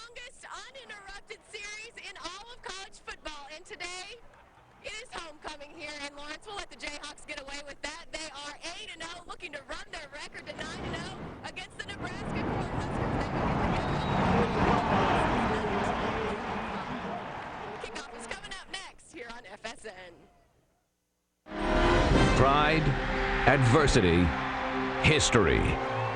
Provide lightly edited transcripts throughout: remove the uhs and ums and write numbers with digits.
longest uninterrupted series in all of college football. And today, it is homecoming here in Lawrence. We'll let the Jayhawks get away with that. They are 8-0, looking to run their record to 9-0 against the Nebraska Cornhuskers. Kickoff is coming up next here on FSN. Pride, adversity, history.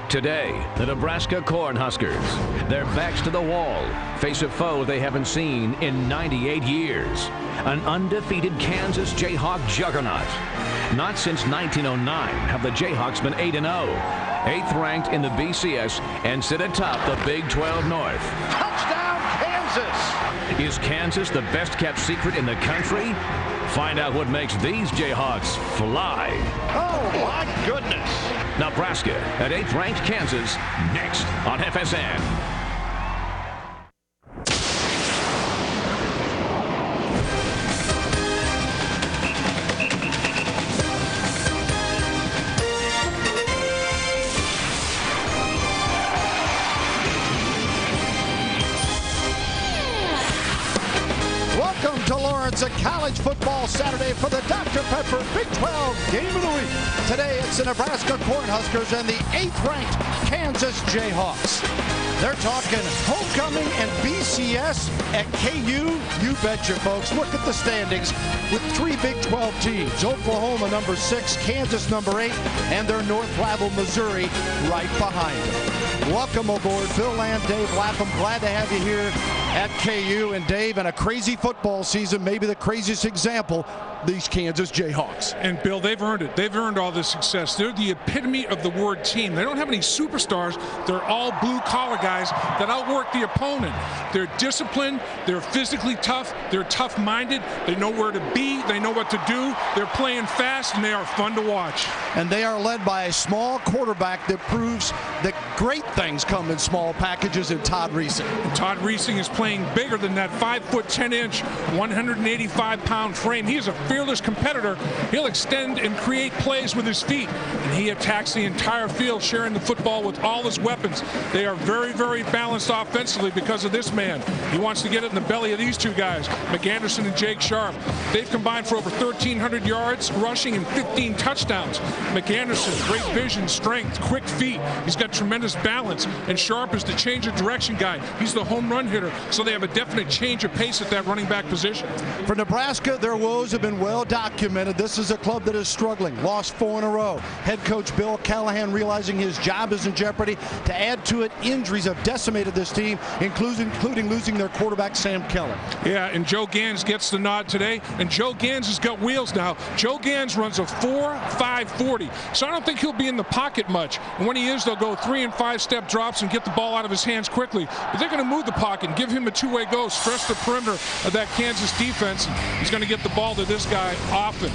Today, the Nebraska Cornhuskers, their backs to the wall, face a foe they haven't seen in 98 years. An undefeated Kansas Jayhawk juggernaut. Not since 1909 have the Jayhawks been 8-0, 8th ranked in the BCS and sit atop the Big 12 North. Touchdown, Kansas! Is Kansas the best-kept secret in the country? Find out what makes these Jayhawks fly. Oh, my goodness. Nebraska at 8th ranked Kansas, next on FSN. Welcome to Lawrence, a college football Saturday for the Dr. Pepper Big 12 Game of the Week. Today it's the Nebraska Cornhuskers and the 8th ranked Kansas Jayhawks. They're talking homecoming and BCS at KU. You betcha, folks. Look at the standings with 3 Big 12 teams. Oklahoma number 6, Kansas number 8, and their North rival Missouri right behind them. Welcome aboard, Bill Land, Dave Lapham. Glad to have you here at KU. And Dave, in a crazy football season, maybe the craziest example, these Kansas Jayhawks. And Bill, they've earned it. They've earned all this success. They're the epitome of the word team. They don't have any superstars. They're all blue-collar guys that outwork the opponent. They're disciplined. They're physically tough. They're tough-minded. They know where to be. They know what to do. They're playing fast, and they are fun to watch. And they are led by a small quarterback that proves that great things come in small packages in Todd Reesing. Todd Reesing is playing bigger than that 5', 10-inch, 185-pound frame. He is a fearless competitor. He'll extend and create plays with his feet, and he attacks the entire field, sharing the football with all his weapons. They are very, very balanced offensively because of this man. He wants to get it in the belly of these two guys, McAnderson and Jake Sharp. They've combined for over 1,300 yards rushing and 15 touchdowns. McAnderson, great vision, strength, quick feet. He's got tremendous balance, and Sharp is the change of direction guy. He's the home run hitter, so they have a definite change of pace at that running back position. For Nebraska, their woes have been well documented. This is a club that is struggling, lost 4 in a row. Head coach Bill Callahan realizing his job is in jeopardy. To add to it, injuries have decimated this team, including losing their quarterback Sam Keller. Yeah, and Joe Gans gets the nod today, and Joe Gans has got wheels now. Joe Gans runs a 4.5 40, so I don't think he'll be in the pocket much. And when he is, they'll go 3- and 5-step drops and get the ball out of his hands quickly. But they're going to move the pocket and give him a two-way go, stretch the perimeter of that Kansas defense. He's going to get the ball to this guy often.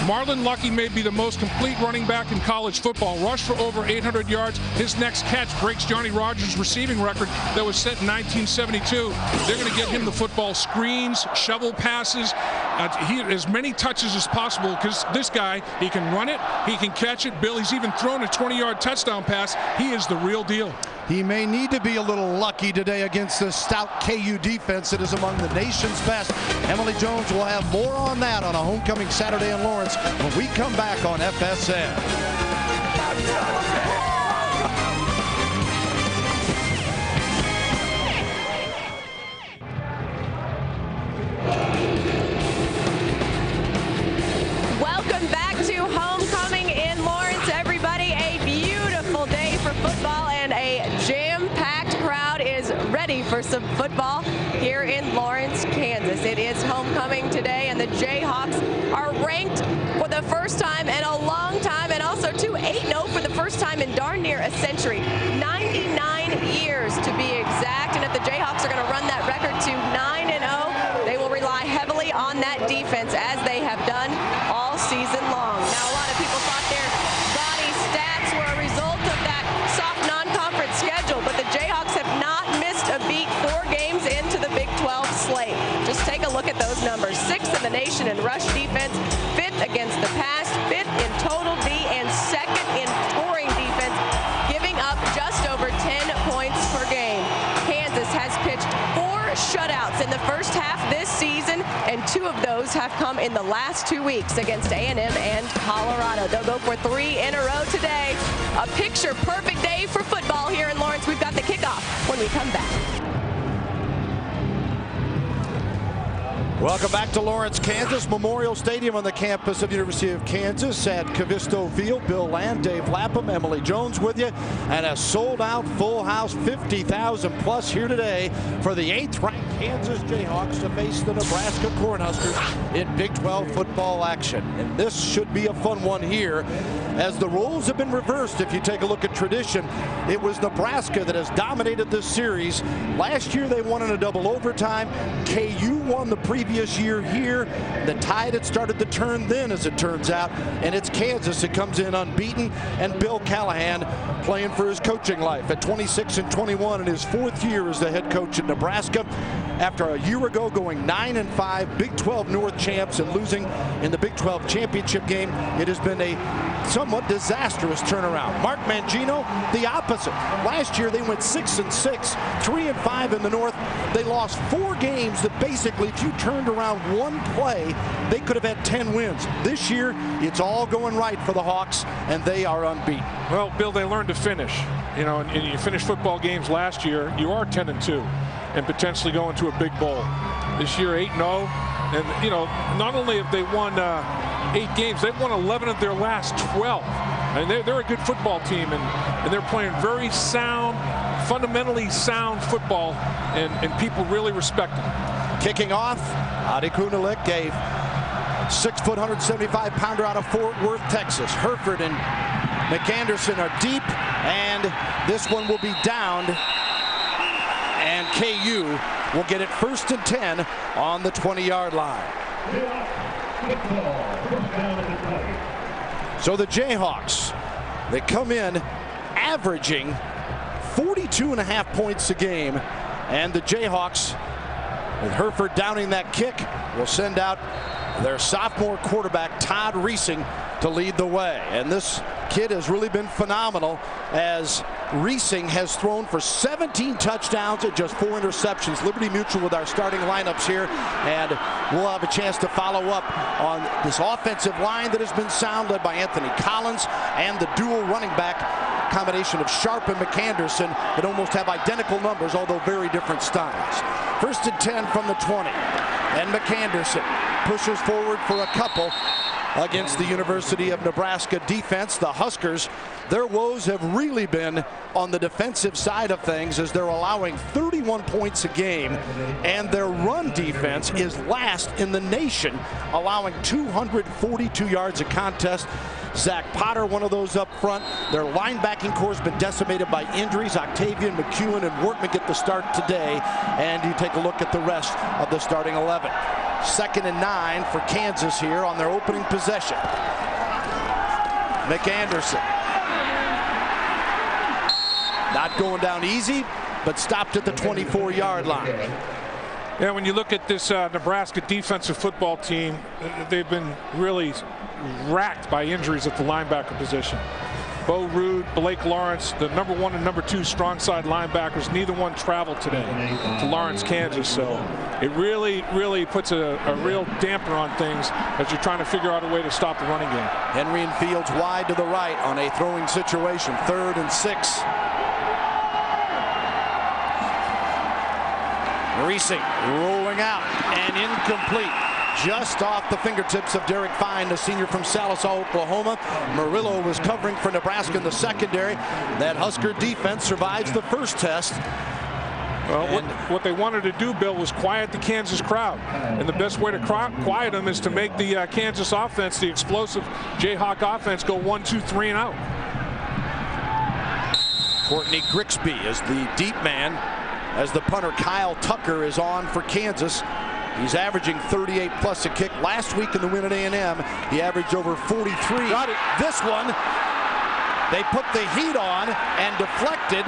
Marlon Lucky may be the most complete running back in college football. Rushed for over 800 yards. His next catch breaks Johnny Rogers' receiving record that was set in 1972. They're going to get him the football, screens, shovel passes, as many touches as possible, because this guy, he can run it, he can catch it. Bill, he's even thrown a 20-yard touchdown pass. He is the real deal. He may need to be a little lucky today against the stout KU defense that is among the nation's best. Emily Jones will have more on that on a homecoming Saturday in Lawrence when we come back on FSN. Welcome back to homecoming in Lawrence, everybody. A beautiful day for football, and a jam-packed crowd is ready for some football here in Lawrence, Kansas. It is homecoming today, and the Jayhawks are ranked for the first time in a long time, and also 8-0 for the first time in darn near a century. 99 years to be exact, and if the Jayhawks are going to run that record to 9-0, they will rely heavily on that defense, as they have done all season long. Now, a lot of people thought their body stats were a result of that soft non-conference schedule, but the Jayhawks have not missed a beat 4 games into the Big 12 slate. Just take a look at those numbers. 6th in the nation in rush defense, 5th against the pass, 5th in total D, and 2nd in scoring defense, giving up just over 10 points per game. Kansas has pitched in the first half this season, and 2 of those have come in the last 2 weeks against A&M and Colorado. They'll go for 3 in a row today. A picture-perfect day for football here in Lawrence. We've got the kickoff when we come back. Welcome back to Lawrence, Kansas. Memorial Stadium on the campus of University of Kansas at Cavisto Field. Bill Land, Dave Lapham, Emily Jones with you. And a sold-out full house, 50,000 plus here today for the 8th-ranked Kansas Jayhawks to face the Nebraska Cornhuskers in Big 12 football action. And this should be a fun one here, as the roles have been reversed. If you take a look at tradition, it was Nebraska that has dominated this series. Last year they won in a double overtime. KU won the previous year here. The tide had started to turn then, as it turns out, and it's Kansas that comes in unbeaten, and Bill Callahan playing for his coaching life at 26-21 in his 4th year as the head coach at Nebraska. After a year ago going 9-5, Big 12 North champs, and losing in the Big 12 championship game, it has been a somewhat disastrous turnaround. Mark Mangino, the opposite. Last year they went 6-6, 3-5 in the North. They lost 4 games that basically, if you turned around one play, they could have had 10 wins. This year, it's all going right for the Hawks, and they are unbeaten. Well, Bill, they learned to finish. You know, and you finished football games last year, you are 10-2 and potentially going to a big bowl. This year, 8-0. And, you know, not only have they won 8 games, they've won 11 of their last 12. I mean, they're a good football team, and they're playing very sound, fundamentally sound football, and people really respect them. Kicking off, Adi Kunalik, a 6-foot, 175-pounder out of Fort Worth, Texas. Herford and McAnderson are deep, and this one will be downed, and KU will get it 1st and 10 on the 20-yard line. So the Jayhawks, they come in averaging 42.5 points a game, and the Jayhawks, with Herford downing that kick, will send out their sophomore quarterback Todd Reesing to lead the way. And this kid has really been phenomenal, as Reesing has thrown for 17 touchdowns and just 4 interceptions. Liberty Mutual with our starting lineups here, and we'll have a chance to follow up on this offensive line that has been sound, led by Anthony Collins, and the dual running back combination of Sharp and McAnderson that almost have identical numbers, although very different styles. 1st and 10 from the 20, and McAnderson pushes forward for a couple against the University of Nebraska defense. The Huskers, their woes have really been on the defensive side of things, as they're allowing 31 points a game, and their run defense is last in the nation, allowing 242 yards a contest. Zach Potter, one of those up front. Their linebacking core has been decimated by injuries. Octavian, McEwen, and Workman get the start today, and you take a look at the rest of the starting 11. 2nd and 9 for Kansas here on their opening possession. McAnderson, not going down easy, but stopped at the 24-yard line. Yeah, when you look at this Nebraska defensive football team, they've been really racked by injuries at the linebacker position. Bo Rude, Blake Lawrence, the number 1 and number 2 strong side linebackers, neither one traveled today to Lawrence, Kansas. So it really puts a real damper on things as you're trying to figure out a way to stop the running game. Henry and Fields wide to the right on a throwing situation. 3rd and 6. Reesing rolling out and incomplete. Just off the fingertips of Derek Fine, the senior from Sallisaw, Oklahoma. Murillo was covering for Nebraska in the secondary. That Husker defense survives the first test. Well, what they wanted to do, Bill, was quiet the Kansas crowd. And the best way to quiet them is to make the Kansas offense, the explosive Jayhawk offense, go 1, 2, 3 and out. Courtney Grixby is the deep man, as the punter Kyle Tucker is on for Kansas. He's averaging 38 plus a kick. Last week in the win at A&M, he averaged over 43. Got it. This one, they put the heat on and deflected.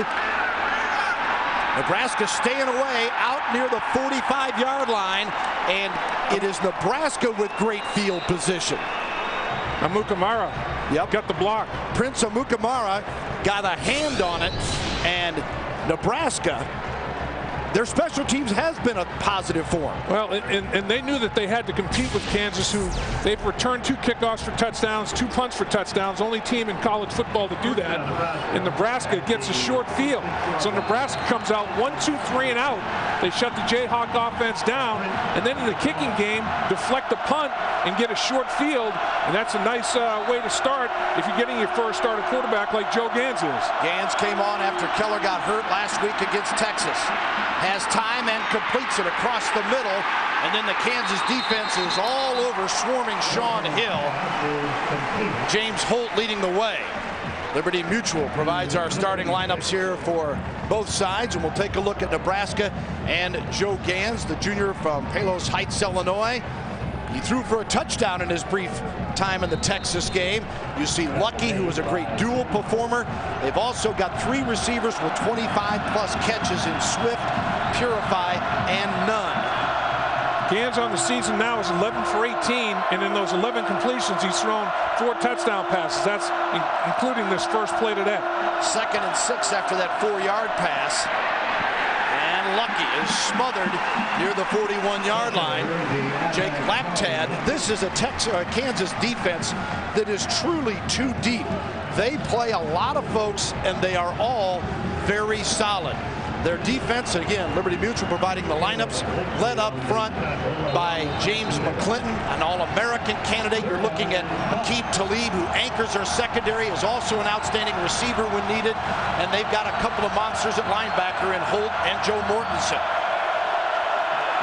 Nebraska staying away out near the 45-yard line, and it is Nebraska with great field position. Amukamara got the block. Prince Amukamara got a hand on it, and Nebraska their special teams has been a positive for them. Well, and they knew that they had to compete with Kansas, who they've returned 2 kickoffs for touchdowns, 2 punts for touchdowns. Only team in college football to do that. And Nebraska gets a short field. So Nebraska comes out 1, 2, 3 and out. They shut the Jayhawk offense down. And then in the kicking game, deflect the punt and get a short field. And that's a nice way to start if you're getting your first starter quarterback like Joe Gans is. Gans came on after Keller got hurt last week against Texas. Has time and completes it across the middle. And then the Kansas defense is all over swarming Sean Hill. James Holt leading the way. Liberty Mutual provides our starting lineups here for both sides, and we'll take a look at Nebraska and Joe Gans, the junior from Palos Heights, Illinois. He threw for a touchdown in his brief time in the Texas game. You see Lucky, who was a great dual performer. They've also got 3 receivers with 25-plus catches in Swift, Purify, and Nunn. Gans on the season now is 11 for 18, and in those 11 completions, he's thrown 4 touchdown passes. That's including this first play today. 2nd and 6 after that 4-yard pass. And Lucky is smothered near the 41-yard line. Jake Laptad. This is a Kansas defense that is truly too deep. They play a lot of folks, and they are all very solid. Their defense, again, Liberty Mutual providing the lineups, led up front by James McClinton, an All-American candidate. You're looking at Aqib Talib, who anchors their secondary, is also an outstanding receiver when needed. And they've got a couple of monsters at linebacker in Holt and Joe Mortensen.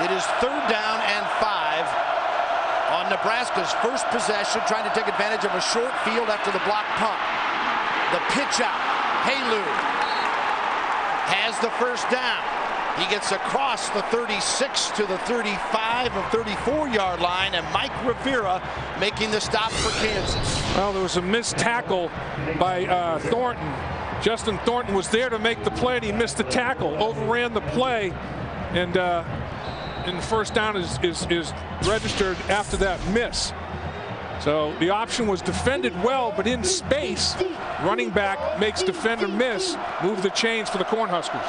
It is 3rd down and 5 on Nebraska's first possession, trying to take advantage of a short field after the block punt. The pitch out, Halu has the first down. He gets across the 36 to the 35 or 34-yard line, and Mike Rivera making the stop for Kansas. Well, there was a missed tackle by Thornton. Justin Thornton was there to make the play, and he missed the tackle, overran the play, and the first down is registered after that miss. So the option was defended well, but in space, running back makes defender miss, move the chains for the Cornhuskers.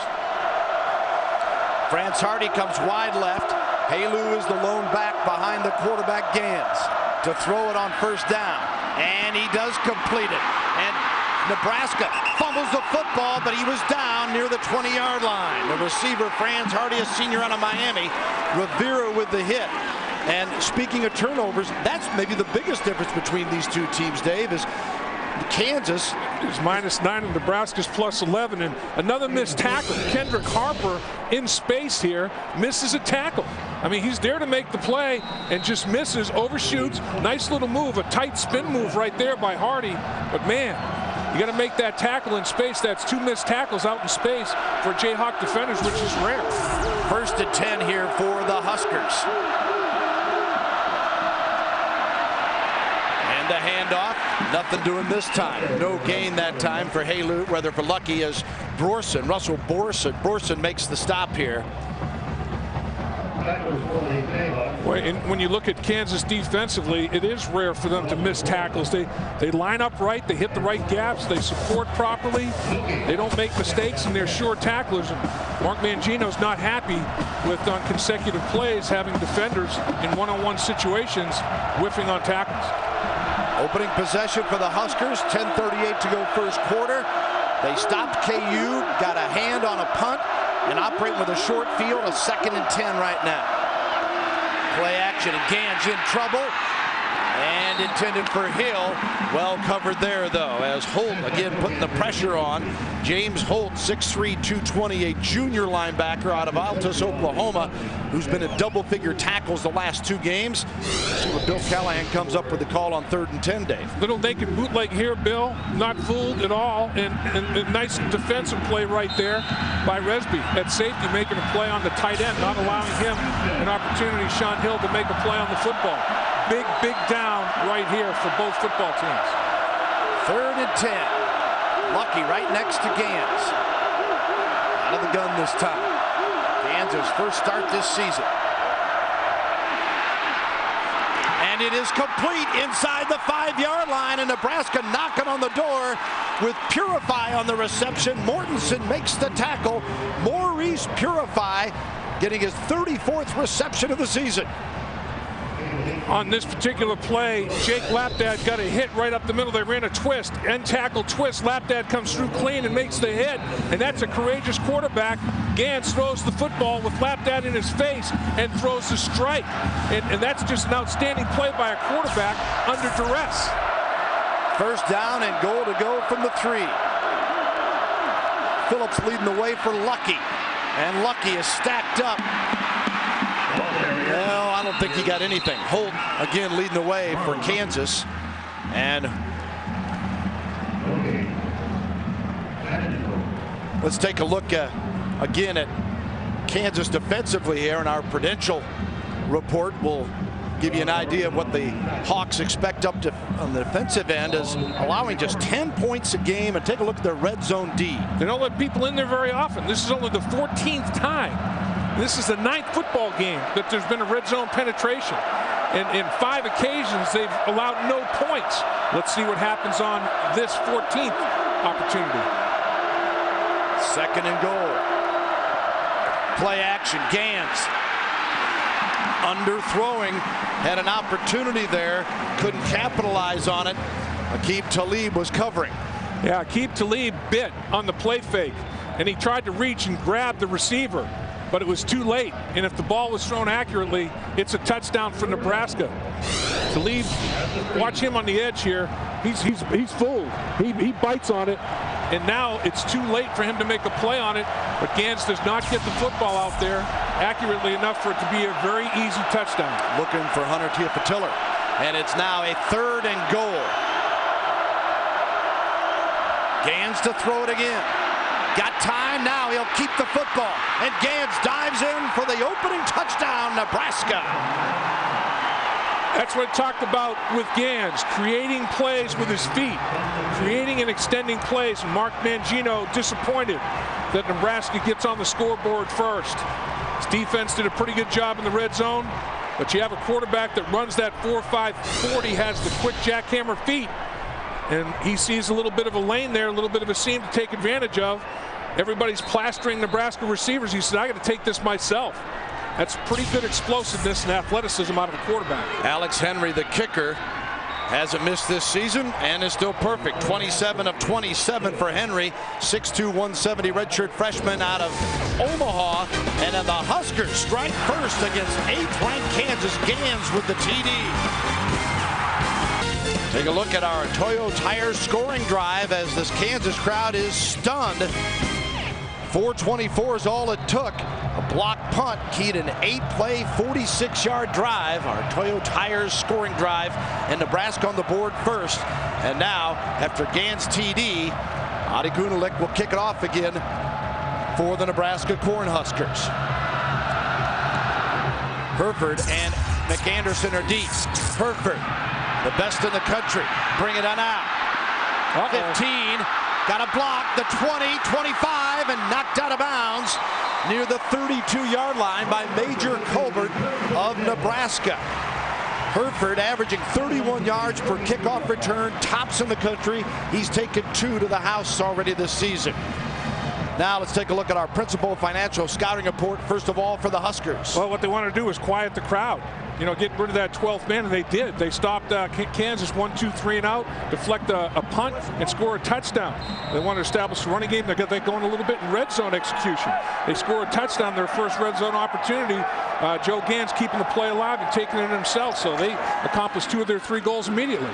France Hardy comes wide left. Halu is the lone back behind the quarterback Gans to throw it on first down. And he does complete it. And Nebraska fumbles the football, but he was down near the 20-yard line. The receiver, France Hardy, a senior out of Miami. Rivera with the hit. And speaking of turnovers, that's maybe the biggest difference between these two teams, Dave, is Kansas is -9 and Nebraska's +11. And another missed tackle. Kendrick Harper in space here misses a tackle. I mean, he's there to make the play and just misses, overshoots. Nice little move, a tight spin move right there by Hardy. But man, you got to make that tackle in space. That's 2 missed tackles out in space for Jayhawk defenders, which is rare. 1st and 10 here for the Huskers. The handoff, nothing doing this time. No gain that time for Halu, rather for Lucky, as Russell Borson makes the stop here. When you look at Kansas defensively, it is rare for them to miss tackles. They line up right, they hit the right gaps, they support properly, they don't make mistakes, and they're sure tacklers. And Mark Mangino's not happy with, on consecutive plays, having defenders in one-on-one situations whiffing on tackles. Opening possession for the Huskers, 10:38 to go first quarter. They stopped KU, got a hand on a punt, and operating with a short field, a 2nd and 10 right now. Play action, and Gans in trouble, and intended for Hill. Well covered there, though, as Holt again putting the pressure on. James Holt, 6'3", 220, a junior linebacker out of Altus, Oklahoma, who's been in double-figure tackles the last 2 games. Let's see what Bill Callahan comes up with the call on 3rd and 10, Dave. Little naked bootleg here, Bill. Not fooled at all. And nice defensive play right there by Resby at safety, making a play on the tight end, not allowing him an opportunity, Sean Hill, to make a play on the football. Big down right here for both football teams. 3rd and 10. Lucky right next to Gans. Out of the gun this time. Gans' first start this season. And it is complete inside the 5-yard line, and Nebraska knocking on the door with Purify on the reception. Mortensen makes the tackle. Maurice Purify getting his 34th reception of the season. On this particular play, Jake Lapdad got a hit right up the middle. They ran a twist, end tackle twist. Lapdad comes through clean and makes the hit, and that's a courageous quarterback. Gans throws the football with Lapdad in his face and throws the strike. And that's just an outstanding play by a quarterback under duress. First down and goal to go from the 3. Phillips leading the way for Lucky, and Lucky is stacked up. Well, I don't think he got anything. Holt again leading the way for Kansas. And let's take a look again at Kansas defensively here, and our Prudential report will give you an idea of what the Hawks expect up to on the defensive end, is allowing just 10 points a game. And take a look at their red zone D. They don't let people in there very often. This is only the 14th time. This is the 9th football game that there's been a red zone penetration. And in 5 occasions, they've allowed no points. Let's see what happens on this 14th opportunity. Second and goal. Play action. Gans underthrowing, had an opportunity there, couldn't capitalize on it. Aqib Talib was covering. Yeah, Aqib Talib bit on the play fake, and he tried to reach and grab the receiver, but it was too late. And if the ball was thrown accurately, it's a touchdown for Nebraska. Talib, watch him on the edge here. He's fooled. He bites on it, and now it's too late for him to make a play on it. But Gans does not get the football out there accurately enough for it to be a very easy touchdown. Looking for Hunter Teofitiller, and it's now a 3rd and goal. Gans to throw it again. Got time now. He'll keep the football, and Gans dives in for the opening touchdown, Nebraska. That's what I talked about with Gans, creating plays with his feet, creating and extending plays. And Mark Mangino disappointed that Nebraska gets on the scoreboard first. His defense did a pretty good job in the red zone, but you have a quarterback that runs that 4.5 40, has the quick jackhammer feet, and he sees a little bit of a lane there, a little bit of a seam to take advantage of. Everybody's plastering Nebraska receivers. He said, I got to take this myself. That's pretty good explosiveness and athleticism out of a quarterback. Alex Henry, the kicker, hasn't missed this season and is still perfect. 27 of 27 for Henry. 6'2", 170 redshirt freshman out of Omaha. And then the Huskers strike first against 8th-ranked Kansas. Gans with the TD. Take a look at our Toyo Tires scoring drive as this Kansas crowd is stunned. 424 is all it took. A block punt keyed an 8-play, 46-yard drive. Our Toyo Tires scoring drive, and Nebraska on the board first. And now, after Gans TD, Adi Kunalik will kick it off again for the Nebraska Cornhuskers. Herford and McAnderson are deep. Herford, the best in the country, bring it on out. 15, got a block, the 20, 25, and knocked out of bounds near the 32-yard line by Major Colbert of Nebraska. Herford averaging 31 yards per kickoff return, tops in the country. He's taken 2 to the house already this season. Now let's take a look at our principal financial scouting report, first of all, for the Huskers. Well, what they want to do is quiet the crowd. You know, get rid of that 12th man, and they did. They stopped Kansas 1, 2, 3 and out, deflect a punt, and score a touchdown. They want to establish a running game. They got that going a little bit in red zone execution. They score a touchdown, their first red zone opportunity. Joe Gans keeping the play alive and taking it himself, so they accomplished 2 of their 3 goals immediately.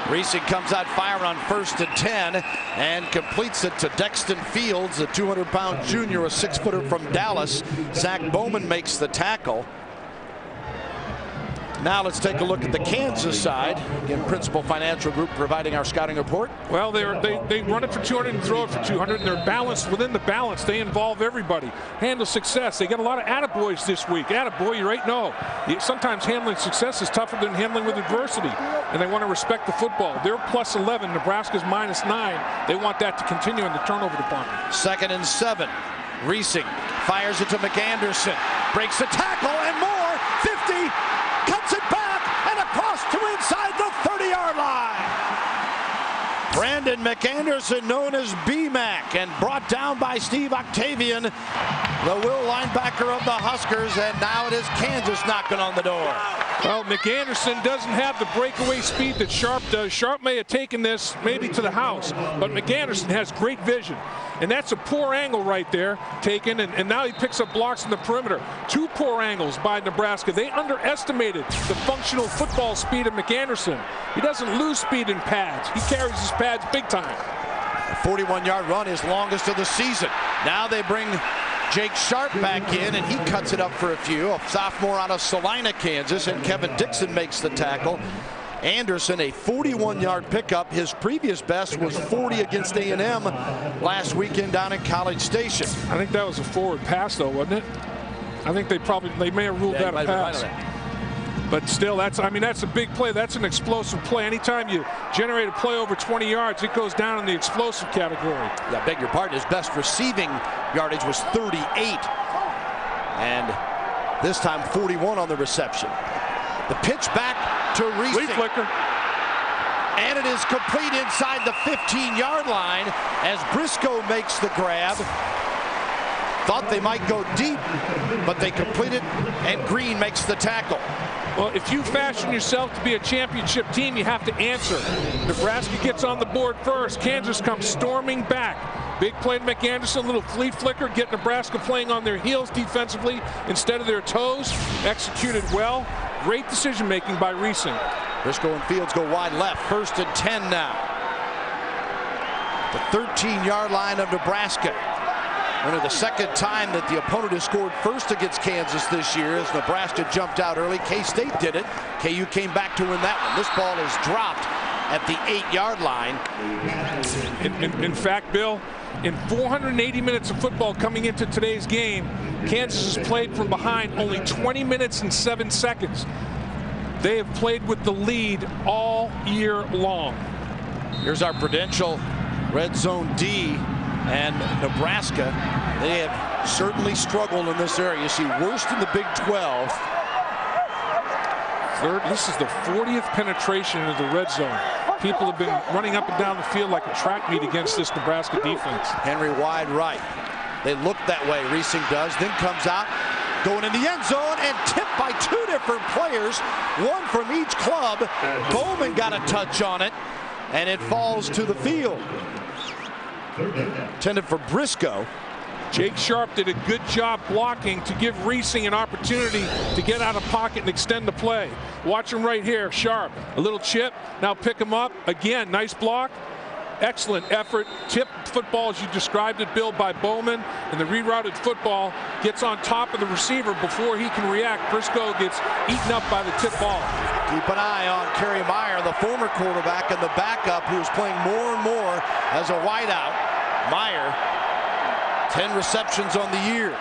Reesing comes out fire on 1st and 10 and completes it to Dexton Fields, a 200-pound junior, a 6-footer from Dallas. Zach Bowman makes the tackle. Now let's take a look at the Kansas side. Again, Principal Financial Group providing our scouting report. Well, they run it for 200 and throw it for 200, and they're balanced within the balance. They involve everybody. Handle success. They got a lot of attaboys this week. Attaboy, you're right. No. Sometimes handling success is tougher than handling with adversity, and they want to respect the football. They're plus 11. Nebraska's minus 9. They want that to continue in the turnover department. 2nd and 7. Reesing fires it to McAnderson. Breaks the tackle and more. 50. Cuts it back and across to inside the 30-yard line. Brandon McAnderson, known as B-Mac, and brought down by Steve Octavian, the will linebacker of the Huskers, and now it is Kansas knocking on the door. Well, McAnderson doesn't have the breakaway speed that Sharp does. Sharp may have taken this maybe to the house, but McAnderson has great vision. And that's a poor angle right there taken, and now he picks up blocks in the perimeter. Two poor angles by Nebraska. They underestimated the functional football speed of McAnderson. He doesn't lose speed in pads. He carries his pads big time. A 41-yard run, his longest of the season. Now they bring Jake Sharp back in, and he cuts it up for a few. A sophomore out of Salina, Kansas, and Kevin Dixon makes the tackle. Anderson, a 41-yard pickup. His previous best was 40 against A&M last weekend down in College Station. I think that was a forward pass, though, wasn't it? I think they may have ruled that a pass. But still, that's a big play. That's an explosive play. Anytime you generate a play over 20 yards, it goes down in the explosive category. I beg your pardon. His best receiving yardage was 38. And this time 41 on the reception. The pitch back to Reese. Flea flicker. And it is complete inside the 15-yard line as Briscoe makes the grab. Thought they might go deep, but they complete it, and Green makes the tackle. Well, if you fashion yourself to be a championship team, you have to answer. Nebraska gets on the board first. Kansas comes storming back. Big play to McAnderson, little flea flicker, get Nebraska playing on their heels defensively instead of their toes. Executed well. Great decision making by Reesing. Briscoe and Fields go wide left. 1st and 10 now. The 13-yard line of Nebraska. Only the second time that the opponent has scored first against Kansas this year as Nebraska jumped out early. K-State did it. KU came back to win that one. This ball is dropped at the 8-yard line. In fact, Bill, in 480 minutes of football coming into today's game, Kansas has played from behind only 20 minutes and 7 seconds. They have played with the lead all year long. Here's our Prudential Red Zone D. And Nebraska, they have certainly struggled in this area. You see worst in the Big 12. This is the 40th penetration into the red zone. People have been running up and down the field like a track meet against this Nebraska defense. Henry wide right. They look that way, Reesing does, then comes out, going in the end zone and tipped by two different players, one from each club. Bowman got a touch on it, and it falls to the field. Intended for Briscoe. Jake Sharp did a good job blocking to give Reesing an opportunity to get out of pocket and extend the play. Watch him right here, Sharp. A little chip, now pick him up. Again, nice block. Excellent effort. Tip football, as you described it, Bill, by Bowman. And the rerouted football gets on top of the receiver before he can react. Briscoe gets eaten up by the tip ball. Keep an eye on Kerry Meyer, the former quarterback and the backup, who is playing more and more as a wideout. Meyer, 10 receptions on the year.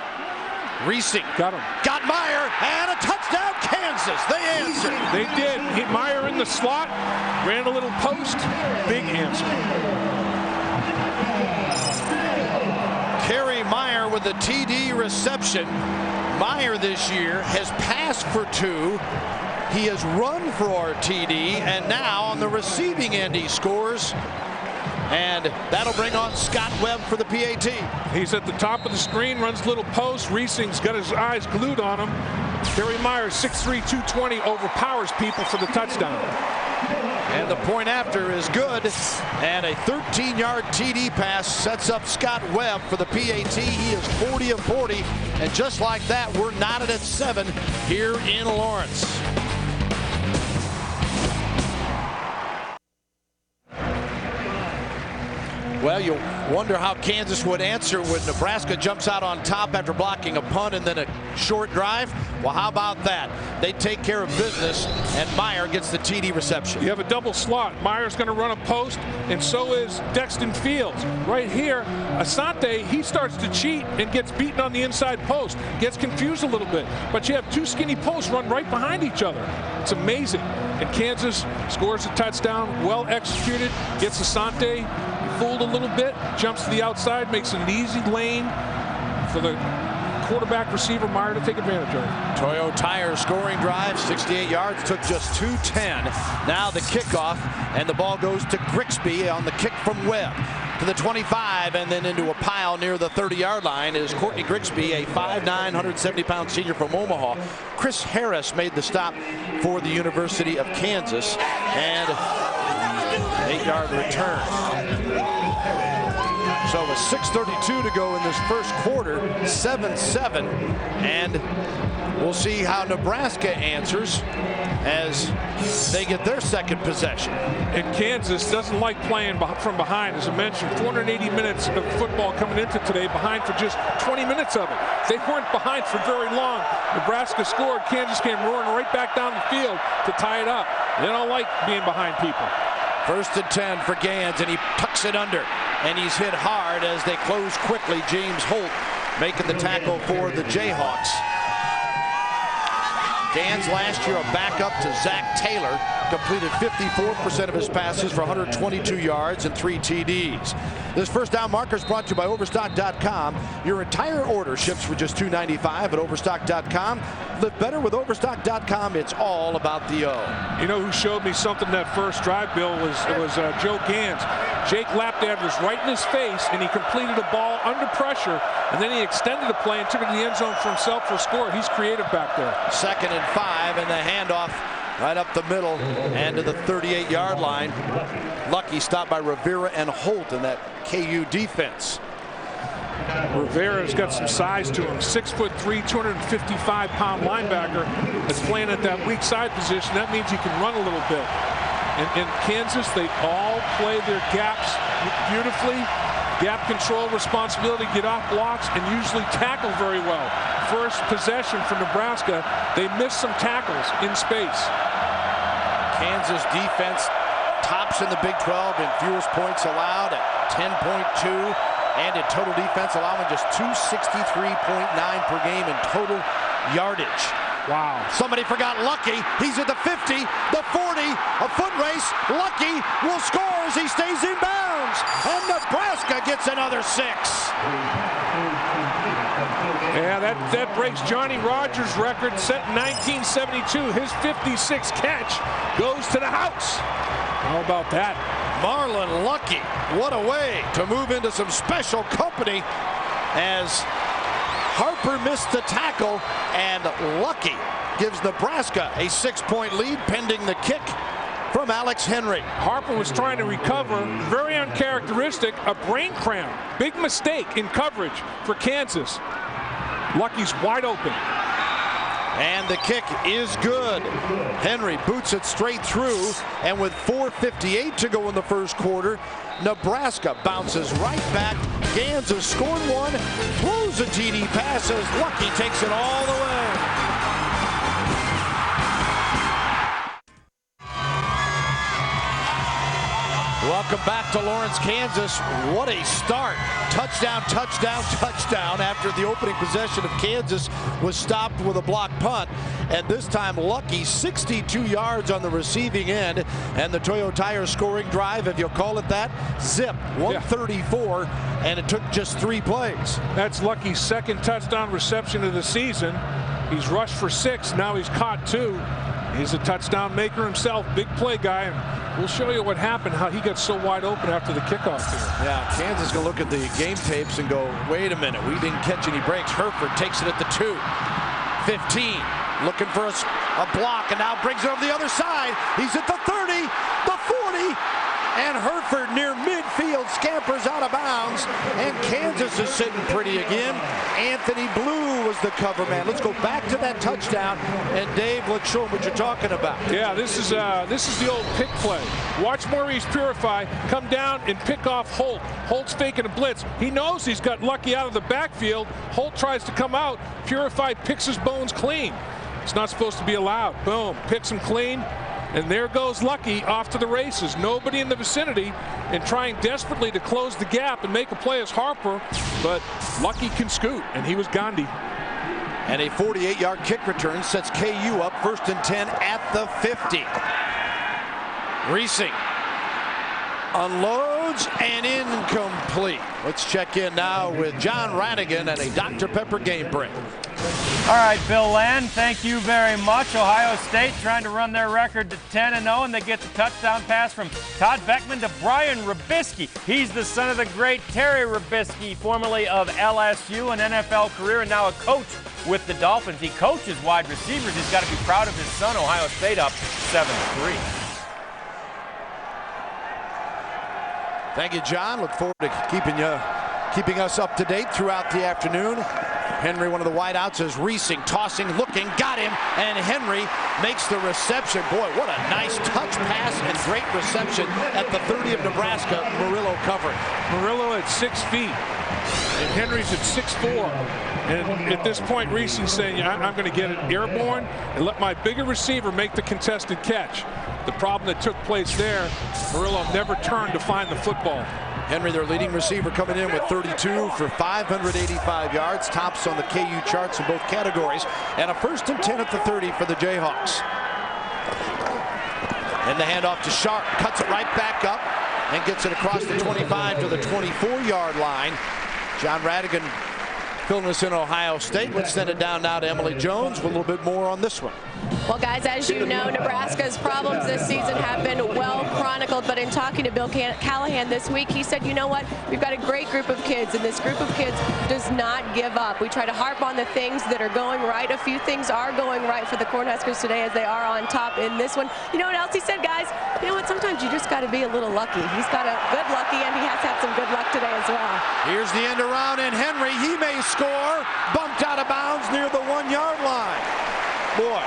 Reesing got him. Got Meyer, and a touchdown, Kansas. They answered. They did. Hit Meyer in the slot, ran a little post. Big answer. Kerry Meyer with a TD reception. Meyer this year has passed for 2. He has run for our TD, and now on the receiving end he scores. And that'll bring on Scott Webb for the PAT. He's at the top of the screen, runs a little post. Reesing's got his eyes glued on him. Kerry Meyer, 6'3", 220, overpowers people for the touchdown. And the point after is good. And a 13-yard TD pass sets up Scott Webb for the PAT. He is 40 of 40. And just like that, we're knotted at 7 here in Lawrence. Well, you'll wonder how Kansas would answer when Nebraska jumps out on top after blocking a punt and then a short drive. Well, how about that? They take care of business, and Meyer gets the TD reception. You have a double slot. Meyer's going to run a post, and so is Dexton Fields. Right here, Asante, he starts to cheat and gets beaten on the inside post. Gets confused a little bit. But you have two skinny posts run right behind each other. It's amazing. And Kansas scores a touchdown, well executed, gets Asante fooled a little bit, jumps to the outside, makes an easy lane for the quarterback receiver Meyer to take advantage of it. Toyo Tire scoring drive, 68 yards, took just 2:10. Now the kickoff, and the ball goes to Grigsby on the kick from Webb. To the 25, and then into a pile near the 30-yard line is Courtney Grigsby, a 5'9", 170-pound senior from Omaha. Chris Harris made the stop for the University of Kansas, and 8-yard return. So with 6:32 to go in this first quarter, 7-7, and we'll see how Nebraska answers as they get their second possession. And Kansas doesn't like playing from behind. As I mentioned, 480 minutes of football coming into today, behind for just 20 minutes of it. They weren't behind for very long. Nebraska scored. Kansas came roaring right back down the field to tie it up. They don't like being behind people. 1st and 10 for Gans, and he tucks it under, and he's hit hard as they close quickly. James Holt making the tackle for the Jayhawks. Gans last year a backup to Zach Taylor, completed 54% of his passes for 122 yards and 3 TDs. This first down marker is brought to you by Overstock.com. Your entire order ships for just $2.95 at Overstock.com. Live better with Overstock.com. It's all about the O. You know who showed me something that first drive, Bill, was Joe Gans. Jake Lapdad was right in his face, and he completed a ball under pressure, and then he extended the play and took it to the end zone for himself for a score. He's creative back there. 2nd and 5, and the handoff right up the middle and to the 38-yard line. Lucky stopped by Rivera and Holt in that KU defense. Rivera's got some size to him. 6'3", 255-pound linebacker that's playing at that weak side position. That means he can run a little bit. And in Kansas, they all play their gaps beautifully. Gap control responsibility, get off blocks, and usually tackle very well. First possession for Nebraska, they missed some tackles in space. Kansas defense tops in the Big 12 in fewest points allowed at 10.2, and in total defense allowing just 263.9 per game in total yardage. Wow. Somebody forgot Lucky. He's at the 50, the 40, a foot race. Lucky will score as he stays in bounds, and Nebraska gets another 6. Yeah, that breaks Johnny Rogers' record set in 1972. His 56 catch goes to the house. How about that? Marlon Lucky, what a way to move into some special company as Harper missed the tackle, and Lucky gives Nebraska a 6-point lead pending the kick from Alex Henry. Harper was trying to recover, very uncharacteristic, a brain cramp. Big mistake in coverage for Kansas. Lucky's wide open. And the kick is good. Henry boots it straight through, and with 4:58 to go in the first quarter, Nebraska bounces right back. Gans has scored one, throws a TD pass as Lucky takes it all the way. Welcome back to Lawrence, Kansas. What a start. Touchdown, touchdown, touchdown after the opening possession of Kansas was stopped with a blocked punt. And this time Lucky 62 yards on the receiving end, and the Toyo Tire scoring drive, if you'll call it that, zip 134, and it took just 3 plays. That's Lucky's second touchdown reception of the season. He's rushed for 6, now he's caught 2. He's a touchdown maker himself, big play guy, and we'll show you what happened, how he got so wide open after the kickoff here. Yeah, Kansas is going to look at the game tapes and go, wait a minute, we didn't catch any breaks. Herford takes it at the 2. 15, looking for a block, and now brings it over the other side. He's at the 30, the 40, and Herford near midfield scampers out of bounds, and Kansas is sitting pretty again. Anthony Blue was the cover man. Let's go back to that touchdown, and Dave, let's show him what you're talking about. Yeah, this is the old pick play. Watch Maurice Purify come down and pick off Holt. Holt's faking a blitz. He knows he's got Lucky out of the backfield. Holt tries to come out. Purify picks his bones clean. It's not supposed to be allowed. Boom, picks him clean. And there goes Lucky off to the races. Nobody in the vicinity, and trying desperately to close the gap and make a play as Harper, but Lucky can scoot, and he was Gandhi. And a 48-yard kick return sets KU up 1st and 10 at the 50. Reesing unloads Jones, and incomplete. Let's check in now with John Radigan and a Dr. Pepper game break. All right, Bill Land, thank you very much. Ohio State trying to run their record to 10-0, and they get the touchdown pass from Todd Beckman to Brian Robisky. He's the son of the great Terry Robisky, formerly of LSU, an NFL career, and now a coach with the Dolphins. He coaches wide receivers. He's got to be proud of his son. Ohio State up 7-3. Thank you, John. Look forward to keeping us up to date throughout the afternoon. Henry, one of the wideouts, is Reesing, tossing, looking, got him, and Henry makes the reception. Boy, what a nice touch pass and great reception at the 30 of Nebraska. Murillo covering. Murillo at 6 feet, and Henry's at 6'4". And at this point, Reesing's saying, I'm going to get it airborne and let my bigger receiver make the contested catch. The problem that took place there, Murillo never turned to find the football. Henry, their leading receiver, coming in with 32 for 585 yards, tops on the KU charts in both categories, and a 1st and 10 at the 30 for the Jayhawks. And the handoff to Sharp, cuts it right back up and gets it across the 25 to the 24-yard line. John Radigan filling us in Ohio State. Let's send it down now to Emily Jones with a little bit more on this one. Well, guys, as you know, Nebraska's problems this season have been well chronicled, but in talking to Bill Callahan this week, he said, you know what, we've got a great group of kids, and this group of kids does not give up. We try to harp on the things that are going right. A few things are going right for the Cornhuskers today as they are on top in this one. You know what else he said, guys? You know what, sometimes you just got to be a little lucky. He's got a good lucky, and he has had some good luck today as well. Here's the end around, and Henry, he may score, bumped out of bounds near the 1-yard line. Boy.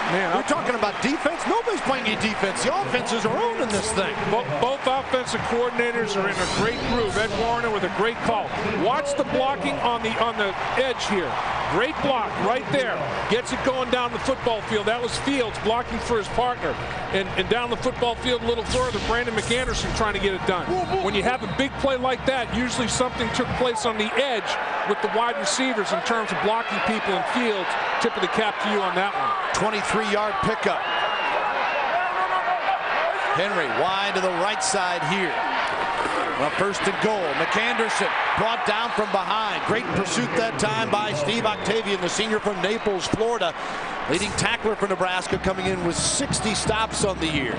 Man, we're talking about defense. Nobody's playing any defense. The offenses are owning this thing. Both offensive coordinators are in a great groove. Ed Warner with a great call. Watch the blocking on the edge here. Great block right there. Gets it going down the football field. That was Fields blocking for his partner. And down the football field a little further, Brandon McAnderson trying to get it done. When you have a big play like that, usually something took place on the edge with the wide receivers in terms of blocking people in Fields. Tip of the cap to you on that one. 23-yard pickup. Henry wide to the right side here. Well, 1st and goal. McAnderson brought down from behind. Great pursuit that time by Steve Octavian, the senior from Naples, Florida. Leading tackler for Nebraska, coming in with 60 stops on the year.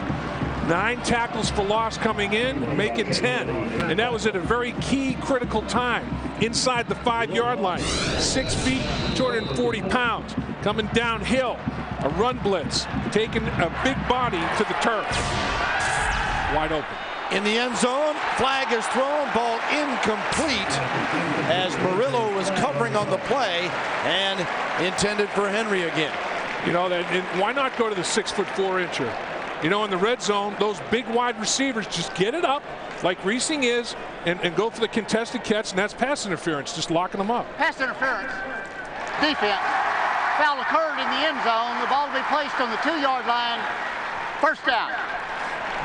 9 tackles for loss coming in, make it 10. And that was at a very key, critical time inside the 5-yard line. 6 feet, 240 pounds. Coming downhill, a run blitz, taking a big body to the turf. Wide open. In the end zone, flag is thrown, ball incomplete as Murillo was covering on the play and intended for Henry again. You know, and why not go to the 6'4"-incher? You know, in the red zone, those big wide receivers just get it up like Reesing is and go for the contested catch, and that's pass interference, just locking them up. Pass interference. Defense. Foul occurred in the end zone. The ball will be placed on the 2-yard line. 1st down.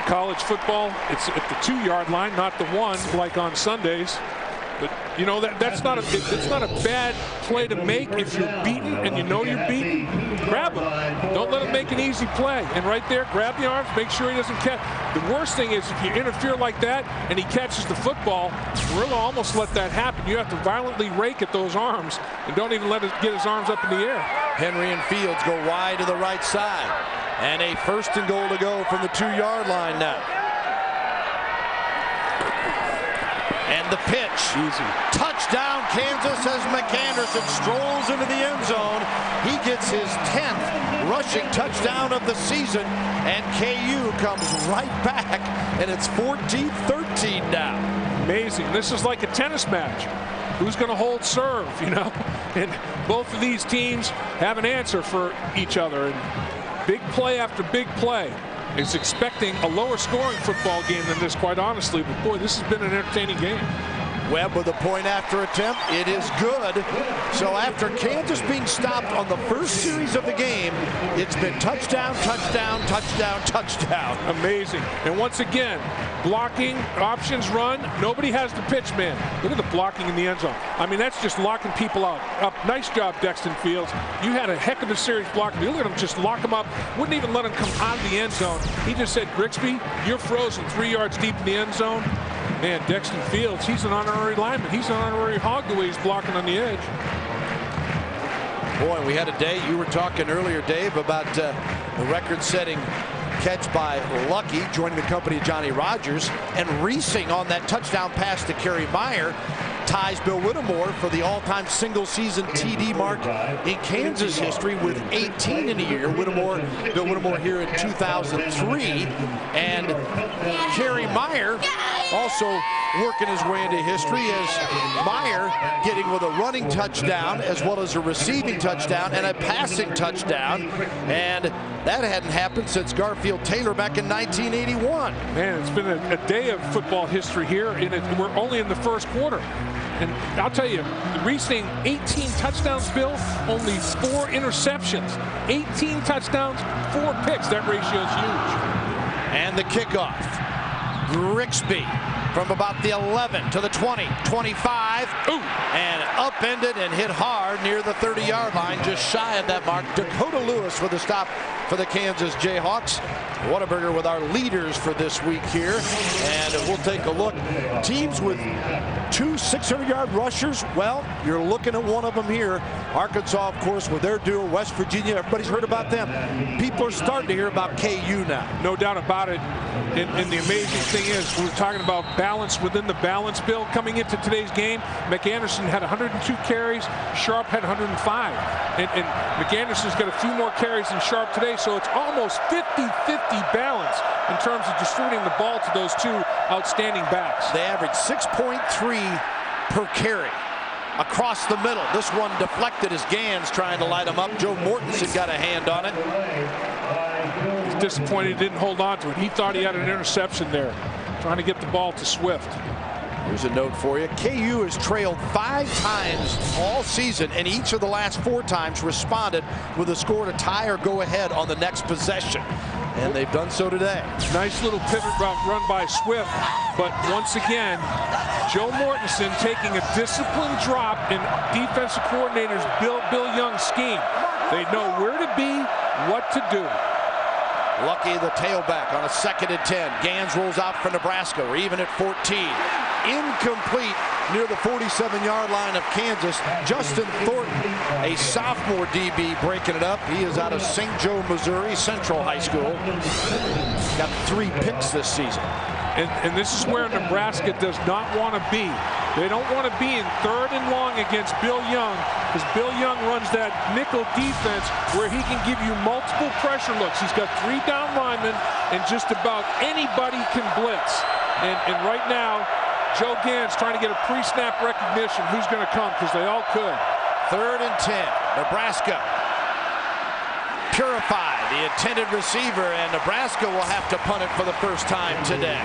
College football, it's at the 2-yard line, not the 1 like on Sundays. But you know it's not a bad play to make if you're beaten and you know you're beaten. Grab him. Don't let him make an easy play. And right there, grab the arms, make sure he doesn't catch. The worst thing is if you interfere like that and he catches the football, Murillo almost let that happen. You have to violently rake at those arms and don't even let it get his arms up in the air. Henry and Fields go wide to the right side. And a 1st and goal to go from the 2-yard line now. And the pitch. Easy. Touchdown, Kansas, as McAnderson strolls into the end zone. He gets his 10th rushing touchdown of the season, and KU comes right back, and it's 14-13 now. Amazing. This is like a tennis match. Who's going to hold serve, you know? And both of these teams have an answer for each other. And big play after big play. Is expecting a lower scoring football game than this, quite honestly, but boy, this has been an entertaining game. Webb with a point after attempt. It is good. So after Kansas being stopped on the first series of the game, it's been touchdown, touchdown, touchdown, touchdown. Amazing. And once again, blocking, options run. Nobody has the pitch man. Look at the blocking in the end zone. I mean, that's just locking people out. Nice job, Dexton Fields. You had a heck of a series blocking. Look at him just lock him up. Wouldn't even let him come out of the end zone. He just said, Grigsby, you're frozen 3 yards deep in the end zone. Man, Dexton Fields, he's an honorary lineman. He's an honorary hog the way he's blocking on the edge. Boy, we had a day. You were talking earlier, Dave, about the record-setting catch by Lucky, joining the company of Johnny Rodgers, and Reesing on that touchdown pass to Kerry Meyer ties Bill Whittemore for the all-time single-season TD mark in Kansas history with 18 in a year. Bill Whittemore here in 2003, and Kerry Meyer also working his way into history as Meyer getting with a running touchdown as well as a receiving touchdown and a passing touchdown, and that hadn't happened since Garfield Taylor back in 1981. Man, it's been a day of football history here, and we're only in the first quarter. And I'll tell you, Reesing, 18 touchdowns, Bill, only 4 interceptions. 18 touchdowns, 4 picks. That ratio is huge. And the kickoff. Grigsby from about the 11 to the 20, 25, and upended and hit hard near the 30-yard line, just shy of that mark. Dakota Lewis with a stop for the Kansas Jayhawks. Whataburger with our leaders for this week here, and we'll take a look. Teams with 2 600-yard rushers, well, you're looking at one of them here. Arkansas, of course, with their duo. West Virginia, everybody's heard about them. People are starting to hear about KU now. No doubt about it. And the amazing thing is, we're talking about balance within the balance, Bill. Coming into today's game, McAnderson had 102 carries, Sharp had 105. And McAnderson's got a few more carries than Sharp today, so it's almost 50-50 balance in terms of distributing the ball to those 2 outstanding backs. They average 6.3 per carry across the middle. This one deflected as Gans trying to light him up. Joe Mortensen got a hand on it. He's disappointed he didn't hold on to it. He thought he had an interception there, trying to get the ball to Swift. Here's a note for you. KU has trailed 5 times all season, and each of the last 4 times responded with a score to tie or go ahead on the next possession. And they've done so today. Nice little pivot route run by Swift, but once again, Joe Mortensen taking a disciplined drop in defensive coordinators Bill Young's scheme. They know where to be, what to do. Lucky, the tailback on a 2nd and 10. Gans rolls out for Nebraska. We're even at 14. Incomplete near the 47-yard line of Kansas. Justin Thornton, a sophomore DB, breaking it up. He is out of St. Joe, Missouri Central High School. Got 3 picks this season. And this is where Nebraska does not want to be. They don't want to be in 3rd and long against Bill Young, because Bill Young runs that nickel defense where he can give you multiple pressure looks. He's got 3 down linemen, and just about anybody can blitz. And right now, Joe Gans trying to get a pre-snap recognition. Who's going to come? Because they all could. 3rd and 10. Nebraska. Purify, the intended receiver, and Nebraska will have to punt it for the first time today.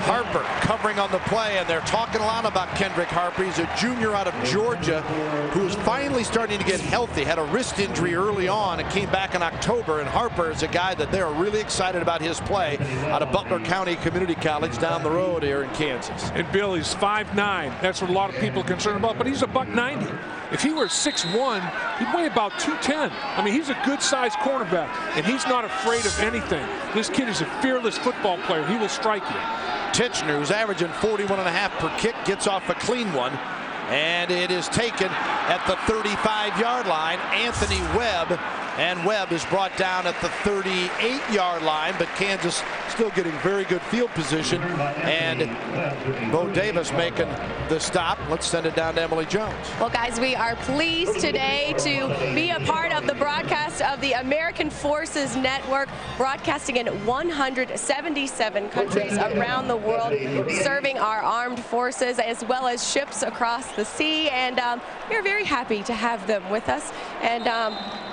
Harper covering on the play, and they're talking a lot about Kendrick Harper. He's a junior out of Georgia who's finally starting to get healthy. Had a wrist injury early on and came back in October, and Harper is a guy that they're really excited about his play out of Butler County Community College down the road here in Kansas. And Bill, he's 5'9". That's what a lot of people are concerned about, but he's a $190. If he were 6'1", he'd weigh about 210. I mean, he's a good-sized cornerback, and he's not afraid of anything. This kid is a fearless football player. He will strike you. Titchener, who's averaging 41.5 per kick, gets off a clean one, and it is taken at the 35-yard line. Anthony Webb, and Webb is brought down at the 38-yard line, but Kansas still getting very good field position, and Bo Davis making the stop. Let's send it down to Emily Jones. Well, guys, we are pleased today to be a part of the broadcast of the American Forces Network, broadcasting in 177 countries around the world, serving our armed forces as well as ships across the sea, and we're very happy to have them with us. And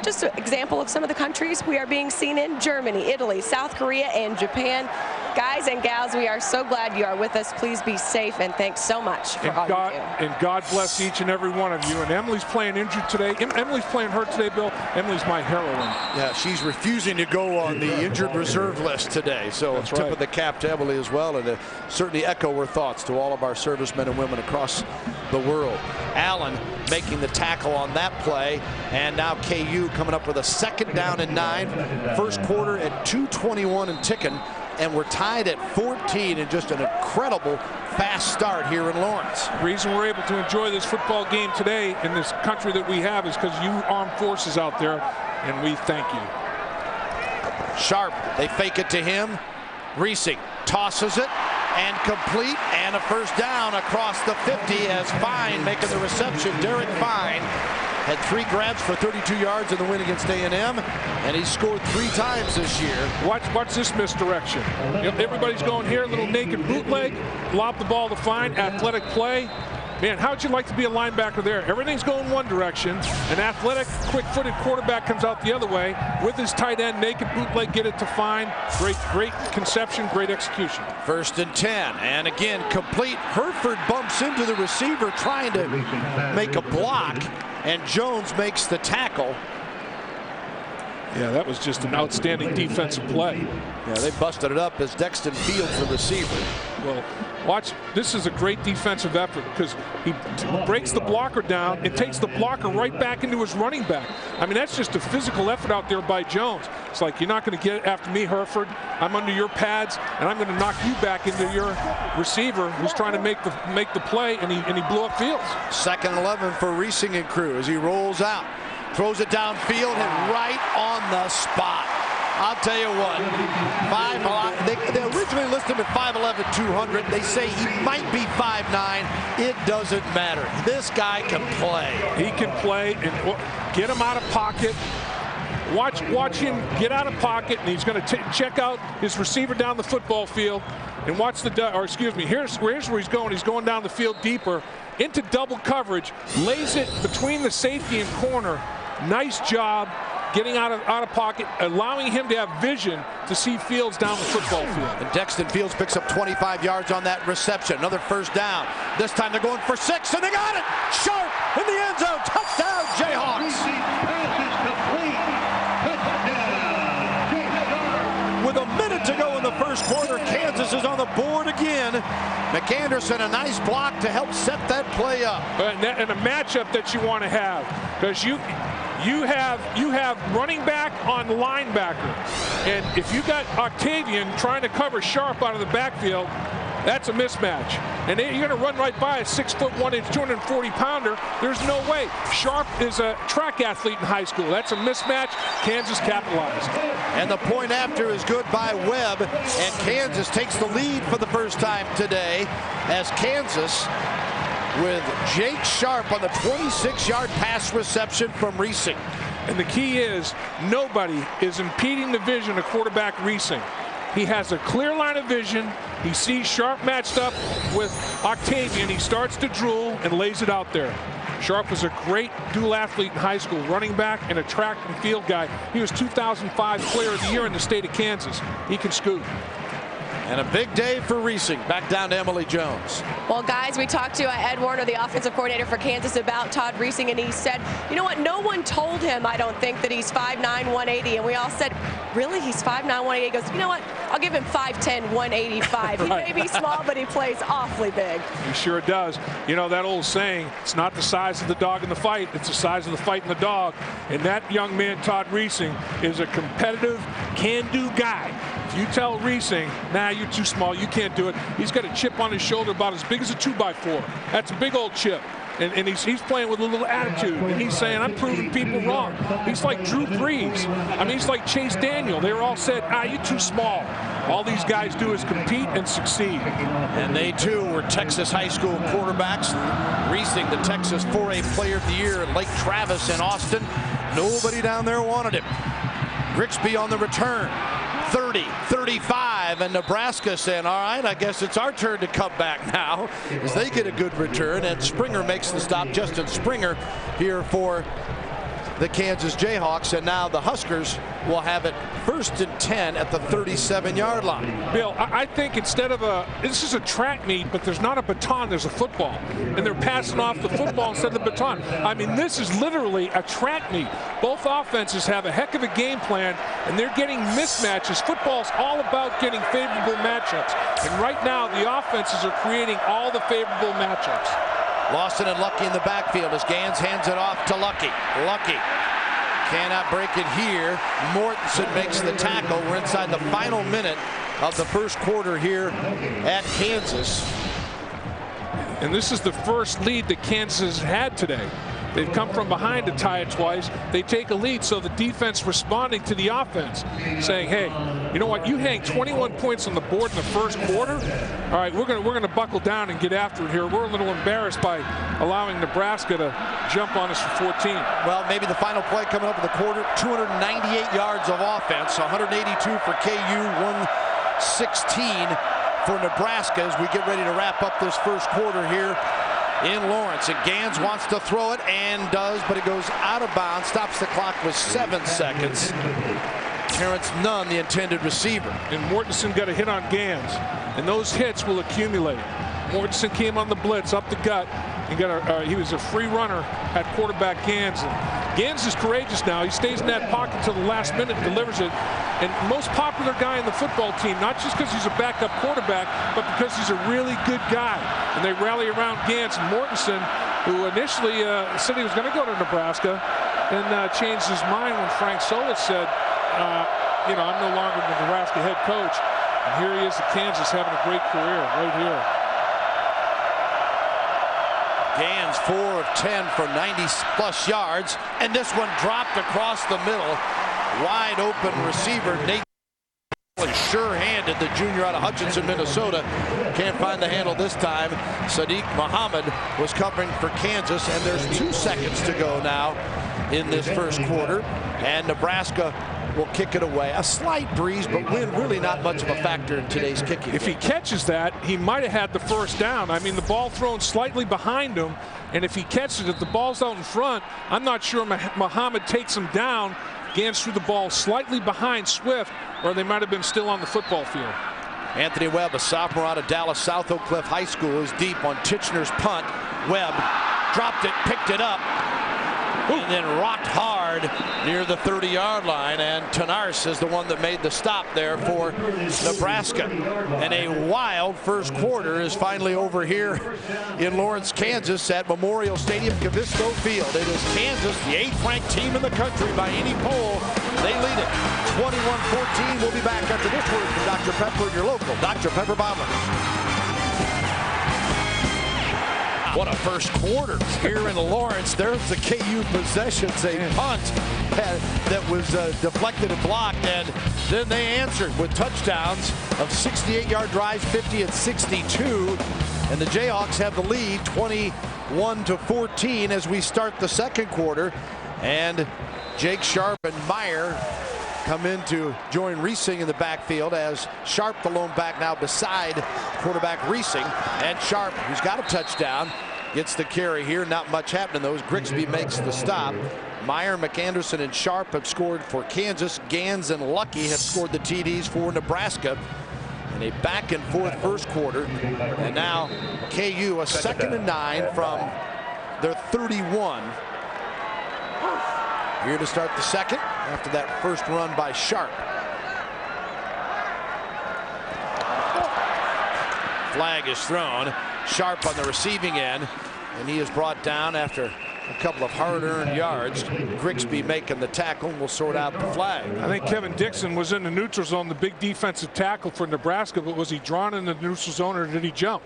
just an example of some of the countries we are being seen in: Germany, Italy, South Korea, and Japan. Guys and gals, we are so glad you are with us. Please be safe, and thanks so much for all you do. And God bless each and every one of you. And Emily's playing injured today. Emily's playing hurt today, Bill. Emily's my heroine. Yeah, she's refusing to go on the injured reserve list today. So That's tip right. of the cap to Emily as well, and certainly echo her thoughts to all of our servicemen and women across the world. Allen making the tackle on that play, and now KU coming up with a 2nd down and 9. First quarter at 2:21 and ticking. and we're tied at 14 in just an incredible fast start here in Lawrence. The reason we're able to enjoy this football game today in this country that we have is because you armed forces out there, and we thank you. Sharp, they fake it to him. Reesing tosses it and complete, and a first down across the 50 as Fine making the reception. Derek Fine had 3 grabs for 32 yards in the win against A&M, and he scored 3 times this year. Watch this misdirection. Everybody's going here, little naked bootleg, lob the ball to Fine, athletic play. Man, how'd you like to be a linebacker there? Everything's going one direction. An athletic, quick-footed quarterback comes out the other way with his tight end, naked bootleg, get it to Fine. Great conception, great execution. 1st and 10, and again, complete. Herford bumps into the receiver trying to make a block, and Jones makes the tackle. Yeah, that was just an outstanding defensive play. Yeah, they busted it up as Dexton Fields the receiver. Well, watch, this is a great defensive effort because he breaks the blocker down and takes the blocker right back into his running back. I mean, that's just a physical effort out there by Jones. It's like, you're not going to get after me, Herford. I'm under your pads, and I'm going to knock you back into your receiver who's trying to make the play, and he blew up Fields. 2nd and 11 for Reesing and crew as he rolls out. Throws it downfield and right on the spot. I'll tell you what, they originally listed him at 5'11", 200. They say he might be 5'9". It doesn't matter. This guy can play. He can play, and get him out of pocket. Watch him get out of pocket, and he's going to check out his receiver down the football field. And watch here's where he's going. He's going down the field deeper into double coverage, lays it between the safety and corner. Nice job getting out of pocket, allowing him to have vision to see Fields down the football field. And Dexton Fields picks up 25 yards on that reception. Another first down. This time they're going for 6, and they got it. Sharp in the end zone. Touchdown, Jayhawks. With a minute to go in the first quarter, Kansas is on the board again. McAnderson, a nice block to help set that play up. And a matchup that you want to have, because you have running back on linebacker, and if you got Octavian trying to cover Sharp out of the backfield, that's a mismatch. And you're going to run right by a 6'1", 240-pounder. There's no way. Sharp is a track athlete in high school. That's a mismatch. Kansas capitalized. And the point after is good by Webb, and Kansas takes the lead for the first time today as Kansas with Jake Sharp on the 26-yard pass reception from Reesing. And the key is nobody is impeding the vision of quarterback Reesing. He has a clear line of vision. He sees Sharp matched up with Octavian. He starts to drool and lays it out there. Sharp was a great dual athlete in high school, running back and a track and field guy. He was 2005 Player of the Year in the state of Kansas. He can scoot. And a big day for Reesing. Back down to Emily Jones. Well, guys, we talked to Ed Warner, the offensive coordinator for Kansas, about Todd Reesing, and he said, you know what, no one told him, I don't think, that he's 5'9", 180. And we all said, really, he's 5'9", 180? He goes, you know what, I'll give him 5'10", 185. He may be small, but he plays awfully big. He sure does. You know that old saying, it's not the size of the dog in the fight, it's the size of the fight in the dog. And that young man, Todd Reesing, is a competitive, can-do guy. If you tell Reesing, nah, you're too small, you can't do it, he's got a chip on his shoulder about as big as a 2x4. That's a big old chip. And he's playing with a little attitude. And he's saying, I'm proving people wrong. He's like Drew Brees. I mean, he's like Chase Daniel. They were all said, you're too small. All these guys do is compete and succeed. And they, too, were Texas high school quarterbacks. Reesing, the Texas 4A Player of the Year at Lake Travis in Austin. Nobody down there wanted him. Grigsby on the return. 30, 35, and Nebraska saying, all right, I guess it's our turn to come back now as they get a good return, and Springer makes the stop. Justin Springer here for the Kansas Jayhawks, and now the Huskers will have it 1st and 10 at the 37-yard line. Bill, I think instead of this is a track meet, but there's not a baton, there's a football. And they're passing off the football instead of the baton. I mean, this is literally a track meet. Both offenses have a heck of a game plan, and they're getting mismatches. Football's all about getting favorable matchups. And right now, the offenses are creating all the favorable matchups. Lawson and Lucky in the backfield as Gans hands it off to Lucky. Lucky cannot break it here. Mortensen makes the tackle. We're inside the final minute of the first quarter here at Kansas. And this is the first lead that Kansas has had today. They've come from behind to tie it twice. They take a lead, so the defense responding to the offense, saying, hey, you know what, you hang 21 points on the board in the first quarter. All right, we're gonna buckle down and get after it here. We're a little embarrassed by allowing Nebraska to jump on us for 14. Well, maybe the final play coming up in the quarter, 298 yards of offense, 182 for KU, 116 for Nebraska as we get ready to wrap up this first quarter here in Lawrence. And Gans wants to throw it and does, but it goes out of bounds, stops the clock with 7 seconds. Terrence Nunn, the intended receiver. And Mortensen got a hit on Gans, and those hits will accumulate. Mortensen came on the blitz up the gut and got he was a free runner at quarterback Gans. Gans is courageous now. He stays in that pocket till the last minute, delivers it. And most popular guy in the football team, not just because he's a backup quarterback, but because he's a really good guy. And they rally around Gans. And Mortensen, who initially said he was going to go to Nebraska, and changed his mind when Frank Solis said, you know, I'm no longer the Nebraska head coach. And here he is at Kansas having a great career right here. Gans 4 of 10 for 90+ yards, and this one dropped across the middle. Wide open receiver Nate, sure-handed, the junior out of Hutchinson, Minnesota. Can't find the handle this time. Sadiq Muhammad was covering for Kansas, and there's 2 seconds to go now in this first quarter, and Nebraska will kick it away. A slight breeze, but wind really not much of a factor in today's kicking. If he catches that, he might have had the first down. I mean, the ball thrown slightly behind him, and if he catches it, the ball's out in front. I'm not sure Muhammad takes him down. Gans threw the ball slightly behind Swift, or they might have been still on the football field. Anthony Webb, a sophomore out of Dallas South Oak Cliff High School, is deep on Titchener's punt. Webb dropped it, picked it up, and then rocked hard near the 30-yard line, and Tanars is the one that made the stop there for Nebraska. And a wild first quarter is finally over here in Lawrence, Kansas at Memorial Stadium, Cavista Field. It is Kansas, the 8th-ranked team in the country by any poll. They lead it 21-14. We'll be back after this word from Dr. Pepper, your local Dr. Pepper bottler. What a first quarter here in Lawrence. There's the KU possessions, a punt that was deflected and blocked, and then they answered with touchdowns of 68-yard drives, 50 and 62, and the Jayhawks have the lead 21-14 as we start the second quarter, and Jake Sharp and Meyer come in to join Reesing in the backfield as Sharp, the lone back, now beside quarterback Reesing. And Sharp, who's got a touchdown, gets the carry here. Not much happening though as Grigsby makes the stop. Meyer, McAnderson, and Sharp have scored for Kansas. Gans and Lucky have scored the TDs for Nebraska. And a back and forth first quarter. And now KU a 2nd and 9 from their 31. Here to start the second after that first run by Sharp. Flag is thrown. Sharp on the receiving end, and he is brought down after a couple of hard-earned yards. Grigsby making the tackle, and we'll sort out the flag. I think Kevin Dixon was in the neutral zone, the big defensive tackle for Nebraska, but was he drawn in the neutral zone or did he jump?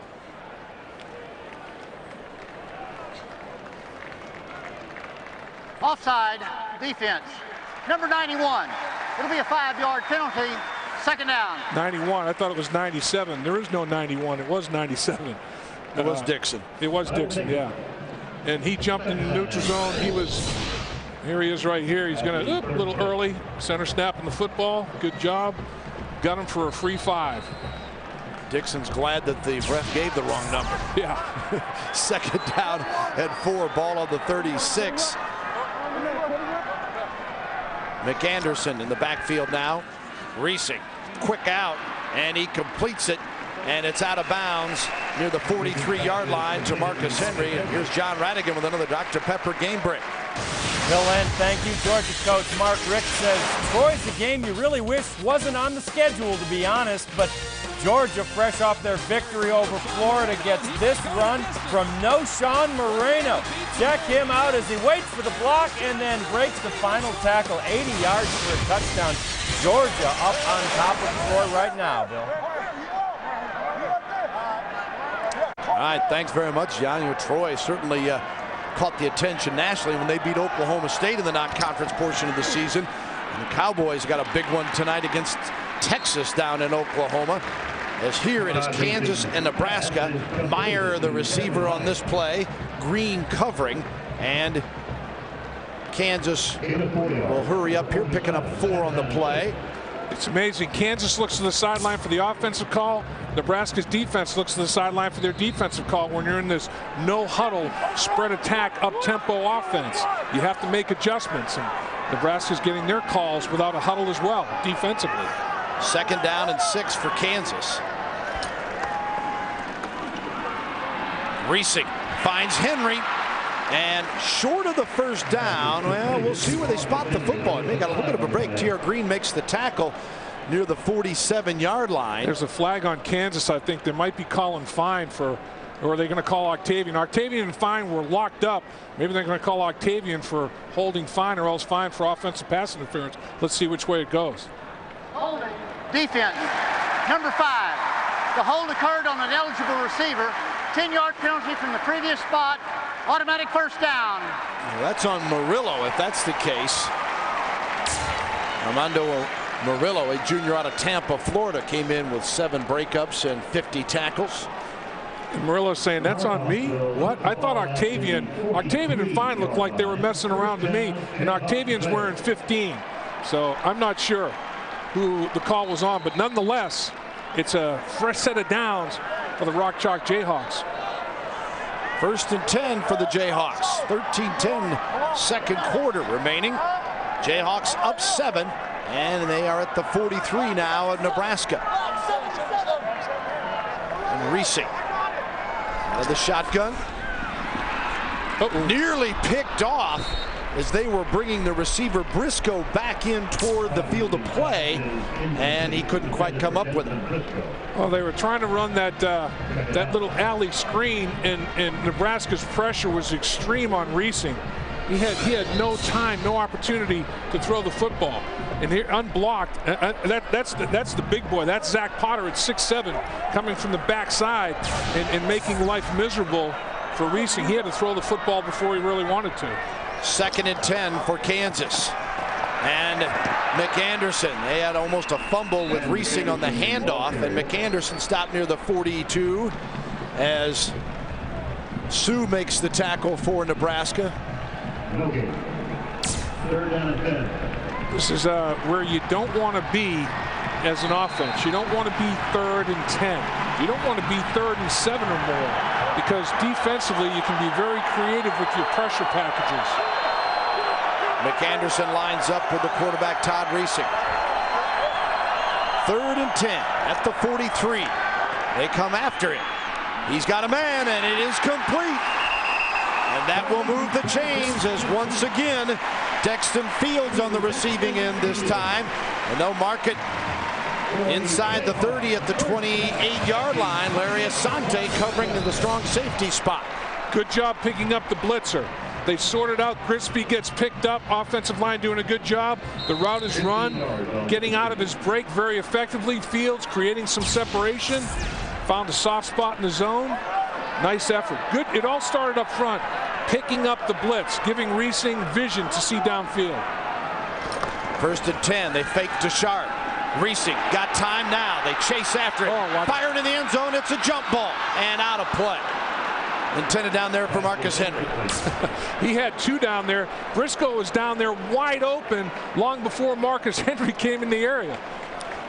Offside defense. Number 91. It'll be a 5-yard penalty. 2nd down. 91. I thought it was 97. There is no 91. It was 97. It was Dixon. It was Dixon, yeah. And he jumped in the neutral zone. Here he is right here. He's going to, a little early. Center snap in the football. Good job. Got him for a free 5. Dixon's glad that the ref gave the wrong number. Yeah. 2nd down and 4, ball on the 36. McAnderson in the backfield now. Reesing, quick out, and he completes it, and it's out of bounds near the 43-yard line to Marcus Henry. And here's John Radigan with another Dr. Pepper game break. Bill Lynn, thank you. Georgia coach Mark Richt says Troy's a game you really wish wasn't on the schedule, to be honest, but Georgia, fresh off their victory over Florida, gets this run from Noshawn Moreno. Check him out as he waits for the block and then breaks the final tackle, 80 yards for a touchdown. Georgia up on top of the score right now, Bill. All right, thanks very much, John. Troy certainly caught the attention nationally when they beat Oklahoma State in the non-conference portion of the season. And the Cowboys got a big one tonight against Texas down in Oklahoma. As here it is Kansas and Nebraska. Meyer, the receiver on this play. Green covering. And Kansas will hurry up here, picking up 4 on the play. It's amazing. Kansas looks to the sideline for the offensive call. Nebraska's defense looks to the sideline for their defensive call. When you're in this no huddle, spread attack, up-tempo offense, you have to make adjustments. And Nebraska's getting their calls without a huddle as well, defensively. 2nd down and 6 for Kansas. Reesing finds Henry. And short of the first down, well, we'll see where they spot the football. They got a little bit of a break. T.R. Green makes the tackle near the 47-yard line. There's a flag on Kansas. I think they might be calling fine for, or are they going to call Octavian? Octavian and Fine were locked up. Maybe they're going to call Octavian for holding Fine, or else Fine for offensive pass interference. Let's see which way it goes. Defense, number 5. The hold occurred on an eligible receiver. 10-yard penalty from the previous spot. Automatic first down. Well, that's on Murillo, if that's the case. Armando Murillo, a junior out of Tampa, Florida, came in with 7 breakups and 50 tackles. And Murillo's saying, that's on me? What? I thought Octavian and Fine looked like they were messing around to me, and Octavian's wearing 15. So I'm not sure who the call was on, but nonetheless, it's a fresh set of downs for the Rock Chalk Jayhawks. 1st and 10 for the Jayhawks. 13-10 second quarter remaining. Jayhawks up 7, and they are at the 43 now of Nebraska. And Reesing out of the shotgun. Nearly picked off as they were bringing the receiver Briscoe back in toward the field of play, and he couldn't quite come up with it. Well, they were trying to run that little alley screen, and Nebraska's pressure was extreme on Reesing. He had no time, no opportunity to throw the football, and here unblocked. That's the big boy. That's Zach Potter at 6'7", coming from the backside and making life miserable for Reesing. He had to throw the football before he really wanted to. 2nd and 10 for Kansas. And McAnderson, they had almost a fumble with Reesing on the handoff, and McAnderson stopped near the 42 as Sue makes the tackle for Nebraska. 3rd down and 10. This is where you don't want to be as an offense. You don't want to be 3rd and 10. You don't want to be 3rd and 7 or more, because defensively you can be very creative with your pressure packages. McAnderson lines up with the quarterback Todd Reesing. 3rd and 10 at the 43. They come after it. He's got a man, and it is complete. And that will move the chains as once again Dexton Fields on the receiving end this time. And they'll mark it inside the 30 at the 28-yard line. Larry Asante covering in the strong safety spot. Good job picking up the blitzer. They sorted out. Crispy gets picked up. Offensive line doing a good job. The route is run, getting out of his break very effectively. Fields creating some separation. Found a soft spot in the zone. Nice effort. Good. It all started up front, picking up the blitz, giving Reesing vision to see downfield. 1st and 10. They fake to Sharp. Reesing got time now. They chase after it. Fired in the end zone. It's a jump ball and out of play. Intended down there for Marcus Henry. He had 2 down there. Briscoe was down there wide open long before Marcus Henry came in the area.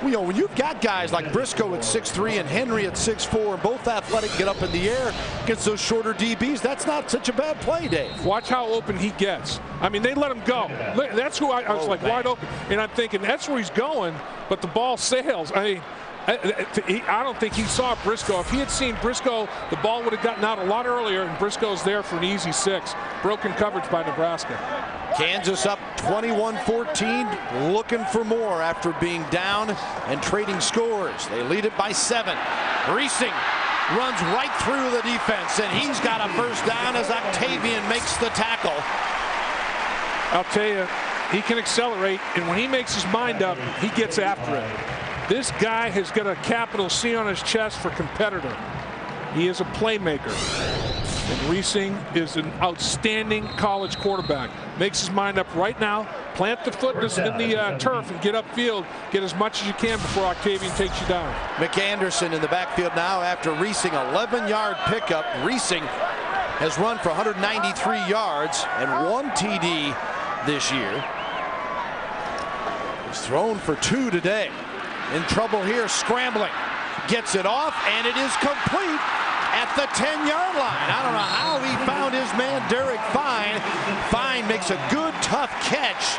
Well, you know, when you've got guys like Briscoe at 6'3" and Henry at 6'4", and both athletic, get up in the air against those shorter DBs, that's not such a bad play, Dave. Watch how open he gets. I mean, they let him go. That's who I was like, wide open. And I'm thinking, that's where he's going, but the ball sails. I mean, I don't think he saw Briscoe. If he had seen Briscoe, the ball would have gotten out a lot earlier, and Briscoe's there for an easy 6. Broken coverage by Nebraska. Kansas up 21-14, looking for more after being down and trading scores. They lead it by 7. Reesing runs right through the defense, and he's got a first down as Octavian makes the tackle. I'll tell you, He can accelerate, and when he makes his mind up, he gets after it. This guy has got a capital C on his chest for competitor. He is a playmaker. And Reesing is an outstanding college quarterback. Makes his mind up right now. Plant the foot in the turf and get upfield. Get as much as you can before Octavian takes you down. McAnderson in the backfield now after Reesing. 11-yard pickup. Reesing has run for 193 yards and 1 TD this year. He's thrown for 2 today. In trouble here, scrambling. Gets it off, and it is complete at the 10-yard line. I don't know how he found his man, Derek Fine. Fine makes a good, tough catch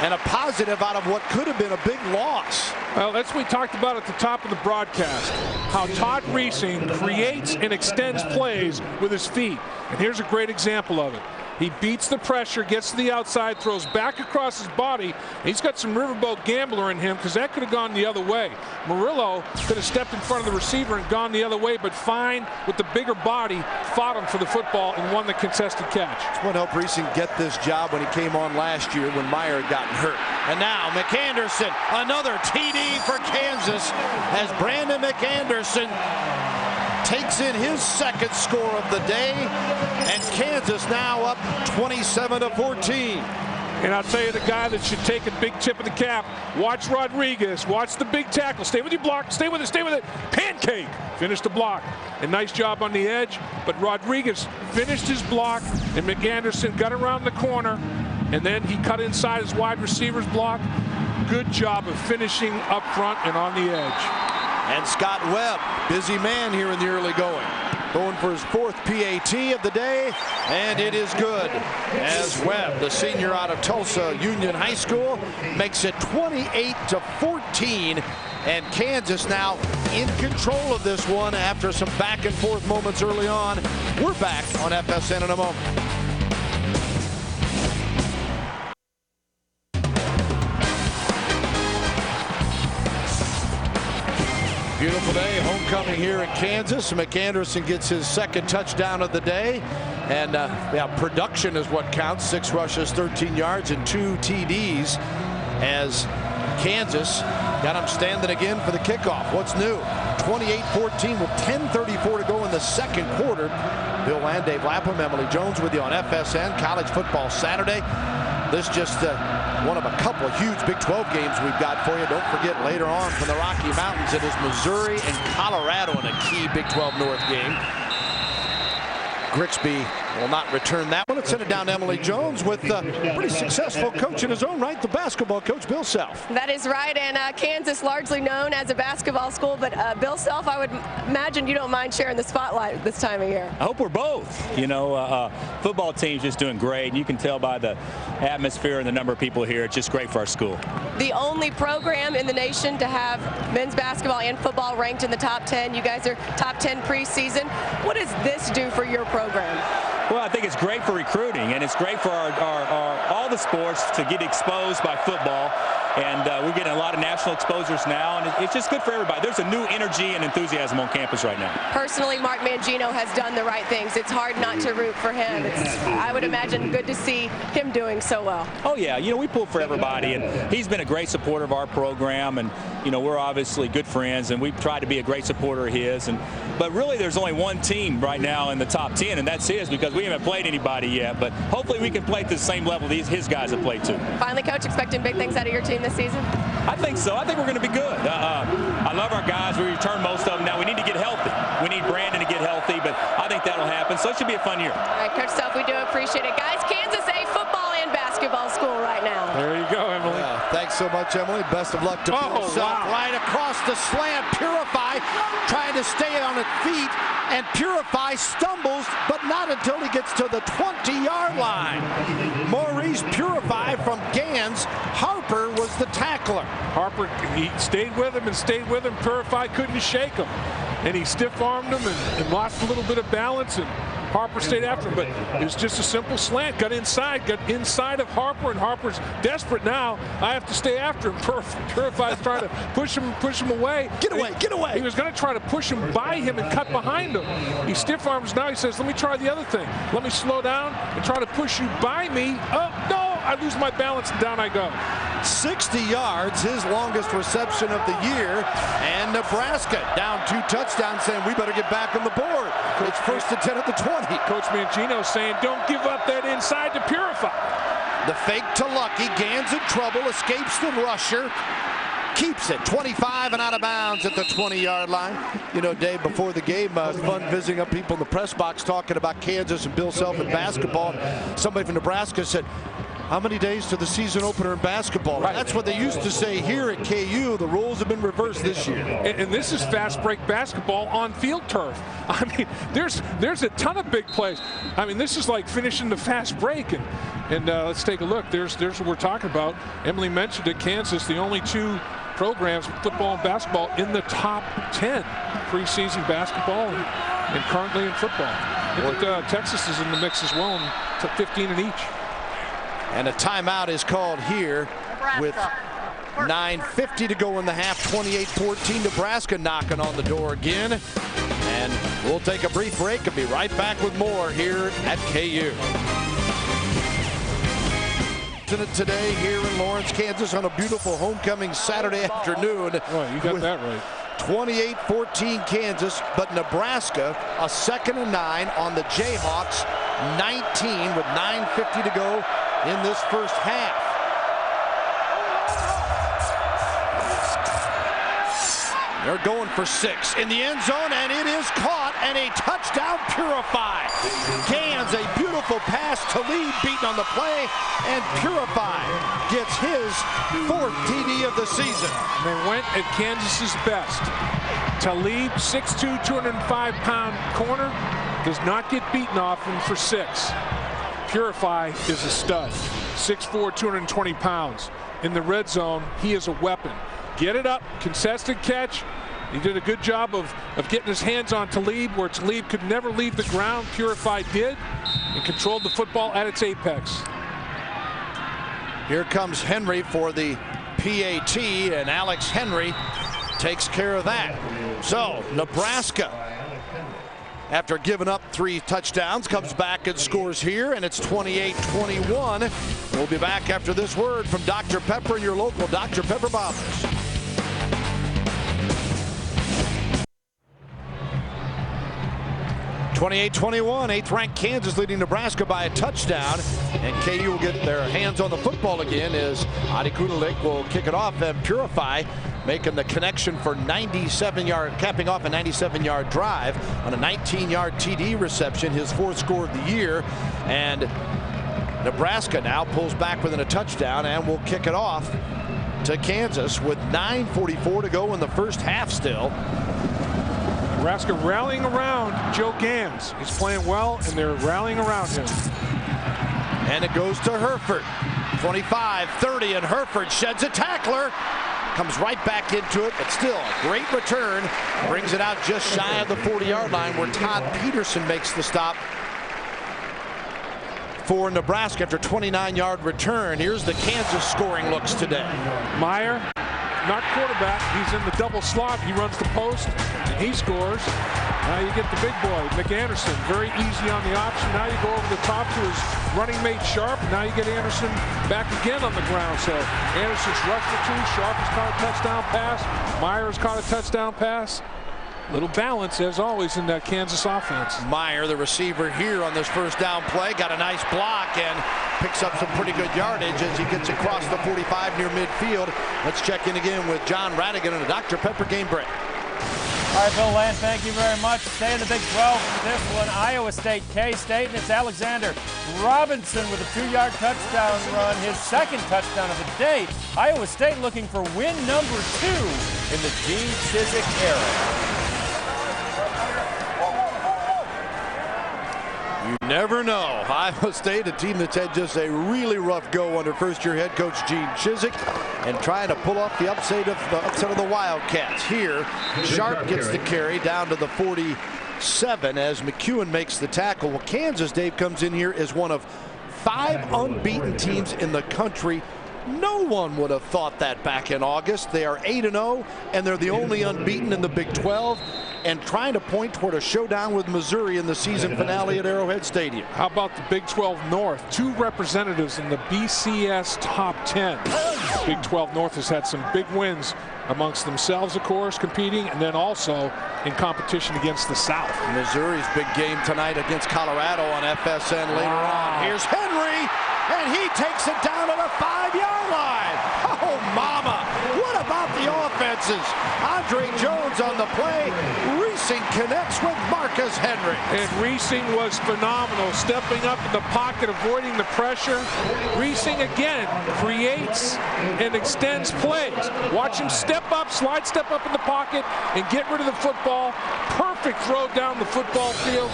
and a positive out of what could have been a big loss. Well, that's what we talked about at the top of the broadcast, how Todd Reesing creates and extends plays with his feet. And here's a great example of it. He beats the pressure, gets to the outside, throws back across his body. He's got some riverboat gambler in him because that could have gone the other way. Murillo could have stepped in front of the receiver and gone the other way, but Fine, with the bigger body, fought him for the football and won the contested catch. That's what helped Reesing get this job when he came on last year when Meyer had gotten hurt. And now McAnderson, another TD for Kansas as Brandon McAnderson takes in his second score of the day, and Kansas now up 27-14. And I'll tell you the guy that should take a big tip of the cap. Watch Rodriguez. Watch the big tackle. Stay with your block. Stay with it. Stay with it. Pancake. Finished the block. And nice job on the edge. But Rodriguez finished his block, and McAnderson got around the corner, and then he cut inside his wide receiver's block. Good job of finishing up front and on the edge. And Scott Webb, busy man here in the early going for his 4th PAT of the day, and it is good as Webb, the senior out of Tulsa Union High School, makes it 28-14, and Kansas now in control of this one after some back and forth moments early on. We're back on FSN in a moment. Beautiful day, homecoming here in Kansas. McAnderson gets his second touchdown of the day. And yeah, production is what counts. 6 rushes, 13 yards, and 2 TDs as Kansas got him standing again for the kickoff. What's new? 28-14 with 10:34 to go in the second quarter. Bill Land, Dave Lapham, Emily Jones with you on FSN College Football Saturday. This just one of a couple of huge Big 12 games we've got for you. Don't forget later on from the Rocky Mountains, it is Missouri and Colorado in a key Big 12 North game. Grigsby will not return that one. Let's send it down to Emily Jones with a pretty successful coach in his own right, the basketball coach, Bill Self. That is right, and Kansas largely known as a basketball school, but Bill Self, I would imagine you don't mind sharing the spotlight this time of year. I hope we're both. You know, football team's just doing great, and you can tell by the atmosphere and the number of people here, it's just great for our school. The only program in the nation to have men's basketball and football ranked in the top 10. You guys are top 10 preseason. What does this do for your program? Well, I think it's great for recruiting, and it's great for all the sports to get exposed by football. And we're getting a lot of national exposures now, and it's just good for everybody. There's a new energy and enthusiasm on campus right now. Personally, Mark Mangino has done the right things. It's hard not to root for him. I would imagine good to see him doing so well. Oh, yeah. You know, we pull for everybody, and he's been a great supporter of our program, and, you know, we're obviously good friends, and we've tried to be a great supporter of his. But really, there's only one team right now in the top 10, and that's his, because we haven't played anybody yet. But hopefully we can play at the same level his guys have played to. Finally, Coach, expecting big things out of your team this season? I think so. I think we're going to be good. I love our guys. We return most of them. Now we need to get healthy. We need Brandon to get healthy, but I think that'll happen. So it should be a fun year. All right, Coach Self, we do appreciate it. Guys, Kansas a football and basketball school right now. There you go, Emily. Yeah, thanks so much, Emily. Best of luck to Bill Self. Wow. Right across the slant. Purify trying to stay on its feet, and Purify stumbles, but not until he gets to the 20-yard line. Maurice Purify from Gans. Harper was the tackler. Harper, he stayed with him and stayed with him. Purify couldn't shake him. And he stiff-armed him and lost a little bit of balance, and Harper stayed after him. But it was just a simple slant. Got inside of Harper, and Harper's desperate now. I have to stay after him. Purify's trying to push him away. Get away, get away. He was going to try to push him by him and cut behind him. He stiff-arms now. He says, let me try the other thing. Let me slow down and try to push you by me. Oh, no, I lose my balance and down I go. 60 yards, his longest reception of the year. And Nebraska down 2 touchdowns, saying we better get back on the board. It's first and 10 at the 20. Coach Mangino saying don't give up that inside to Purify. The fake to Lucky. Gans in trouble, escapes the rusher. Keeps it 25 and out of bounds at the 20-yard line. You know, Dave, before the game, it's fun visiting up people in the press box talking about Kansas and Bill Self and basketball. Somebody from Nebraska said, how many days to the season opener in basketball? Right. That's what they used to say here at KU. The rules have been reversed this year. And this is fast break basketball on field turf. I mean, there's a ton of big plays. I mean, this is like finishing the fast break. And let's take a look. There's what we're talking about. Emily mentioned it. Kansas, the only 2 programs, football and basketball, in the top 10 preseason basketball and currently in football. And Texas is in the mix as well, and took 15 in each. And a timeout is called here with 9:50 to go in the half. 28-14. Nebraska knocking on the door again. And we'll take a brief break and be right back with more here at KU. Today here in Lawrence, Kansas, on a beautiful homecoming Saturday afternoon. Oh, you got that right. 28-14 Kansas, but Nebraska a 2nd and 9 on the Jayhawks, 19 with 9:50 to go in this first half. They're going for 6 in the end zone, and it is caught, and a touchdown Purify. Gans, a beautiful pass. Talib beaten on the play, and Purify gets his 4th TD of the season. They went at Kansas's best. Talib, 6'2", 205-pound corner, does not get beaten often for 6. Purify is a stud, 6'4", 220 pounds. In the red zone, he is a weapon. Get it up, contested catch. He did a good job of getting his hands on Talib, where Talib could never leave the ground. Purify did, and controlled the football at its apex. Here comes Henry for the PAT, and Alex Henry takes care of that. So Nebraska, after giving up 3 touchdowns, comes back and scores here, and it's 28-21. We'll be back after this word from Dr. Pepper and your local Dr. Pepper Bombers. 28-21, 8th-ranked Kansas leading Nebraska by a touchdown, and KU will get their hands on the football again as Adi Kudelik will kick it off, and Purify making the connection for 97-yard, capping off a 97-yard drive on a 19-yard TD reception, his 4th score of the year. And Nebraska now pulls back within a touchdown and will kick it off to Kansas with 9:44 to go in the first half still. Nebraska rallying around Joe Gans. He's playing well, and they're rallying around him. And it goes to Herford. 25-30, and Herford sheds a tackler. Comes right back into it, but still a great return. Brings it out just shy of the 40-yard line, where Todd Peterson makes the stop for Nebraska after 29-yard return. Here's the Kansas scoring looks today. Meyer, not quarterback. He's in the double slot. He runs the post, and he scores. Now you get the big boy, McAnderson, very easy on the option. Now you go over the top to his running mate, Sharp. Now you get Anderson back again on the ground. So Anderson's rushed for 2. Sharp has caught a touchdown pass. Meyer has caught a touchdown pass. Little balance, as always, in that Kansas offense. Meyer, the receiver here on this first down play, got a nice block and picks up some pretty good yardage as he gets across the 45 near midfield. Let's check in again with John Radigan and a Dr. Pepper game break. All right, Bill Land, thank you very much. Stay in the Big 12 for this one. Iowa State, K-State, and it's Alexander Robinson with a 2-yard touchdown run, his 2nd touchdown of the day. Iowa State looking for win number 2 in the Gene Chizik era. You never know. Iowa State, a team that's had just a really rough go under first-year head coach Gene Chizik, and trying to pull off the upset of the Wildcats. Here, Sharp gets the carry down to the 47 as McEwen makes the tackle. Well, Kansas, Dave, comes in here as one of 5 unbeaten teams in the country. No one would have thought that back in August. They are 8-0, and they're the only unbeaten in the Big 12. and trying to point toward a showdown with Missouri in the season finale at Arrowhead Stadium. How about the Big 12 North? 2 representatives in the BCS top 10. Big 12 North has had some big wins amongst themselves, of course, competing, and then also in competition against the South. Missouri's big game tonight against Colorado on FSN later on. Here's Henry, and he takes it down to the 5-yard line. Oh, mama. What about the offenses? Andre Jones on the play. Reesing connects with Marcus Henry. And Reesing was phenomenal, stepping up in the pocket, avoiding the pressure. Reesing again creates and extends plays. Watch him step up, slide step up in the pocket, and get rid of the football. Perfect throw down the football field.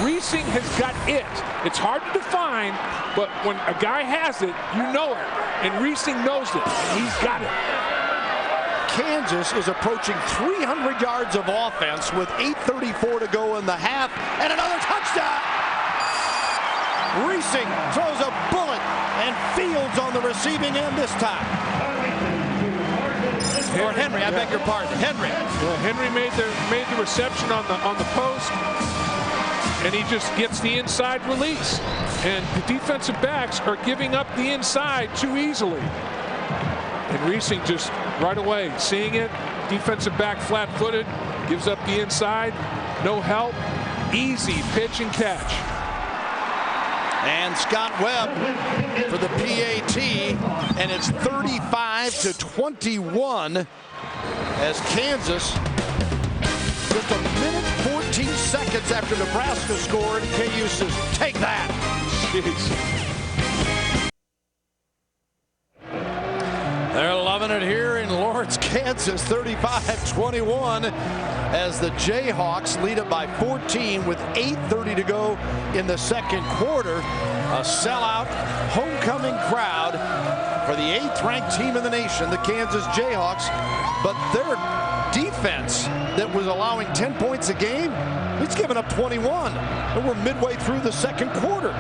Reesing has got it. It's hard to define, but when a guy has it, you know it. And Reesing knows it. He's got it. Kansas is approaching 300 yards of offense with 8:34 to go in the half, and another touchdown. Reesing throws a bullet, and Fields on the receiving end this time. Or Henry, I beg your pardon, Henry. Yeah, Henry made the reception on the post, and he just gets the inside release. And the defensive backs are giving up the inside too easily. And Reesing just right away seeing it, defensive back flat-footed, gives up the inside, no help, easy pitch and catch. And Scott Webb for the PAT, and it's 35-21 as Kansas, just a minute 14 seconds after Nebraska scored, KU says, take that. Jeez. They're loving it here in Lawrence, Kansas, 35-21 as the Jayhawks lead it by 14 with 8:30 to go in the second quarter. A sellout homecoming crowd for the 8th-ranked team in the nation, the Kansas Jayhawks. But their defense that was allowing 10 points a game, it's given up 21. And we're midway through the second quarter.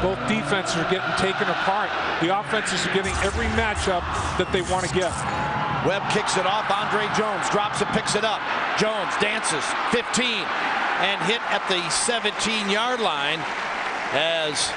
Both defenses are getting taken apart. The offenses are getting every matchup that they want to get. Webb kicks it off. Andre Jones drops it, picks it up. Jones dances 15 and hit at the 17-yard line as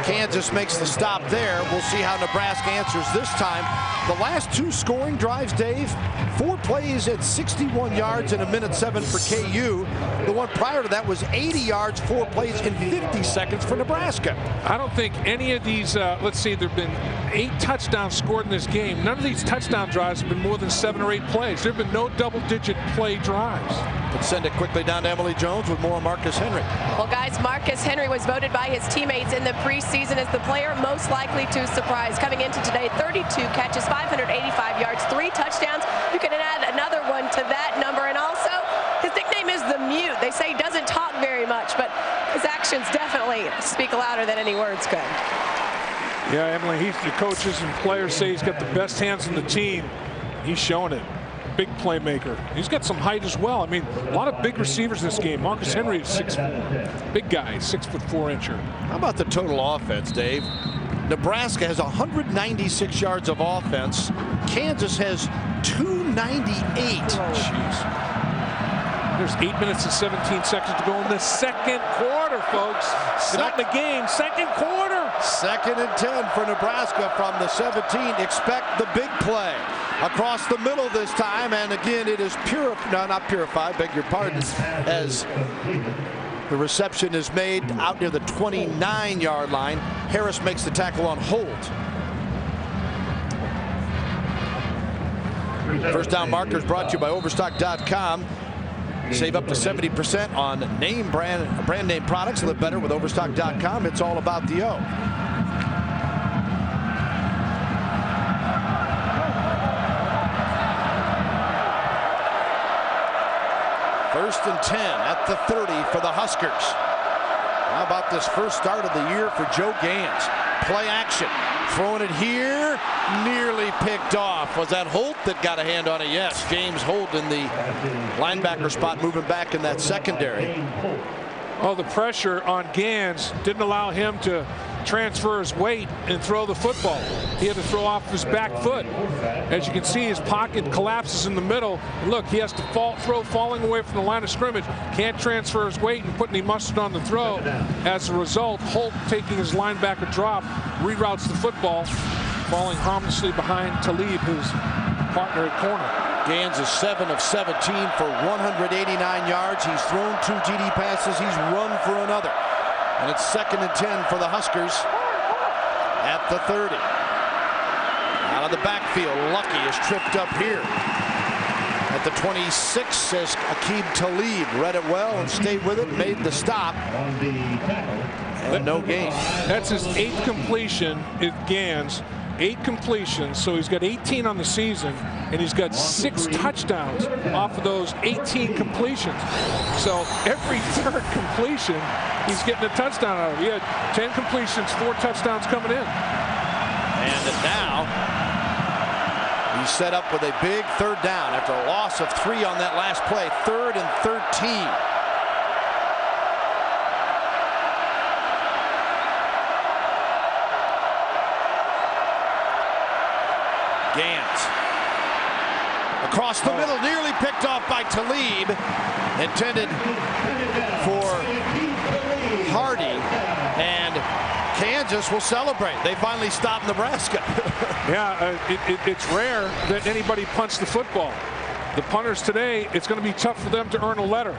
Kansas makes the stop there. We'll see how Nebraska answers this time. The last 2 scoring drives, Dave, 4 plays at 61 yards in a minute 7 for KU. The one prior to that was 80 yards, 4 plays in 50 seconds for Nebraska. I don't think any of these, let's see, there have been 8 touchdowns scored in this game. None of these touchdown drives have been more than 7 or 8 plays. There have been no double-digit play drives. Let's send it quickly down to Emily Jones with more on Marcus Henry. Well, guys, Marcus Henry was voted by his teammates in the preseason as the player most likely to surprise. Coming into today, 32 catches, 585 yards, 3 touchdowns. You can add another one to that number. And also, his nickname is the Mute. They say he doesn't talk very much, but his actions definitely speak louder than any words could. Yeah, Emily, the coaches and players say he's got the best hands on the team. He's showing it. Big playmaker. He's got some height as well. I mean, a lot of big receivers in this game. Marcus Henry is big guy, 6'4" How about the total offense, Dave? Nebraska has 196 yards of offense. Kansas has 298. Jeez. There's 8 minutes and 17 seconds to go in the second quarter, folks. Not in the game, second quarter. 2nd and 10 for Nebraska from the 17. Expect the big play. Across the middle this time, and again it is not purified, beg your pardon, as the reception is made out near the 29-yard line. Harris makes the tackle on hold. First down markers brought to you by Overstock.com. Save up to 70% on brand name products. Live better with Overstock.com. It's all about the O. First and 10 at the 30 for the Huskers. How about this first start of the year for Joe Gans? Play action. Throwing it here. Nearly picked off. Was that Holt that got a hand on it? Yes. James Holt in the linebacker spot, moving back in that secondary. Oh, the pressure on Gans didn't allow him to transfer his weight and throw the football. He had to throw off his back foot. As you can see, his pocket collapses in the middle. And look, he has to throw falling away from the line of scrimmage. Can't transfer his weight and put any mustard on the throw. As a result, Holt, taking his linebacker drop, reroutes the football, falling harmlessly behind Talib, his partner at corner. Gans is 7 of 17 for 189 yards. He's thrown 2 TD passes. He's run for another. And it's 2nd and 10 for the Huskers at the 30. Out of the backfield, Lucky is tripped up here. At the 26, says Aqib Talib. Read it well and stayed with it, made the stop. And no gain. That's his 8th completion at Gans. 8 completions, so he's got 18 on the season, and he's got 6 touchdowns off of those 18 completions. So every 3rd completion, he's getting a touchdown out of it. He had 10 completions, 4 touchdowns coming in. And now he's set up with a big 3rd down after a loss of 3 on that last play. 3rd and 13. Gans across the middle, nearly picked off by Talib, intended for Hardy, and Kansas will celebrate. They finally stopped Nebraska. Yeah, it's rare that anybody punts the football. The punters today, it's going to be tough for them to earn a letter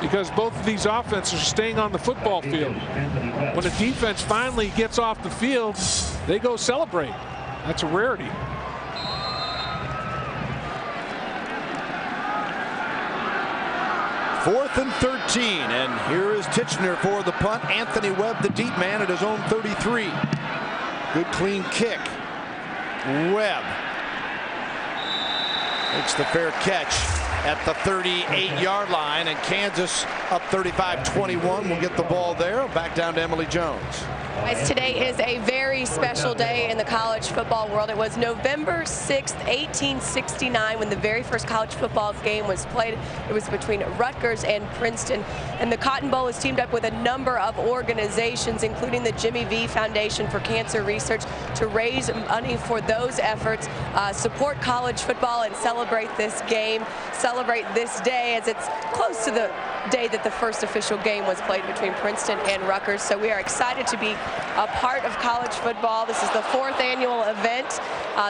because both of these offenses are staying on the football field. When the defense finally gets off the field, they go celebrate. That's a rarity. 4th and 13, and here is Titchener for the punt. Anthony Webb, the deep man, at his own 33. Good clean kick. Webb makes the fair catch at the 38-yard line, and Kansas up 35-21 will get the ball there. Back down to Emily Jones. Guys, today is a very special day in the college football world. It was November 6th, 1869, when the very first college football game was played. It was between Rutgers and Princeton. And the Cotton Bowl has teamed up with a number of organizations, including the Jimmy V Foundation for Cancer Research, to raise money for those efforts, support college football, and celebrate this game, celebrate this day, as it's close to the day that the first official game was played between Princeton and Rutgers. So we are excited to be a part of college football. This is the 4th annual event,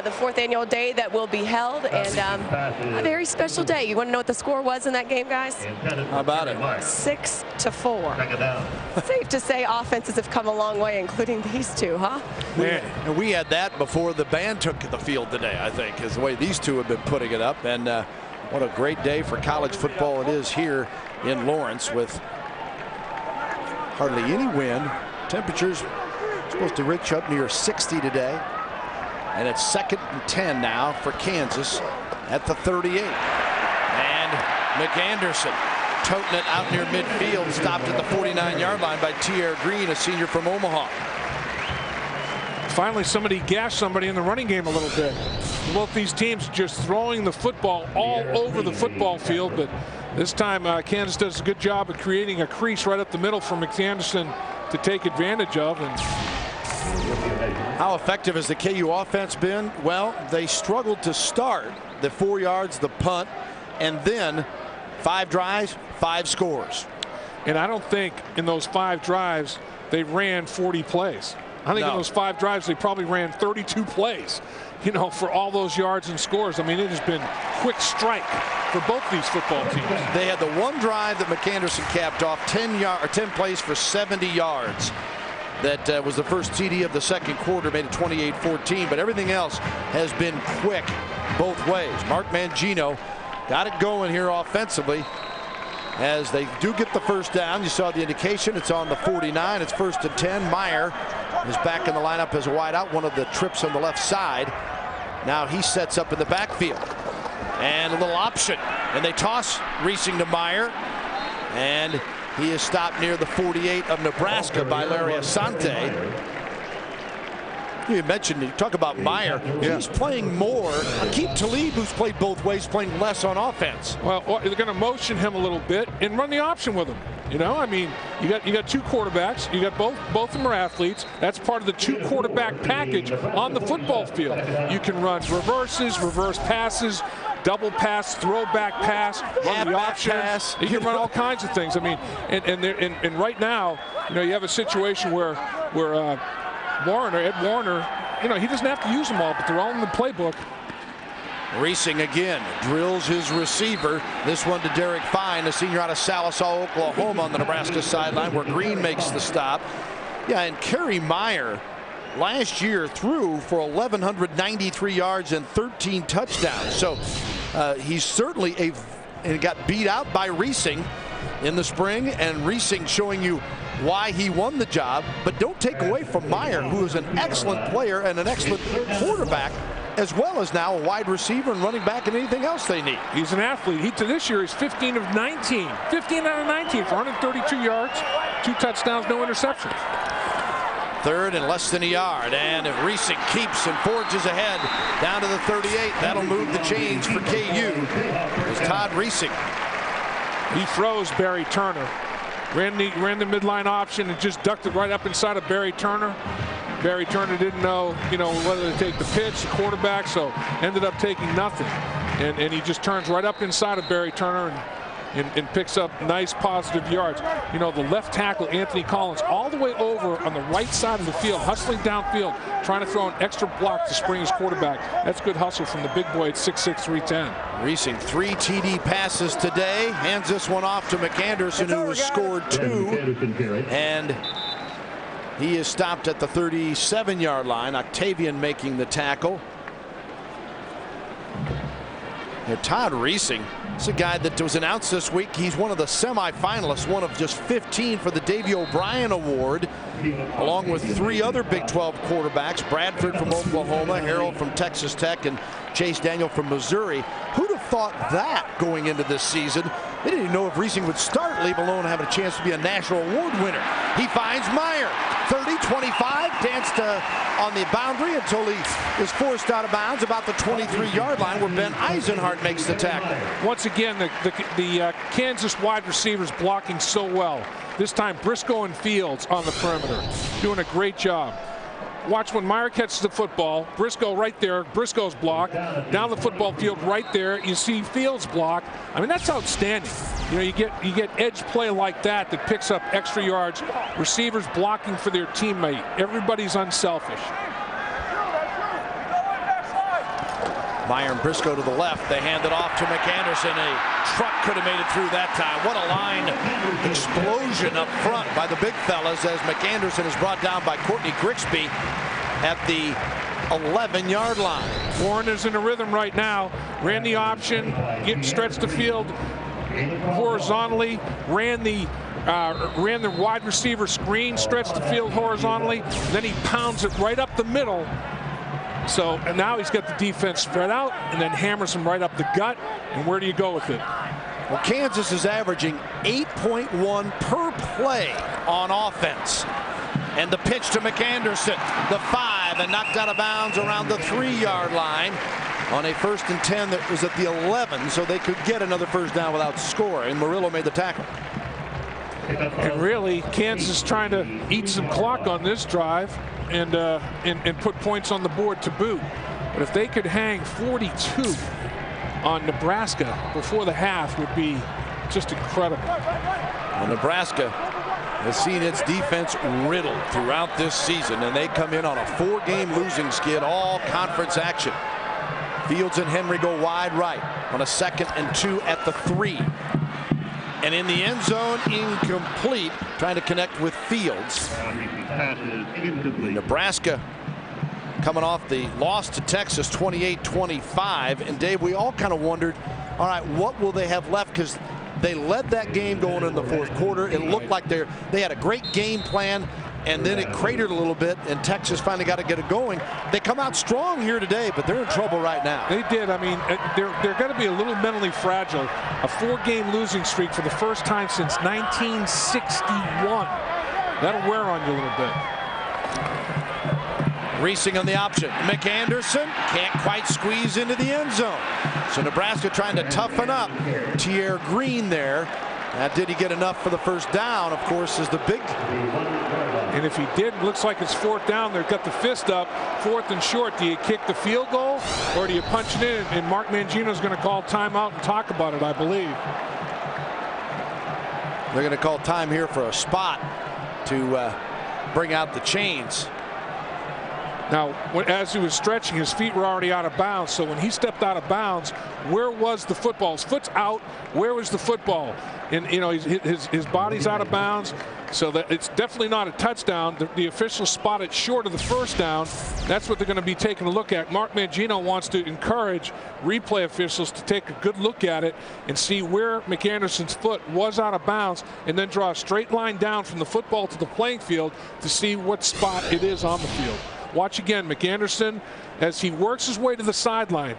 the 4th annual day that will be held, and a very special day. You want to know what the score was in that game, guys? How about it? 6-4. Safe to say offenses have come a long way, including these two, huh? And we had that before the band took the field today, I think, is the way these two have been putting it up. And what a great day for college football it is here in Lawrence, with hardly any wind. Temperatures supposed to reach up near 60 today. And it's 2nd and 10 now for Kansas at the 38. And McAnderson toting it out near midfield, stopped at the 49-yard line by T.R. Green, a senior from Omaha. Finally, somebody gashed somebody in the running game a little bit. Both these teams just throwing the football all over the football field, but this time Kansas does a good job of creating a crease right up the middle for McAnderson to take advantage of. And how effective has the KU offense been? Well, they struggled to start. The 4 yards, the punt, and then 5 drives, 5 scores. And I don't think in those 5 drives they ran 40 plays. I think in those 5 drives they probably ran 32 plays, you know, for all those yards and scores. I mean, it has been quick strike for both these football teams. They had the one drive that McAnderson capped off, 10 plays for 70 yards. That was the first TD of the second quarter, made it 28-14, but everything else has been quick both ways. Mark Mangino got it going here offensively as they do get the first down. You saw the indication. It's on the 49. It's 1st and 10. Meyer is back in the lineup as a wideout, one of the trips on the left side. Now he sets up in the backfield. And a little option. And they toss Reesing to Meyer. And he is stopped near the 48 of Nebraska by Larry Asante. You mentioned, you talk about Meyer. He's playing more. Aqib Talib, who's played both ways, playing less on offense. Well, they're going to motion him a little bit and run the option with him. You know, I mean, you got two quarterbacks. You got both of them are athletes. That's part of the two quarterback package on the football field. You can run reverses, reverse passes, double pass, throwback pass, run the option pass. You can run all kinds of things. I mean, and right now, you know, you have a situation where Ed Warner, you know, he doesn't have to use them all, but they're all in the playbook. Reesing again drills his receiver. This one to Derek Fine, a senior out of Sallisaw, Oklahoma, on the Nebraska sideline, where Green makes the stop. Yeah, and Kerry Meyer last year threw for 1,193 yards and 13 touchdowns. So he's certainly and got beat out by Reesing in the spring, and Reesing showing you why he won the job. But don't take away from Meyer, who is an excellent player and an excellent quarterback, as well as now a wide receiver and running back and anything else they need. He's an athlete. This year he's 15 of 19. 15 out of 19 for 132 yards, 2 touchdowns, no interceptions. Third and less than a yard, and if Reesing keeps and forges ahead down to the 38, that'll move the chains for KU. As Todd Reesing. He throws Barry Turner. Ran the midline option and just ducked it right up inside of Barry Turner. Barry Turner didn't know, you know, whether to take the pitch, the quarterback, so ended up taking nothing. And he just turns right up inside of Barry Turner and picks up nice positive yards. You know, the left tackle, Anthony Collins, all the way over on the right side of the field, hustling downfield, trying to throw an extra block to spring his quarterback. That's good hustle from the big boy at 6'6", 310. Reesing 3 TD passes today. Hands this one off to McAnderson, who has scored 2. And he is stopped at the 37-yard line. Octavian making the tackle. Todd Reesing is a guy that was announced this week. He's one of the semifinalists, one of just 15 for the Davey O'Brien Award, along with 3 other Big 12 quarterbacks, Bradford from Oklahoma, Harold from Texas Tech, and Chase Daniel from Missouri. Who'd have thought that going into this season? They didn't even know if Reesing would start, leave alone having a chance to be a national award winner. He finds Meyer. 30-25, danced on the boundary until he is forced out of bounds about the 23-yard line, where Ben Eisenhart makes the tackle. Once again, the Kansas wide receivers blocking so well. This time Briscoe and Fields on the perimeter, doing a great job. Watch when Meyer catches the football, Briscoe right there, Briscoe's block, down the football field right there, you see Fields block. I mean, that's outstanding. You know, you get edge play like that picks up extra yards, receivers blocking for their teammate. Everybody's unselfish. Meyer and Briscoe to the left. They hand it off to McAnderson. A truck could have made it through that time. What a line explosion up front by the big fellas, as McAnderson is brought down by Courtney Grigsby at the 11-yard line. Warren is in a rhythm right now. Ran the option, stretched the field horizontally, ran the wide receiver screen, stretched the field horizontally, then he pounds it right up the middle. So and now he's got the defense spread out and then hammers him right up the gut. And where do you go with it? Well, Kansas is averaging 8.1 per play on offense. And the pitch to McAnderson, the 5, and knocked out of bounds around the 3-yard line on a 1st and 10 that was at the 11, so they could get another first down without scoring. Murillo made the tackle. And really, Kansas trying to eat some clock on this drive and put points on the board to boot. But if they could hang 42 on Nebraska before the half, would be just incredible. Well, Nebraska has seen its defense riddled throughout this season, and they come in on a 4-game losing skid, all conference action. Fields and Henry go wide right on a 2nd and 2 at the 3. And in the end zone, incomplete, trying to connect with Fields. Nebraska coming off the loss to Texas 28-25. And Dave, we all kind of wondered, all right, what will they have left? Because they led that game going in the 4th quarter. It looked like they had a great game plan, and then it cratered a little bit, and Texas finally got to get it going. They come out strong here today, but they're in trouble right now. They did. I mean, they're going to be a little mentally fragile. A 4-game losing streak for the first time since 1961. That'll wear on you a little bit. Reesing on the option. McAnderson can't quite squeeze into the end zone. So Nebraska trying to toughen up Tierre Green there Now, did he get enough for the first down, of course, is the big. And if he did, looks like it's 4th down. They've got the fist up, 4th and short. Do you kick the field goal or do you punch it in? And Mark Mangino's going to call timeout and talk about it, I believe. They're going to call time here for a spot to bring out the chains. Now, as he was stretching, his feet were already out of bounds. So when he stepped out of bounds, where was the football? His foot's out. Where was the football? And, you know, his body's out of bounds. So that it's definitely not a touchdown. The officials spot it short of the first down. That's what they're going to be taking a look at. Mark Mangino wants to encourage replay officials to take a good look at it and see where McAnderson's foot was out of bounds, and then draw a straight line down from the football to the playing field to see what spot it is on the field. Watch again, McAnderson, as he works his way to the sideline.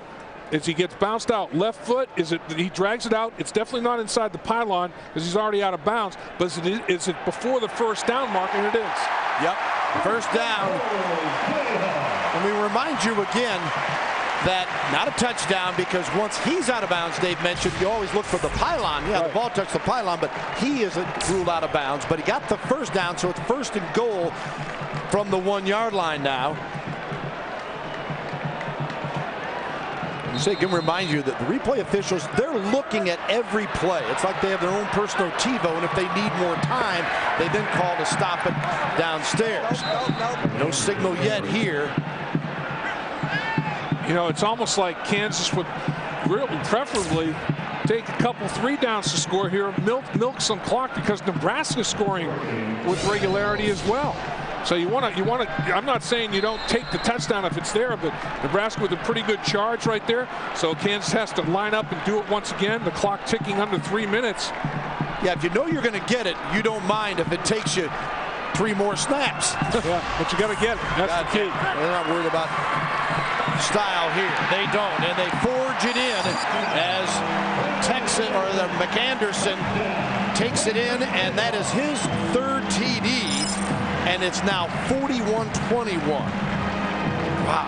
As he gets bounced out, left foot, he drags it out. It's definitely not inside the pylon because he's already out of bounds. But is it before the first down mark? And it is. Yep, first down. And we remind you again that not a touchdown, because once he's out of bounds, Dave mentioned, you always look for the pylon. Yeah, the ball touched the pylon, but he isn't ruled out of bounds. But he got the first down, so it's 1st and goal from the 1-yard line now. So I can remind you that the replay officials, they're looking at every play. It's like they have their own personal TiVo, and if they need more time, they then call to stop it downstairs. No signal yet here. You know, it's almost like Kansas would really preferably take a couple 3 downs to score here, milk some clock, because Nebraska's scoring with regularity as well. So you want to. I'm not saying you don't take the touchdown if it's there, but Nebraska with a pretty good charge right there. So Kansas has to line up and do it once again. The clock ticking under 3 minutes. Yeah, if you know you're going to get it, you don't mind if it takes you 3 more snaps. Yeah, but you got to get it. That's the key. They're not worried about style here. They don't, and they forge it in as Texas, or the McAnderson takes it in, and that is his 3rd TD. And it's now 41-21. Wow.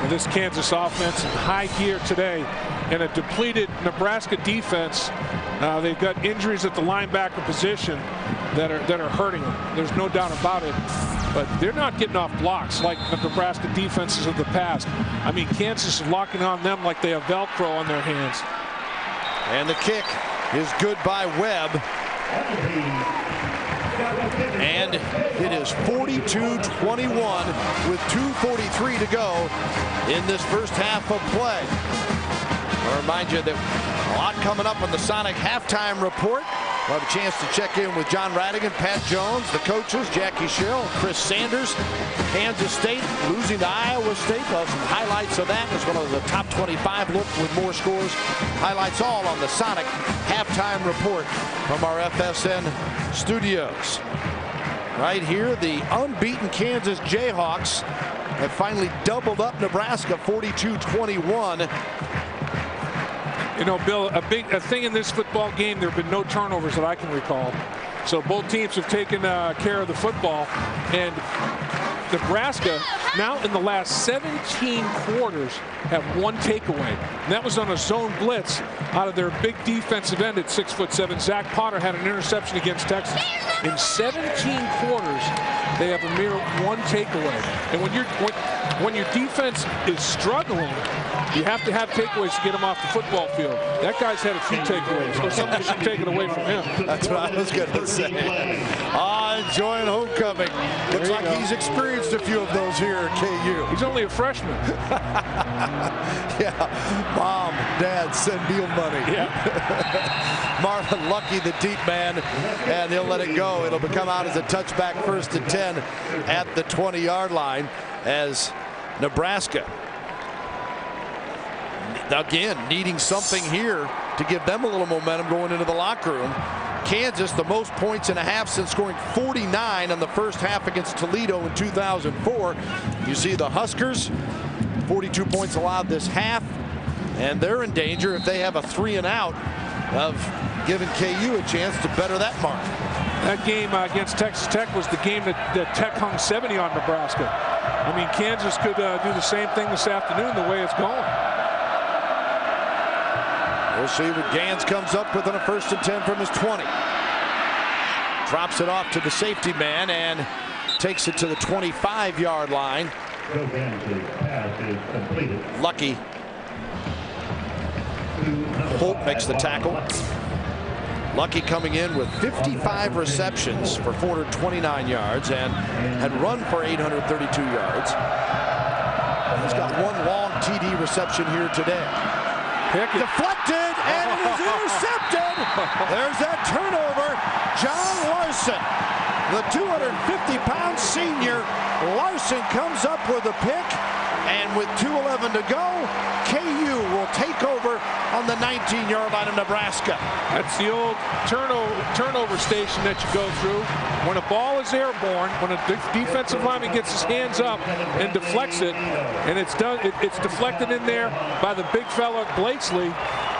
And this Kansas offense in high gear today, and a depleted Nebraska defense. They've got injuries at the linebacker position that are hurting them. There's no doubt about it. But they're not getting off blocks like the Nebraska defenses of the past. I mean, Kansas is locking on them like they have Velcro on their hands. And the kick is good by Webb. And it is 42-21 with 2:43 to go in this first half of play. I'll remind you that a lot coming up on the Sonic halftime report. We'll have a chance to check in with John Radigan, Pat Jones, the coaches, Jackie Sherrill, Chris Sanders. Kansas State losing to Iowa State. We'll have some highlights of that, as well as the top 25 look with more scores. Highlights all on the Sonic halftime report from our FSN studios. Right here, the unbeaten Kansas Jayhawks have finally doubled up Nebraska 42-21. You know, Bill, a thing in this football game, there have been no turnovers that I can recall. So both teams have taken care of the football. And Nebraska, now in the last 17 quarters, have 1 takeaway. And that was on a zone blitz out of their big defensive end at 6'7". Zach Potter had an interception against Texas. In 17 quarters, they have a mere 1 takeaway. And when your defense is struggling, you have to have takeaways to get him off the football field. That guy's had a few takeaways, so somebody should take it away from him. That's what I was going to say. Enjoying homecoming. Looks like he's experienced a few of those here at KU. He's only a freshman. Yeah, Mom, Dad, send Neil money. Yeah. Marvin Lucky, the deep man, and he'll let it go. It'll become out as a touchback, 1st and 10 at the 20-yard line, as Nebraska, again, needing something here to give them a little momentum going into the locker room. Kansas, the most points in a half since scoring 49 on the first half against Toledo in 2004. You see the Huskers, 42 points allowed this half, and they're in danger if they have a 3 and out of giving KU a chance to better that mark. That game against Texas Tech was the game that Tech hung 70 on Nebraska. I mean, Kansas could do the same thing this afternoon the way it's going. We'll see what Gans comes up with on a 1st and 10 from his 20. Drops it off to the safety man and takes it to the 25-yard line. Lucky. Holt makes the tackle. Lucky coming in with 55 receptions for 429 yards and had run for 832 yards. He's got one long TD reception here today. Deflected, and it is intercepted. There's that turnover. John Larson, the 250-pound senior. Larson comes up with a pick, and with 2:11 to go, KU will take over on the 19-yard line of Nebraska. That's the old turnover station that you go through. When a ball is airborne, when a defensive lineman gets his hands up and deflects it, and it's deflected in there by the big fella Blakesley,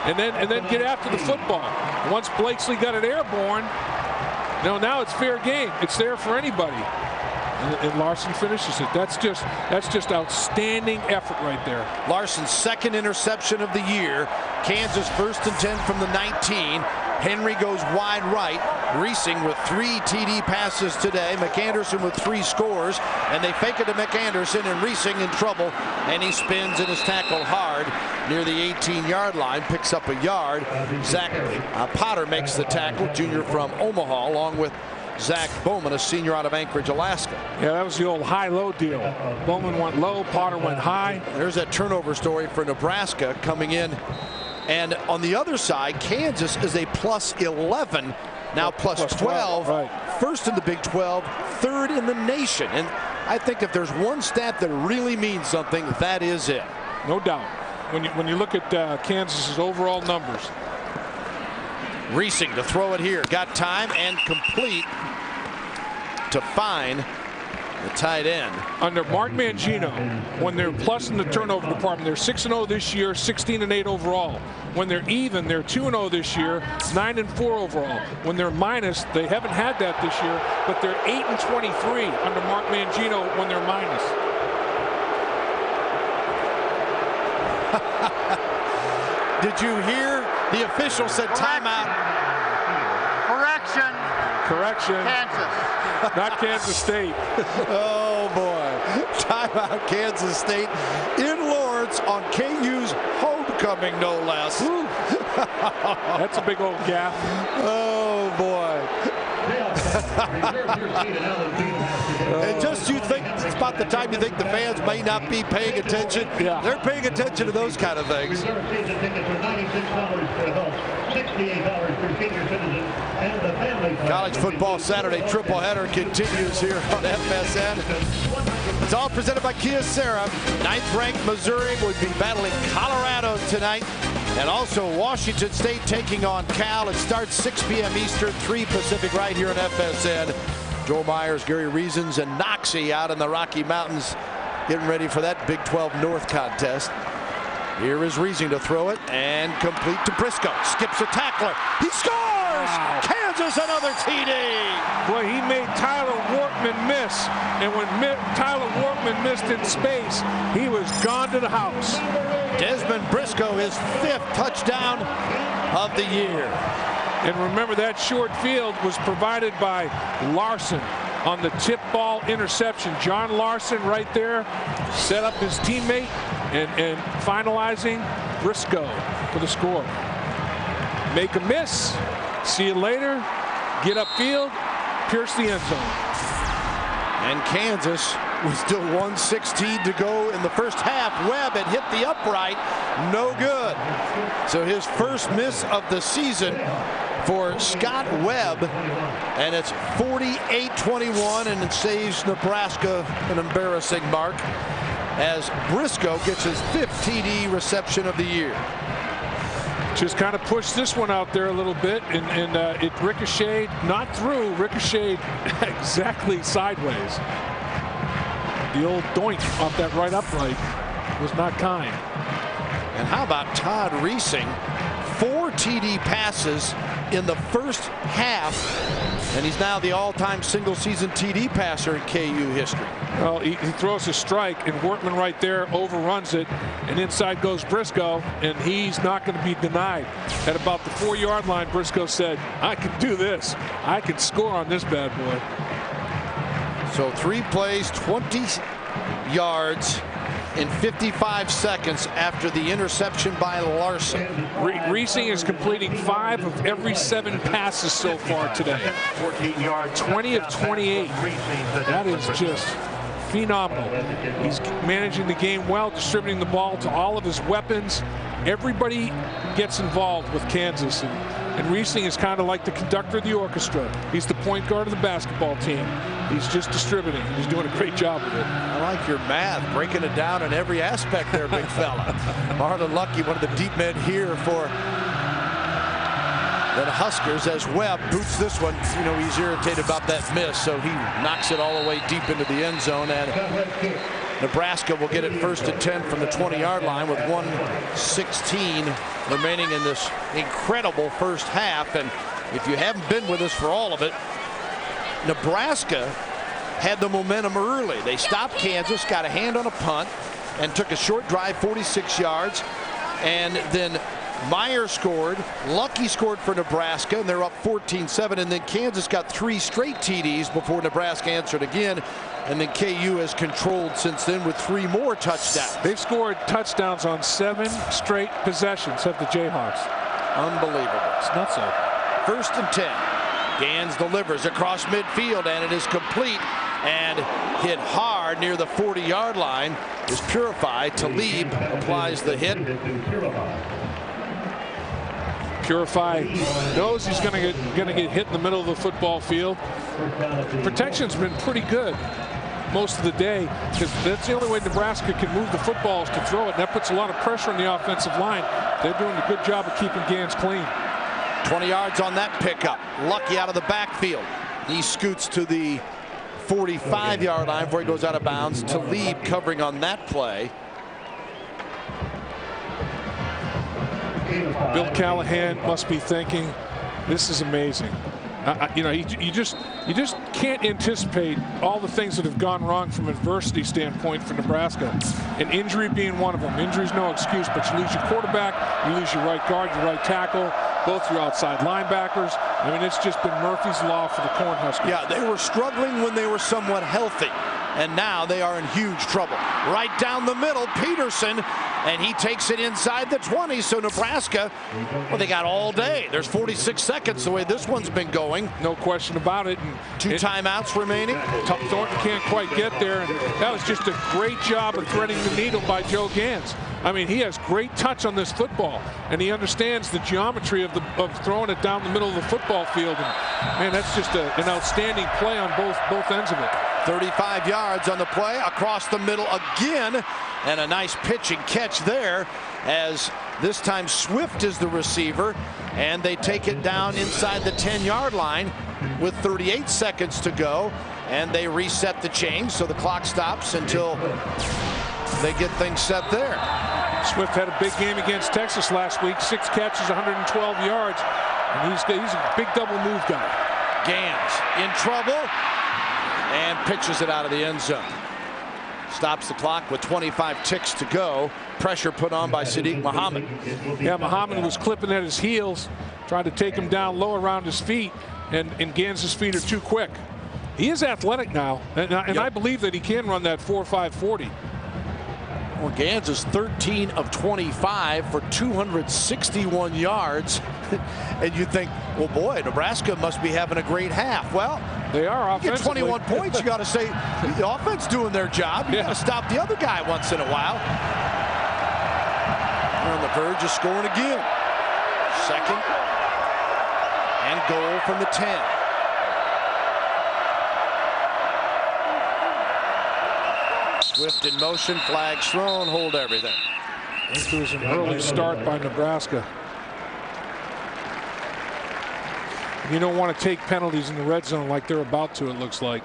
and then get after the football. Once Blakesley got it airborne, now it's fair game. It's there for anybody. And Larson finishes it. That's just outstanding effort right there. Larson's second interception of the year. Kansas 1st and 10 from the 19. Henry goes wide right. Reesing with 3 TD passes today. McAnderson with 3 scores. And they fake it to McAnderson, and Reesing in trouble. And he spins and is tackled hard near the 18-yard line. Picks up a yard. Zach Potter makes the tackle. Junior from Omaha, along with Zach Bowman, a senior out of Anchorage, Alaska. Yeah, that was the old high-low deal. Bowman went low, Potter went high. There's that turnover story for Nebraska coming in. And on the other side, Kansas is a plus 11, now plus 12. Right. First in the Big 12, third in the nation. And I think if there's one stat that really means something, that is it. No doubt. When you look at Kansas's overall numbers. Reesing to throw it here. Got time and complete to find the tight end. Under Mark Mangino, when they're plus in the turnover department, they're 6-0 this year, 16-8 overall. When they're even, they're 2-0 this year, 9-4 overall. When they're minus, they haven't had that this year, but they're 8-23 under Mark Mangino when they're minus. Did you hear the official said timeout? Correction. Kansas. Not Kansas State. Oh boy. Timeout, Kansas State in Lawrence on KU's homecoming, no less. That's a big old gap. Oh boy. And just you think it's about the time you think the fans may not be paying attention. Yeah. They're paying attention to those kind of things. College football Saturday triple-header continues here on FSN. It's all presented by Kia Sarah. 9th-ranked Missouri would be battling Colorado tonight. And also Washington State taking on Cal. It starts 6 p.m. Eastern, 3 Pacific right here on FSN. Joel Myers, Gary Reasons, and Noxie out in the Rocky Mountains getting ready for that Big 12 North contest. Here is Reasing to throw it and complete to Briscoe. Skips a tackler. He scores! Wow. Kansas another TD! Well, he made Tyler Workman miss. And when Tyler Workman missed in space, he was gone to the house. Desmond Briscoe, his 5th touchdown of the year. And remember, that short field was provided by Larson on the tip ball interception. John Larson right there set up his teammate and finalizing Briscoe for the score. Make a miss, see you later, get upfield, pierce the end zone. And Kansas with still 1:16 to go in the first half. Webb had hit the upright, no good. So his first miss of the season for Scott Webb, and it's 48-21, and it saves Nebraska an embarrassing mark as Briscoe gets his 5th TD reception of the year. Just kind of pushed this one out there a little bit, and it ricocheted, not through, ricocheted exactly sideways. The old doink off that right upright was not kind. And how about Todd Reesing? 4 TD passes in the first half, and he's now the all-time single-season TD passer in KU history. Well, he throws a strike, and Wortman right there overruns it, and inside goes Briscoe, and he's not going to be denied. At about the 4-yard line, Briscoe said, I can do this. I can score on this bad boy. So 3 plays, 20 yards in 55 seconds after the interception by Larson. Reesing is completing 5 of every 7 passes so far today. 20 of 28. That is just phenomenal. He's managing the game well, distributing the ball to all of his weapons. Everybody gets involved with Kansas, and Reesing is kind of like the conductor of the orchestra. He's the point guard of the basketball team. He's just distributing. He's doing a great job with it. I like your math, breaking it down in every aspect there, big fella. Marlon Lucky, one of the deep men here for the Huskers, as Webb boots this one. You know, he's irritated about that miss, so he knocks it all the way deep into the end zone, and Nebraska will get it 1st and 10 from the 20-yard line with 1:16 remaining in this incredible first half. And if you haven't been with us for all of it, Nebraska had the momentum early. They stopped Kansas, got a hand on a punt, and took a short drive, 46 yards. And then Meyer scored. Lucky scored for Nebraska, and they're up 14-7. And then Kansas got 3 straight TDs before Nebraska answered again. And then KU has controlled since then with 3 more touchdowns. They've scored touchdowns on 7 straight possessions of the Jayhawks. Unbelievable. It's nuts. 1st and 10. Gans delivers across midfield, and it is complete and hit hard near the 40-yard line. Is Purified. Talib applies the hit. Purify knows he's going to get hit in the middle of the football field. Protection's been pretty good most of the day, because that's the only way Nebraska can move the football is to throw it, and that puts a lot of pressure on the offensive line. They're doing a good job of keeping Gans clean. 20 yards on that pickup. Lucky out of the backfield. He scoots to the 45-yard line before he goes out of bounds. Talib covering on that play. Bill Callahan must be thinking, this is amazing. You know, you just can't anticipate all the things that have gone wrong from an adversity standpoint for Nebraska, and injury being one of them. Injury's no excuse, but you lose your quarterback, you lose your right guard, your right tackle, both your outside linebackers. I mean, it's just been Murphy's Law for the Cornhuskers. Yeah, they were struggling when they were somewhat healthy, and now they are in huge trouble. Right down the middle, Peterson, and he takes it inside the 20. So Nebraska, well, they got all day. There's 46 seconds the way this one's been going. No question about it. And 2 timeouts remaining. Thornton can't quite get there. And that was just a great job of threading the needle by Joe Gans. I mean, he has great touch on this football, and he understands the geometry of throwing it down the middle of the football field. And man, that's just an outstanding play on both ends of it. 35 yards on the play, across the middle again, and a nice pitch and catch there, as this time Swift is the receiver, and they take it down inside the 10-yard line with 38 seconds to go, and they reset the chain, so the clock stops until they get things set there. Swift had a big game against Texas last week, 6 catches, 112 yards, and he's a big double move guy. Gans in trouble and pitches it out of the end zone. Stops the clock with 25 ticks to go. Pressure put on by Sadiq Muhammad. Yeah, Muhammad was clipping at his heels, trying to take him down low around his feet, and Gans's feet are too quick. He is athletic now, and I believe that he can run that 4.5 40. Well, Gans is 13 of 25 for 261 yards. And you think, well, boy, Nebraska must be having a great half. Well, they are offensively. You get 21 points, you got to say the offense doing their job. You got to stop the other guy once in a while. They're on the verge of scoring again. 2nd and goal from the 10. Swift in motion, flags thrown, hold everything. I think there was an early start by Nebraska. You don't want to take penalties in the red zone like they're about to, it looks like.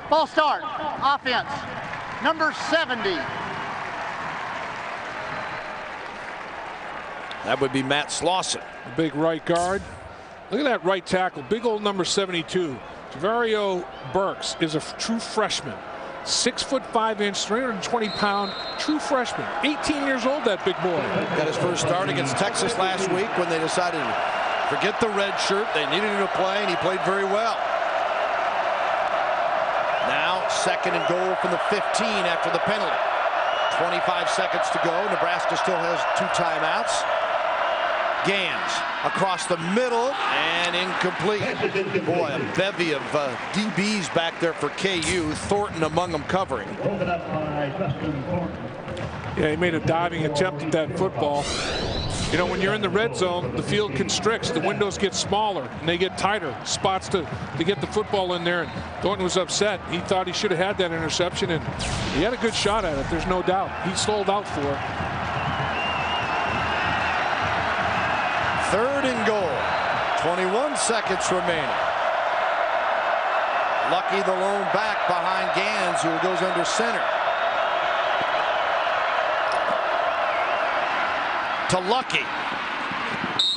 Ball start. Offense. Number 70, That would be Matt Slauson. The big right guard. Look at that right tackle. Big old number 72. Javario Burks is a true freshman. 6'5", 320-pound true freshman. 18 years old, that big boy. Got his first start against Texas last week when they decided to forget the red shirt. They needed him to play, and he played very well. Now, 2nd and goal from the 15 after the penalty. 25 seconds to go. Nebraska still has 2 timeouts. Gans across the middle and incomplete. Boy, a bevy of DBs back there for KU. Thornton among them covering. Yeah, he made a diving attempt at that football. You know, when you're in the red zone, the field constricts. The windows get smaller and they get tighter spots to get the football in there. And Thornton was upset. He thought he should have had that interception, and he had a good shot at it. There's no doubt. He sold out for it. 3rd and goal. 21 seconds remaining. Lucky the lone back behind Gans, who goes under center. To Lucky.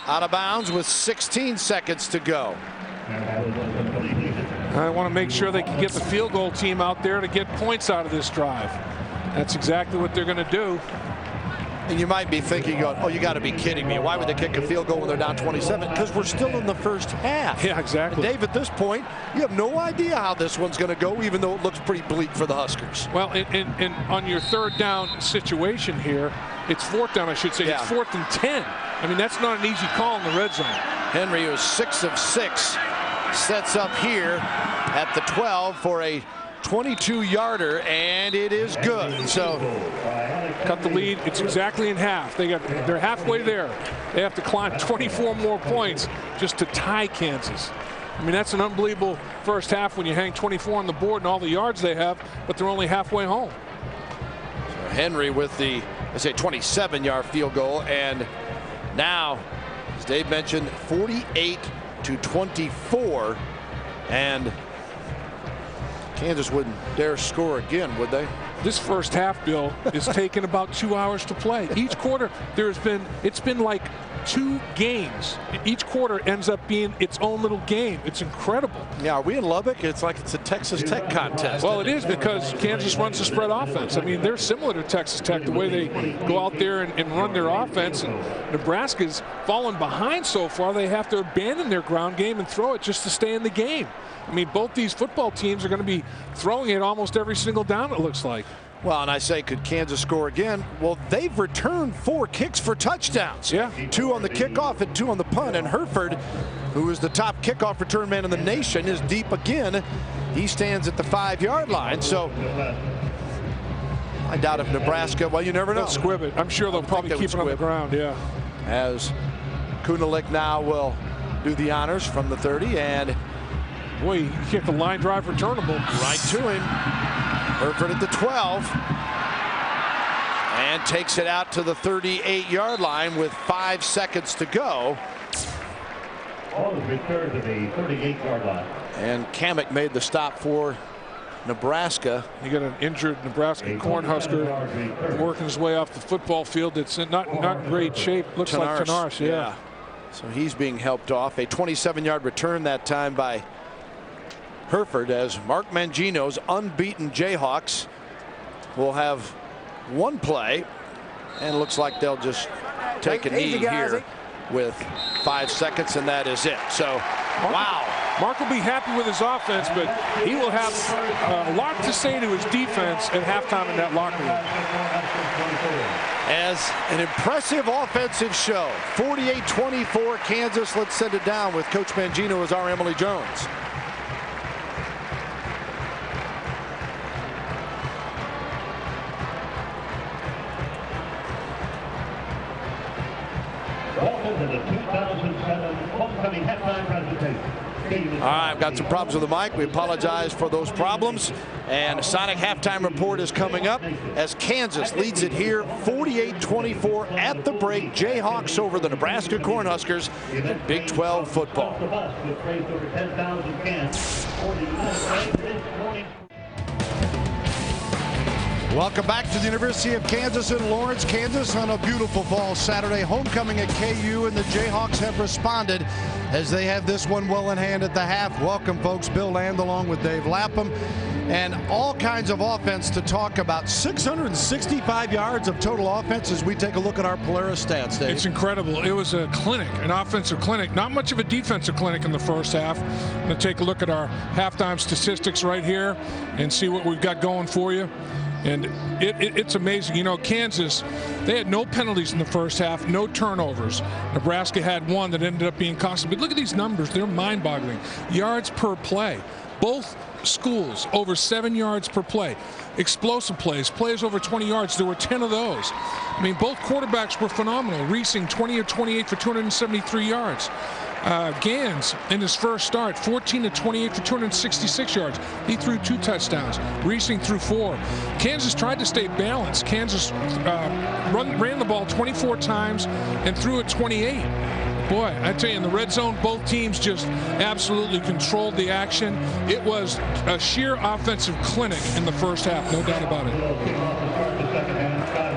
Out of bounds with 16 seconds to go. I want to make sure they can get the field goal team out there to get points out of this drive. That's exactly what they're going to do. And you might be thinking, oh, you got to be kidding me. Why would they kick a field goal when they're down 27? Because we're still in the first half. Yeah, exactly. And Dave, at this point, you have no idea how this one's going to go, even though it looks pretty bleak for the Huskers. Well, and on your 3rd down situation here, it's 4th down, I should say. Yeah. It's 4th and 10. I mean, that's not an easy call in the red zone. Henry, who's 6 of 6, sets up here at the 12 for a 22-yarder, and it is good. So cut the lead. It's exactly in half. They're halfway there. They have to climb 24 more points just to tie Kansas. I mean, that's an unbelievable first half when you hang 24 on the board and all the yards they have, but they're only halfway home. So Henry with the, let's say, 27-yard field goal, and now, as Dave mentioned, 48-24, and Kansas wouldn't dare score again, would they? This first half, Bill, is taking about 2 hours to play. Each quarter, it's been like 2 games. Each quarter ends up being its own little game. It's incredible. Yeah, are we in Lubbock? It's like it's a Texas Tech contest. Well, it is, because Kansas runs a spread offense. I mean, they're similar to Texas Tech, the way they go out there and run their offense. And Nebraska's fallen behind so far. They have to abandon their ground game and throw it just to stay in the game. I mean, both these football teams are going to be throwing it almost every single down, it looks like. Well, and I say, could Kansas score again? Well, they've returned 4 kicks for touchdowns. Yeah. 2 on the kickoff and 2 on the punt. And Herford, who is the top kickoff return man in the nation, is deep again. He stands at the 5-yard line. So I doubt if Nebraska, well, you never know. They'll squib it. I'm sure they'll probably keep it on the ground, yeah. As Kunalik now will do the honors from the 30, and boy, he kicked a line drive returnable. Right to him. Herford at the 12. And takes it out to the 38-yard line with 5 seconds to go. Ball is returned to the 38-yard line. And Kamek made the stop for Nebraska. You got an injured Nebraska Cornhusker working his way off the football field. It's not in great shape. Looks like Tanaris, yeah. So he's being helped off. A 27-yard return that time by Herford, as Mark Mangino's unbeaten Jayhawks will have 1 play, and looks like they'll just take a knee here with 5 seconds, and that is it. So, wow. Mark will be happy with his offense, but he will have a lot to say to his defense at halftime in that locker room. As an impressive offensive show, 48-24 Kansas. Let's send it down with Coach Mangino as our Emily Jones. Welcome to the 2007 homecoming halftime presentation. All right, I've got some problems with the mic. We apologize for those problems. And a Sonic halftime report is coming up as Kansas leads it here 48-24 at the break. Jayhawks over the Nebraska Cornhuskers in Big 12 football. Welcome back to the University of Kansas in Lawrence, Kansas on a beautiful fall Saturday. Homecoming at KU, and the Jayhawks have responded as they have this one well in hand at the half. Welcome, folks. Bill Land along with Dave Lapham. And all kinds of offense to talk about. 665 yards of total offense as we take a look at our Polaris stats, Dave. It's incredible. It was a clinic, an offensive clinic. Not much of a defensive clinic in the first half. I'm going to take a look at our halftime statistics right here and see what we've got going for you. And it's amazing. You know, Kansas, they had no penalties in the first half, no turnovers. Nebraska had one that ended up being costly. But look at these numbers. They're mind-boggling. Yards per play. Both schools over 7 yards per play. Explosive plays, plays over 20 yards. There were 10 of those. I mean, both quarterbacks were phenomenal. Reesing 20 of 28 for 273 yards. Gans in his first start, 14 of 28 for 266 yards. He threw 2 touchdowns. Reesing threw 4. Kansas tried to stay balanced. Kansas ran the ball 24 times and threw it 28. Boy, I tell you, in the red zone, both teams just absolutely controlled the action. It was a sheer offensive clinic in the first half, no doubt about it.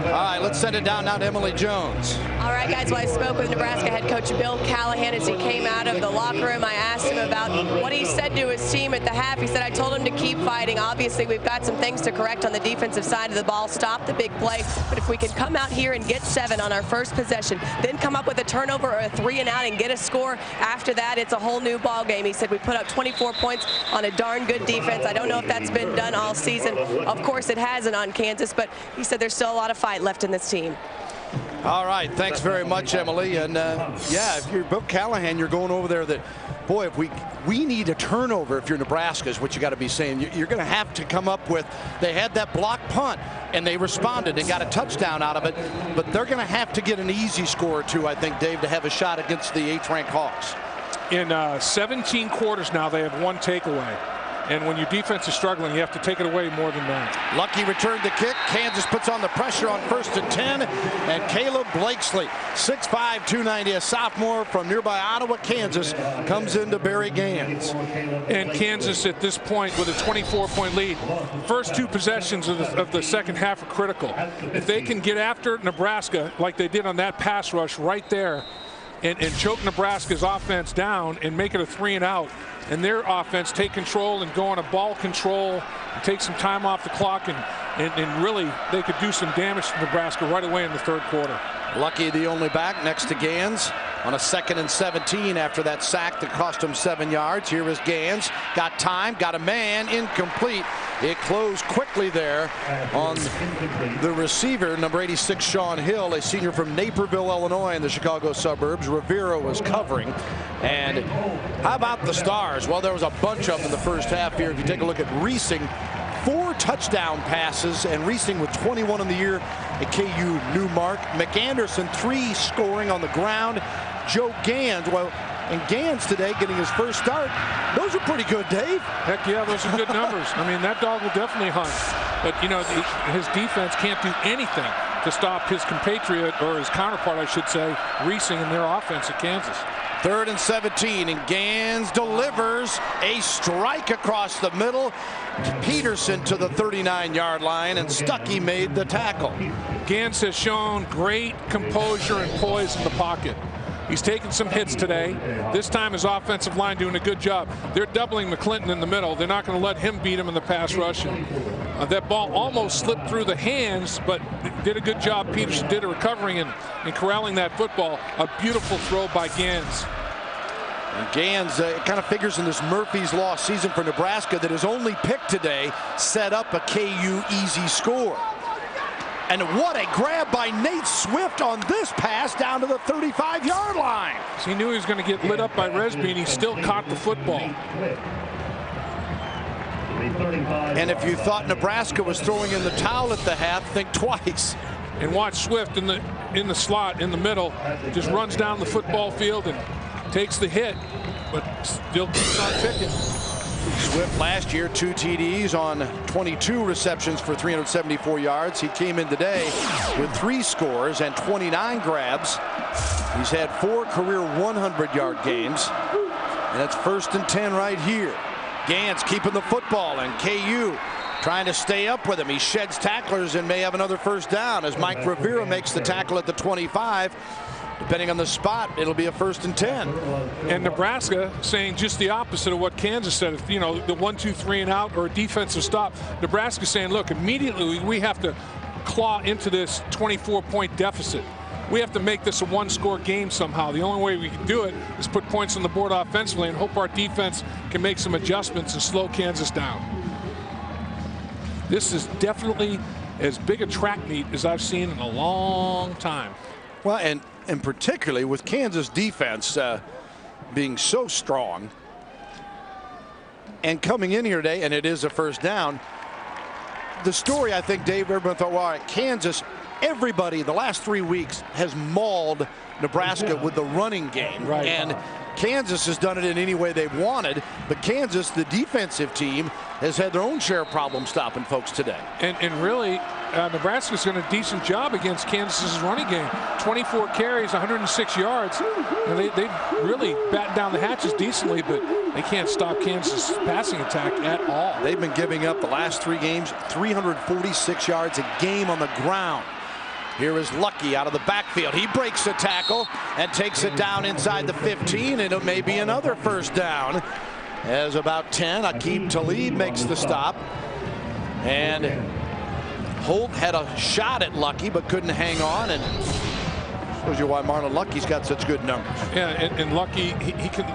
All right, let's send it down now to Emily Jones. All right, guys, well, I spoke with Nebraska head coach Bill Callahan as he came out of the locker room. I asked him about what he said to his team at the half. He said, I told him to keep fighting. Obviously, we've got some things to correct on the defensive side of the ball, stop the big play. But if we can come out here and get 7 on our first possession, then come up with a turnover or a 3-and-out and get a score, after that, it's a whole new ball game. He said we put up 24 points on a darn good defense. I don't know if that's been done all season. Of course, it hasn't on Kansas, but he said there's still a lot of fight left in this team. All right, thanks very much, Emily. And yeah, if you're Bill Callahan, you're going over there that, boy, if we need a turnover if you're Nebraska is what you got to be saying. You're going to have to come up with, they had that block punt and they responded and got a touchdown out of it, but they're going to have to get an easy score or 2, I think, Dave, to have a shot against the 8th-ranked Hawks. In 17 quarters now, they have 1 takeaway. And when your defense is struggling, you have to take it away more than that. Lucky returned the kick. Kansas puts on the pressure on 1st and 10. And Caleb Blakesley, 6'5", 290, a sophomore from nearby Ottawa, Kansas, comes into Barry Gans. And Kansas at this point with a 24-point lead. First 2 possessions of the second half are critical. If they can get after Nebraska like they did on that pass rush right there, and choke Nebraska's offense down and make it a 3-and-out, and their offense take control and go on a ball control and take some time off the clock, and really they could do some damage to Nebraska right away in the 3rd quarter. Lucky the only back next to Gans on a 2nd and 17 after that sack that cost him 7 yards. Here is Gans, got time, got a man, incomplete. It closed quickly there on the receiver, number 86, Sean Hill, a senior from Naperville, Illinois in the Chicago suburbs. Rivera was covering. And how about the stars? Well, there was a bunch of them in the first half here. If you take a look at Reesing, 4 touchdown passes, and Reesing with 21 in the year at KU, new mark. McAnderson, 3 scoring on the ground. Joe Gans, well, and Gans today getting his first start. Those are pretty good, Dave. Heck yeah, those are good numbers. I mean, that dog will definitely hunt. But, you know, his defense can't do anything to stop his compatriot, or his counterpart, I should say, Reesing in their offense at Kansas. 3rd and 17, and Gans delivers a strike across the middle. Peterson to the 39-yard line, and Stuckey made the tackle. Gans has shown great composure and poise in the pocket. He's taken some hits today. This time his offensive line doing a good job. They're doubling McClinton in the middle. They're not going to let him beat him in the pass rush. And, that ball almost slipped through the hands, but did a good job. Peterson did a recovering and corralling that football. A beautiful throw by Gans. And Gans kind of figures in this Murphy's Law season for Nebraska that his only pick today set up a KU easy score. And what a grab by Nate Swift on this pass down to the 35-yard line. He knew he was going to get lit up by Resby, and he still caught the football. And if you thought Nebraska was throwing in the towel at the half, think twice. And watch Swift in the slot in the middle, just runs down the football field and takes the hit, but still keeps on ticking. Swift last year, 2 TDs on 22 receptions for 374 yards. He came in today with 3 scores and 29 grabs. He's had 4 career 100-yard games, and it's 1st and 10 right here. Gans keeping the football, and KU trying to stay up with him. He sheds tacklers and may have another first down as Mike Rivera makes the tackle at the 25. Depending on the spot, it'll be a 1st and 10. And Nebraska saying just the opposite of what Kansas said. You know, the 1, 2, 3 and out or a defensive stop. Nebraska saying, look, immediately we have to claw into this 24-point deficit. We have to make this a one-score game somehow. The only way we can do it is put points on the board offensively and hope our defense can make some adjustments and slow Kansas down. This is definitely as big a track meet as I've seen in a long time. Well, and particularly with Kansas defense being so strong and coming in here today, and it is a first down. The story, I think, Dave, everyone thought, well, all right, Kansas, everybody the last 3 weeks has mauled Nebraska with the running game. Right. And Kansas has done it in any way they've wanted, but Kansas, the defensive team, has had their own share of problems stopping folks today. And really, Nebraska's done a decent job against Kansas's running game. 24 carries, 106 yards. And they really batten down the hatches decently, but they can't stop Kansas' passing attack at all. They've been giving up the last 3 games 346 yards a game on the ground. Here is Lucky out of the backfield. He breaks the tackle and takes it down inside the 15, and it may be another first down. As about 10, Aqib Talib makes the stop. And Holt had a shot at Lucky but couldn't hang on, and shows you why Marlon Lucky's got such good numbers. Yeah, and Lucky,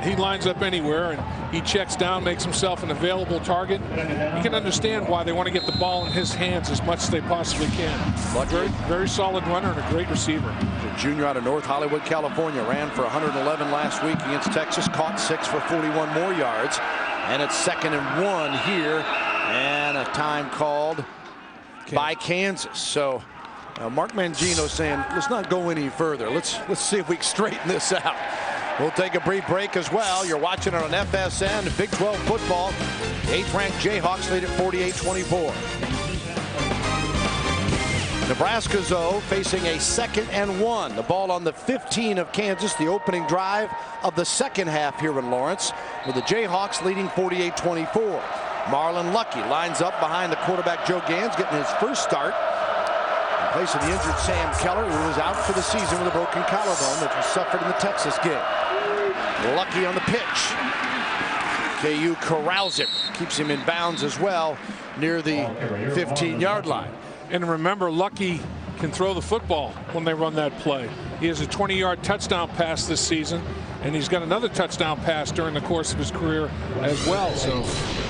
he lines up anywhere, and he checks down, makes himself an available target. You can understand why they want to get the ball in his hands as much as they possibly can. Lucky, very solid runner and a great receiver. The junior out of North Hollywood, California, ran for 111 last week against Texas, caught 6 for 41 more yards, and it's 2nd and 1 here, and a time called by Kansas. So Mark Mangino saying, let's not go any further. Let's see if we can straighten this out. We'll take a brief break as well. You're watching it on FSN, Big 12 football. 8th-ranked Jayhawks lead at 48-24. Nebraska's, though, facing a 2nd and 1. The ball on the 15 of Kansas, the opening drive of the second half here in Lawrence, with the Jayhawks leading 48-24. Marlon Lucky lines up behind the quarterback Joe Gans, getting his first start. In place of the injured Sam Keller, who was out for the season with a broken collarbone that was suffered in the Texas game. Lucky on the pitch. KU corrals him, keeps him in bounds as well near the 15-yard line. And remember, Lucky can throw the football when they run that play. He has a 20-yard touchdown pass this season, and he's got another touchdown pass during the course of his career as well. So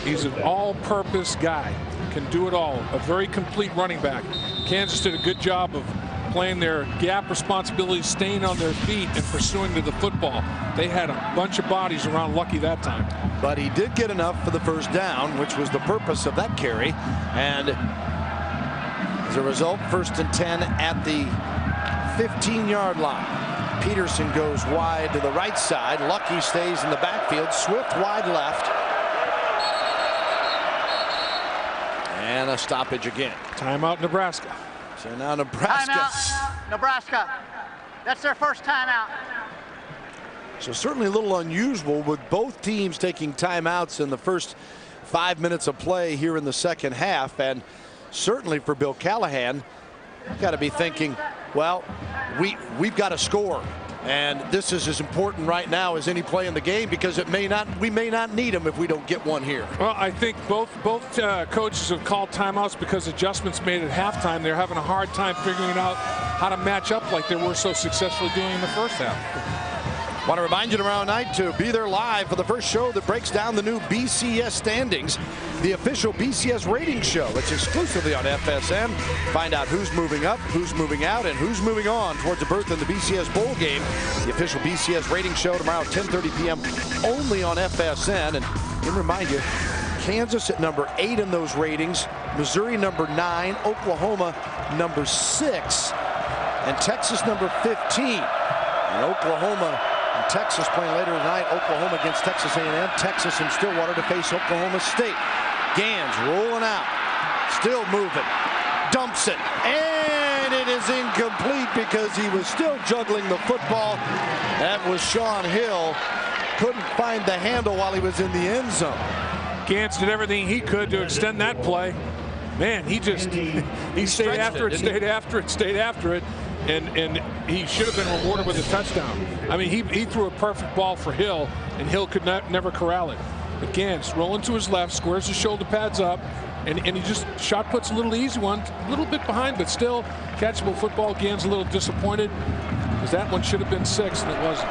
he's an all-purpose guy, can do it all, a very complete running back. Kansas did a good job of playing their gap responsibilities, staying on their feet and pursuing to the football. They had a bunch of bodies around Lucky that time. But he did get enough for the first down, which was the purpose of that carry. And as a result, 1st and 10 at the 15-yard line. Peterson goes wide to the right side. Lucky stays in the backfield. Swift wide left. And a stoppage again. Timeout, Nebraska. So now Nebraska. Timeout, Nebraska. That's their first timeout. So certainly a little unusual with both teams taking timeouts in the first 5 minutes of play here in the second half. And certainly for Bill Callahan, got to be thinking, well, we've got to score, and this is as important right now as any play in the game, because we may not need them if we don't get one here. Well, I think both coaches have called timeouts because adjustments made at halftime. They're having a hard time figuring out how to match up like they were so successfully doing in the first half. Want to remind you tomorrow night to be there live for the first show that breaks down the new BCS standings, the official BCS rating show. It's exclusively on FSN. Find out who's moving up, who's moving out, and who's moving on towards a berth in the BCS bowl game. The official BCS rating show tomorrow at 10:30 p.m. only on FSN. And let me remind you, Kansas at number 8 in those ratings, Missouri number 9, Oklahoma number 6, and Texas number 15. And Oklahoma and Texas playing later tonight. Oklahoma against Texas A&M. Texas and Stillwater to face Oklahoma State. Gans rolling out, still moving, dumps it, and it is incomplete because he was still juggling the football. That was Sean Hill. Couldn't find the handle while he was in the end zone. Gans did everything he could to extend that play. man, he stayed after it, and he should have been rewarded with a touchdown. I mean, he threw a perfect ball for Hill, and Hill could never corral it. But Gans rolling to his left, squares his shoulder pads up, and he just shot puts a little easy one, a little bit behind, but still catchable football. Gans a little disappointed because that one should have been 6, and it wasn't.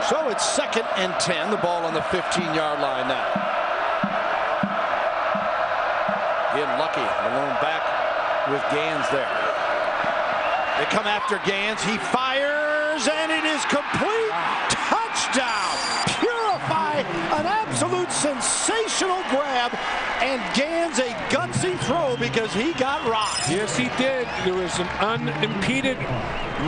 So it's 2nd and 10. The ball on the 15-yard line now. Again, Lucky alone back with Gans there. They come after Gans. He fires, and it is complete. Touchdown. Purify, an absolute sensational grab, and Gans a gutsy throw because he got rocked. Yes, he did. There was an unimpeded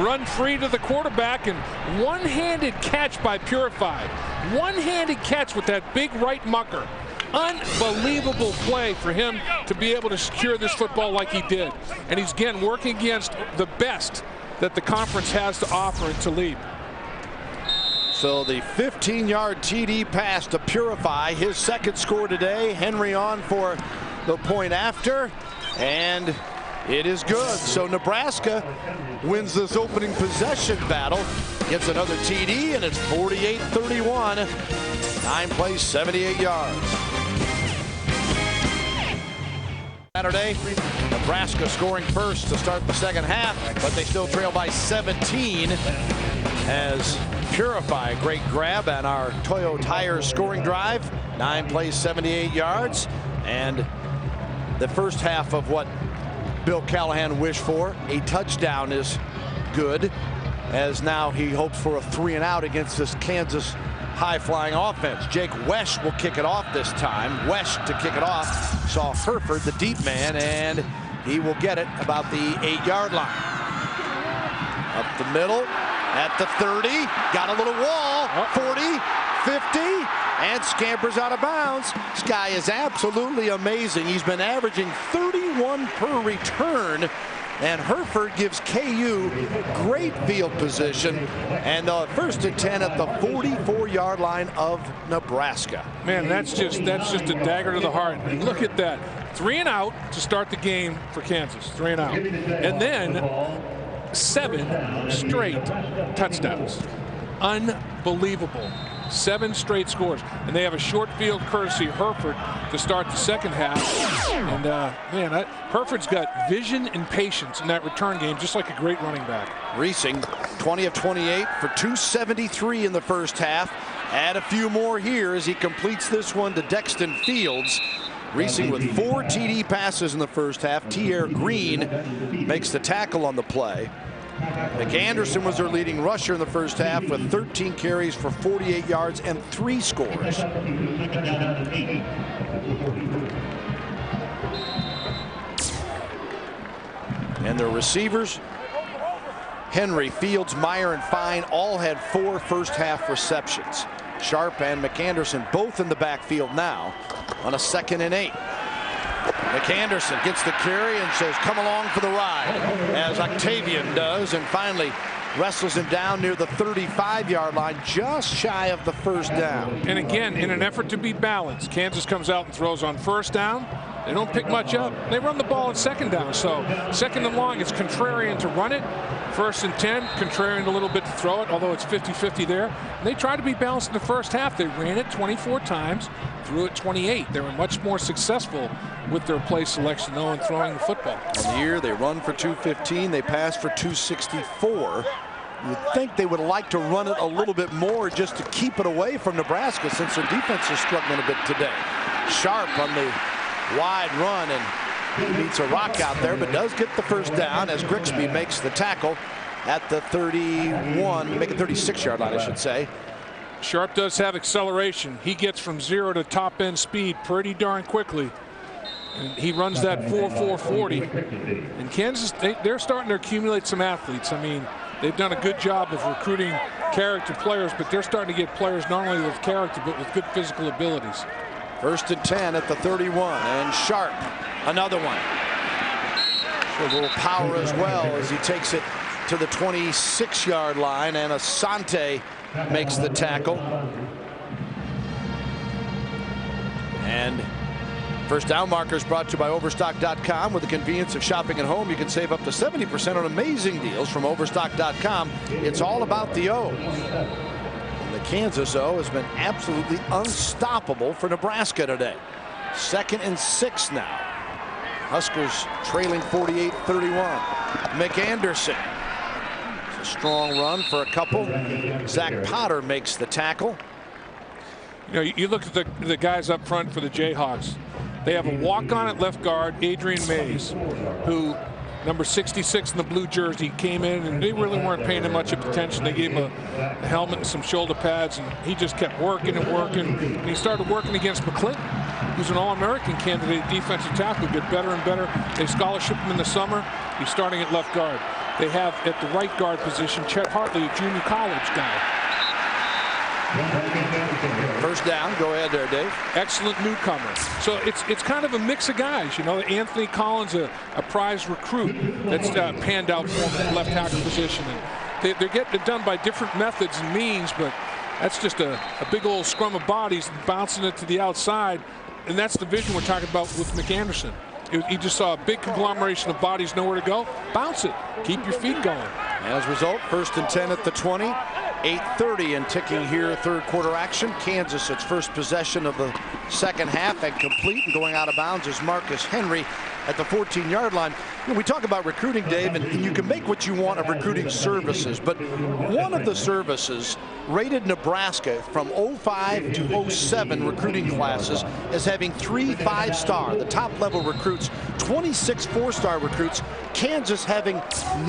run free to the quarterback, and one-handed catch by Purify. One-handed catch with that big right mucker. Unbelievable play for him to be able to secure this football like he did. And he's, again, working against the best that the conference has to offer in Talib. So the 15-yard TD pass to Purify, his 2nd score today. Henry on for the point after, and it is good. So Nebraska wins this opening possession battle, gets another TD, and it's 48-31. 9 plays, 78 yards. Saturday, Nebraska scoring first to start the 2nd half, but they still trail by 17 as Purify, great grab on our Toyo Tires scoring drive. 9 plays, 78 yards, and the first half of what Bill Callahan wished for, a touchdown, is good, as now he hopes for a 3-and-out against this Kansas high-flying offense. Jake Wesch will kick it off this time. Wesch to kick it off. Saw Herford, the deep man, and he will get it about the 8-yard line. Up the middle at the 30. Got a little wall. 40, 50, and scampers out of bounds. This guy is absolutely amazing. He's been averaging 31 per return. And Herford gives KU great field position, and 1st and 10 at the 44-yard line of Nebraska. Man, that's just a dagger to the heart. And look at that, 3-and-out to start the game for Kansas, 3-and-out, and then 7 straight touchdowns. Unbelievable. 7 straight scores, and they have a short field courtesy Herford to start the 2nd half. And man, Herford's got vision and patience in that return game, just like a great running back. Reesing, 20 of 28 for 273 in the first half. Add a few more here as he completes this one to Dexton Fields. Reesing with 4 TD passes in the first half. T.R. Green makes the tackle on the play. McAnderson was their leading rusher in the first half with 13 carries for 48 yards and 3 scores. And their receivers, Henry, Fields, Meyer, and Fine, all had 4 first-half receptions. Sharp and McAnderson both in the backfield now on a 2nd and 8. McAnderson gets the carry and says, come along for the ride, as Octavian does, and finally wrestles him down near the 35-yard line, just shy of the 1st down. And again, in an effort to be balanced, Kansas comes out and throws on 1st down. They don't pick much up. They run the ball at 2nd down. So 2nd and long, it's contrarian to run it. 1st and 10, contrarian a little bit to throw it, although it's 50-50 there. And they tried to be balanced in the first half. They ran it 24 times, threw it 28. They were much more successful with their play selection, though, in throwing the football. On the year, they run for 215. They pass for 264. You would think they would like to run it a little bit more just to keep it away from Nebraska, since their defense is struggling a bit today. Sharp on the wide run, and he beats a rock out there, but does get the 1st down as Grigsby makes the tackle at the 31, make a 36-yard line, I should say. Sharp does have acceleration. He gets from 0 to top end speed pretty darn quickly. And he runs that 4.40. And Kansas, they're starting to accumulate some athletes. I mean, they've done a good job of recruiting character players, but they're starting to get players not only with character, but with good physical abilities. 1st and 10 at the 31, and Sharp, another one. A little power as well as he takes it to the 26-yard line, and Asante makes the tackle. And First down markers brought to you by Overstock.com. With the convenience of shopping at home, you can save up to 70% on amazing deals from Overstock.com. It's all about the O. And the Kansas O has been absolutely unstoppable for Nebraska today. 2nd and 6 now. Huskers trailing 48-31. McAnderson. It's a strong run for a couple. Zach Potter makes the tackle. You know, you look at the guys up front for the Jayhawks. They have a walk-on at left guard, Adrian Mays, who, number 66 in the blue jersey, came in, and they really weren't paying him much of attention. They gave him a helmet and some shoulder pads, and he just kept working and working. And he started working against McClinton, who's an All-American candidate defensive tackle, get better and better. They scholarship him in the summer. He's starting at left guard. They have at the right guard position Chet Hartley, a junior college guy. First down. Go ahead there, Dave. Excellent newcomer. So it's kind of a mix of guys. You know, Anthony Collins, a prize recruit that's panned out for him at the left tackle position. And they're getting it done by different methods and means, but that's just a big old scrum of bodies bouncing it to the outside. And that's the vision we're talking about with McAnderson. He just saw a big conglomeration of bodies, nowhere to go. Bounce it. Keep your feet going. As a result, 1st and 10 at the 20. 8:30 and ticking here, third quarter action. Kansas, its first possession of the second half, and complete, and going out of bounds is Marcus Henry at the 14-yard line. You know, we talk about recruiting, Dave, and you can make what you want of recruiting services, but one of the services rated Nebraska from 05 to 07 recruiting classes as having 3 5-star, the top level recruits, 26 4-star recruits, Kansas having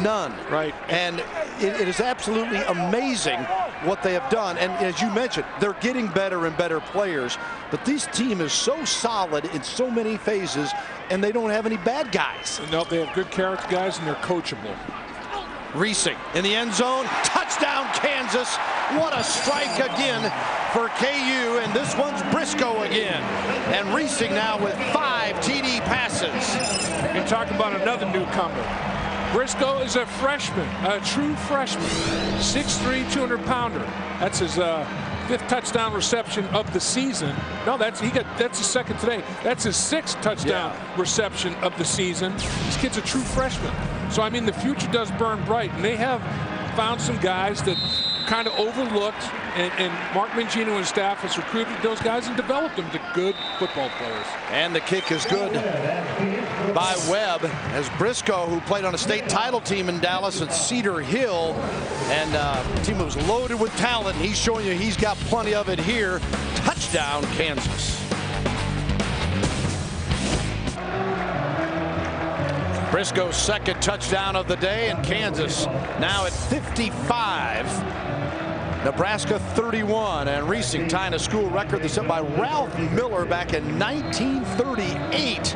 none. Right. And it is absolutely amazing what they have done. And as you mentioned, they're getting better and better players, but this team is so solid in so many phases, and they don't have any bad guys. No, they have good character guys, and they're coachable. Reesing in the end zone. Touchdown, Kansas. What a strike again for KU, and this one's Briscoe again. And Reesing now with 5 TD passes. You talk about another newcomer. Briscoe is a freshman, a true freshman. 6'3", 200-pounder. That's his 5th touchdown reception of the season. No, that's his 2nd today. That's his 6th touchdown reception of the season. This kid's a true freshman. So, I mean, the future does burn bright, and they have found some guys that kind of overlooked, and Mark Mangino and staff has recruited those guys and developed them to good football players. And the kick is good by Webb, as Briscoe, who played on a state title team in Dallas at Cedar Hill, and the team was loaded with talent, and he's showing you he's got plenty of it here. Touchdown, Kansas. Briscoe's 2nd touchdown of the day, and Kansas now at 55. Nebraska 31, and Reesing tying a school record that's set by Ralph Miller back in 1938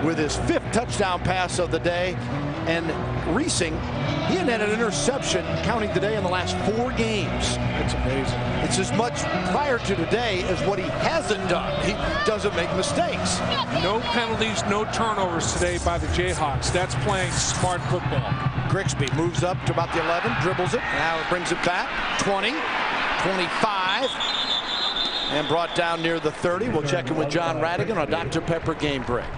with his 5th touchdown pass of the day. And Reesing, he hadn't had an interception counting today in the last 4 games. That's amazing. It's as much prior to today as what he hasn't done. He doesn't make mistakes. No penalties, no turnovers today by the Jayhawks. That's playing smart football. Grigsby moves up to about the 11, dribbles it, now it brings it back, 20, 25, and brought down near the 30. We'll check in with John Radigan on a Dr. Pepper game break.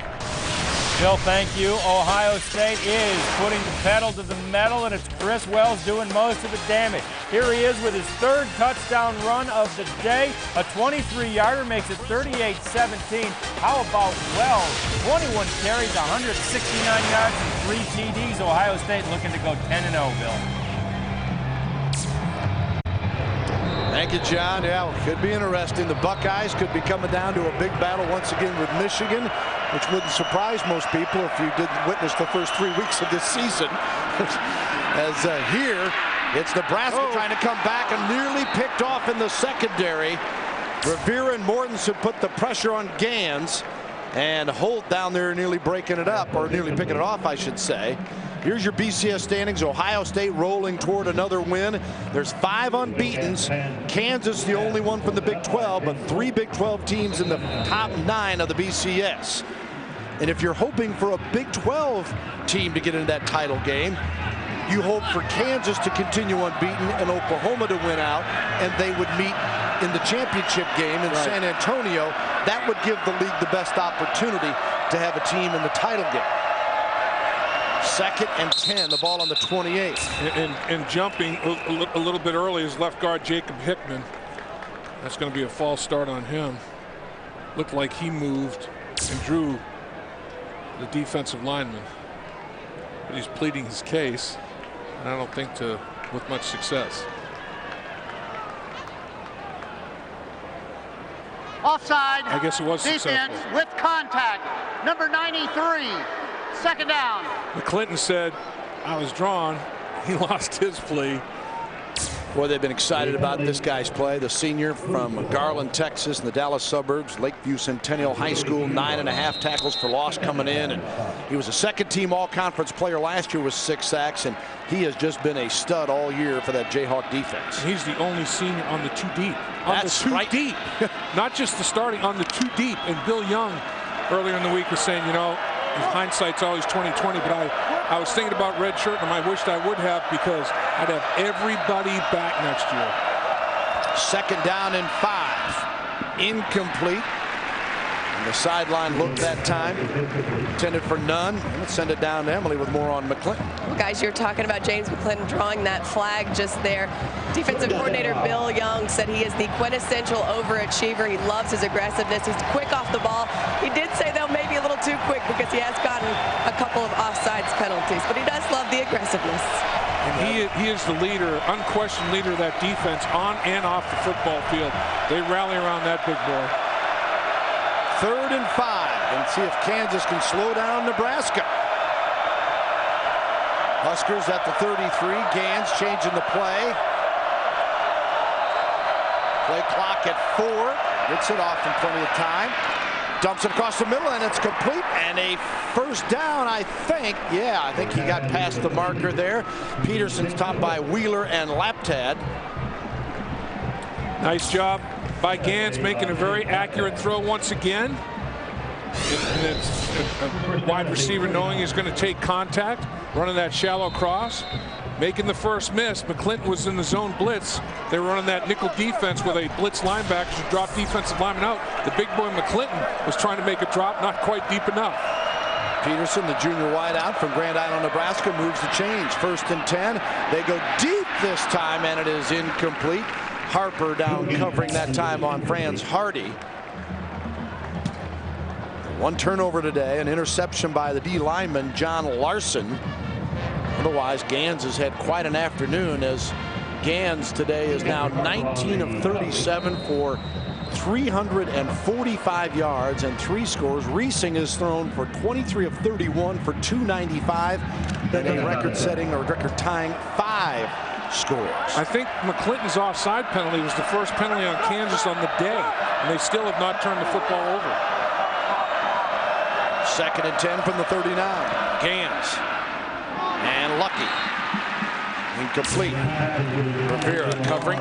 Bill, thank you. Ohio State is putting the pedal to the metal, and it's Chris Wells doing most of the damage. Here he is with his 3rd touchdown run of the day. A 23-yarder makes it 38-17. How about Wells? 21 carries, 169 yards, and 3 TDs. Ohio State looking to go 10-0, Bill. Thank you, John. Yeah, could be interesting. The Buckeyes could be coming down to a big battle once again with Michigan, which wouldn't surprise most people if you didn't witness the first 3 weeks of this season. As here, it's Nebraska trying to come back and nearly picked off in the secondary. Rivera and Mortensen put the pressure on Gans, and Holt down there nearly breaking it up, or nearly picking it off, I should say. Here's your BCS standings. Ohio State rolling toward another win. There's 5 unbeatens. Kansas the only one from the Big 12, but 3 Big 12 teams in the top 9 of the BCS. And if you're hoping for a Big 12 team to get into that title game, you hope for Kansas to continue unbeaten and Oklahoma to win out, and they would meet in the championship game in San Antonio, that would give the league the best opportunity to have a team in the title game. 2nd and 10, the ball on the 28. And jumping a little bit early is left guard Jacob Hickman. That's going to be a false start on him. Looked like he moved and drew the defensive lineman. But he's pleading his case, and I don't think with much success. Offside. I guess it was defense successful. With contact. Number 93. 2nd down. McClinton said, I was drawn. He lost his plea. Boy, they've been excited about this guy's play. The senior from Garland, Texas, in the Dallas suburbs, Lakeview Centennial High School, 9.5 tackles for loss coming in. And he was a 2nd-team all-conference player last year with 6 sacks, and he has just been a stud all year for that Jayhawk defense. He's the only senior on the 2 deep. That's right. Deep. Not just the starting, on the 2 deep. And Bill Young earlier in the week was saying, you know, hindsight's always 20/20, but I was thinking about red shirt, and I wished I would have, because I'd have everybody back next year. 2nd down and 5. Incomplete. And the sideline look that time. Intended for none. Let's send it down to Emily with more on McClinton. Well, guys, you're talking about James McClinton drawing that flag just there. Defensive coordinator Bill Young said he is the quintessential overachiever. He loves his aggressiveness. He's quick off the ball. He did say, though, maybe a little too quick, because he has gotten a couple of offsides penalties, but he does love the aggressiveness. And he is the leader, unquestioned leader of that defense on and off the football field. They rally around that big boy. 3rd and 5, and see if Kansas can slow down Nebraska. Huskers at the 33. Gans changing the play. Play clock at 4. Gets it off in plenty of time. Dumps it across the middle, and it's complete. And a 1st down, I think. Yeah, I think he got past the marker there. Peterson's topped by Wheeler and Laptad. Nice job by Gans, making a very accurate throw once again. And it's a wide receiver knowing he's going to take contact, running that shallow cross, making the first miss. McClinton was in the zone blitz. They were running that nickel defense with a blitz linebacker to drop defensive lineman out. The big boy McClinton was trying to make a drop, not quite deep enough. Peterson, the junior wideout from Grand Island, Nebraska, moves the chains. 1st and 10. They go deep this time, and it is incomplete. Harper down covering that time on Franz Hardy. 1 turnover today, an interception by the D lineman John Larson. Otherwise, Gans has had quite an afternoon, as Gans today is now 19 of 37 for 345 yards and 3 scores. Reesing has thrown for 23 of 31 for 295 and a record-setting or record-tying 5 scores. I think McClinton's offside penalty was the first penalty on Kansas on the day, and they still have not turned the football over. 2nd and 10 from the 39. Gans. And Lucky. Incomplete. Rivera covering.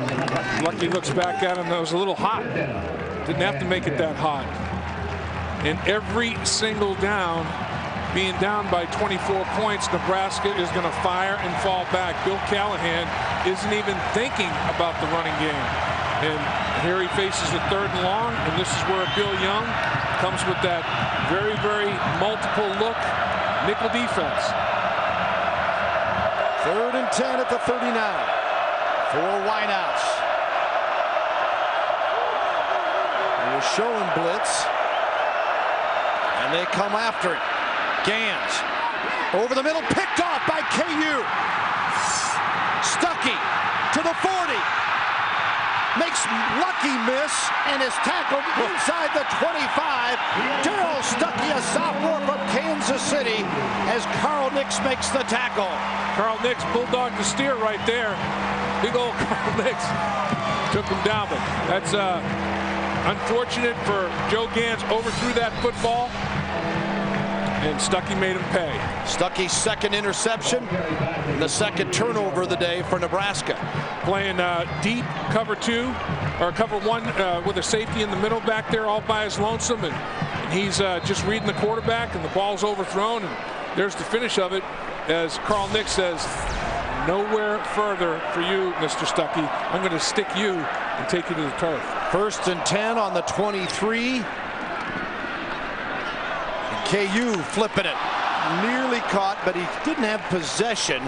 Lucky looks back at him. That was a little hot. Didn't have to make it that hot. And every single down, being down by 24 points, Nebraska is going to fire and fall back. Bill Callahan isn't even thinking about the running game. And here he faces the 3rd and long, and this is where Bill Young comes with that very, very multiple look nickel defense. 3rd and 10 at the 39. 4 wideouts. They were showing blitz, and they come after it. Gans over the middle, picked off by KU. Stuckey to the 40. Makes Lucky miss and is tackled inside the 25. Darryl Stuckey, a sophomore from Kansas City, as Carl Nix makes the tackle. Carl Nix bulldogged the steer right there. Big old Carl Nix took him down, but that's unfortunate for Joe Gans. Overthrew that football, and Stuckey made him pay. Stuckey's 2nd interception and the 2nd turnover of the day for Nebraska. Playing deep cover 2 or cover 1 with a safety in the middle back there all by his lonesome, and he's just reading the quarterback, and the ball's overthrown, and there's the finish of it, as Carl Nix says, nowhere further for you, Mr. Stuckey. I'm going to stick you and take you to the turf. 1st and 10 on the 23. And KU flipping it. Nearly caught, but he didn't have possession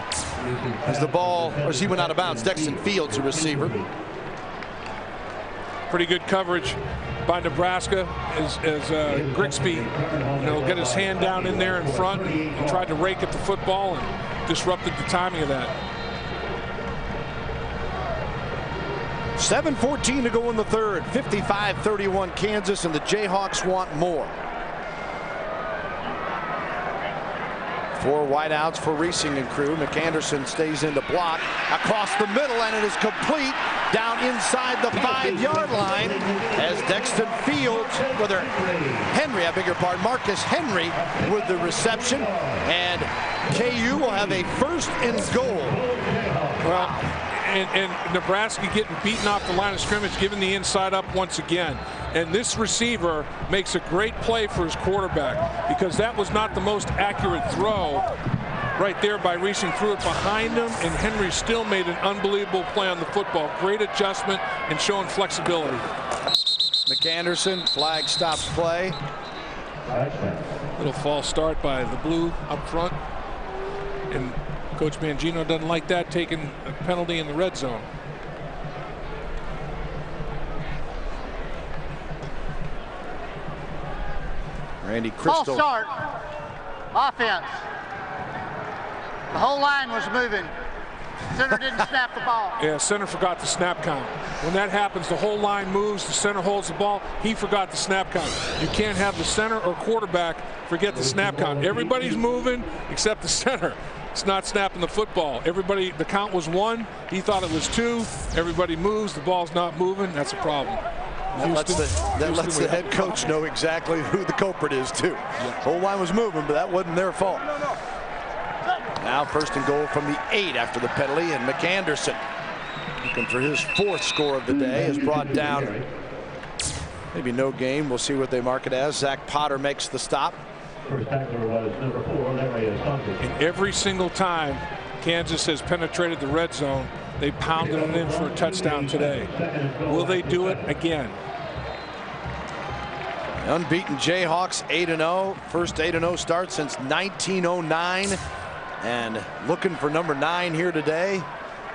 as the ball, as he went out of bounds. Dexton Fields, the receiver. Pretty good coverage by Nebraska as Grigsby, got his hand down in there in front and tried to rake at the football and disrupted the timing of that. 7:14 to go in the third. 55-31 Kansas, and the Jayhawks want more. 4 wideouts for Reesing and crew. McAnderson stays in to block across the middle, and it is complete down inside the 5-yard line as Dexton Fields, I beg your pardon, Marcus Henry with the reception, and KU will have a 1st and goal. Well, and Nebraska getting beaten off the line of scrimmage, giving the inside up once again. And this receiver makes a great play for his quarterback, because that was not the most accurate throw right there by Reesing. Threw it behind him, and Henry still made an unbelievable play on the football. Great adjustment and showing flexibility. McAnderson, flag stops play. Little false start by the blue up front. And Coach Mangino doesn't like that, taking a penalty in the red zone. Randy Crystal. False start. Offense. The whole line was moving. Center didn't snap the ball. Yeah, center forgot the snap count. When that happens, the whole line moves, the center holds the ball. He forgot the snap count. You can't have the center or quarterback forget the snap count. Everybody's moving except the center. It's not snapping the football. Everybody, the count was 1. He thought it was 2. Everybody moves. The ball's not moving. That's a problem. That lets the head coach know exactly who the culprit is, too. Yeah. Whole line was moving, but that wasn't their fault. Now 1st and goal from the 8 after the penalty, and McAnderson, looking for his 4th score of the day, is brought down. Maybe no game. We'll see what they mark it as. Zach Potter makes the stop. First tackler was number 4, Larry Asante. And every single time Kansas has penetrated the red zone, they pounded it in for a touchdown today. Will they do it again? Unbeaten Jayhawks 8-0. First 8-0 start since 1909. And looking for number 9 here today.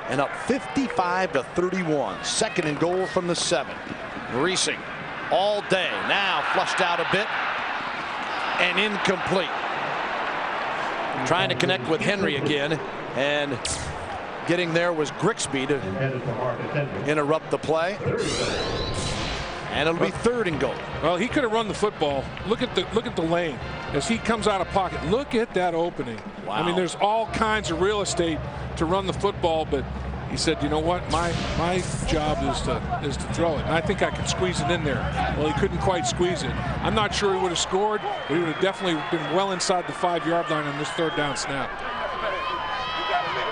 And up 55-31. 2nd and goal from the 7. Reesing all day. Now flushed out a bit. And incomplete. Trying to connect with Henry again. And getting there was Grigsby to interrupt the play. And it'll be 3rd and goal. Well, he could have run the football. Look at the lane as he comes out of pocket. Look at that opening. Wow. I mean, there's all kinds of real estate to run the football, but he said, you know what, my job is to throw it, and I think I can squeeze it in there. Well, he couldn't quite squeeze it. I'm not sure he would have scored, but he would have definitely been well inside the 5-yard line on this 3rd down snap.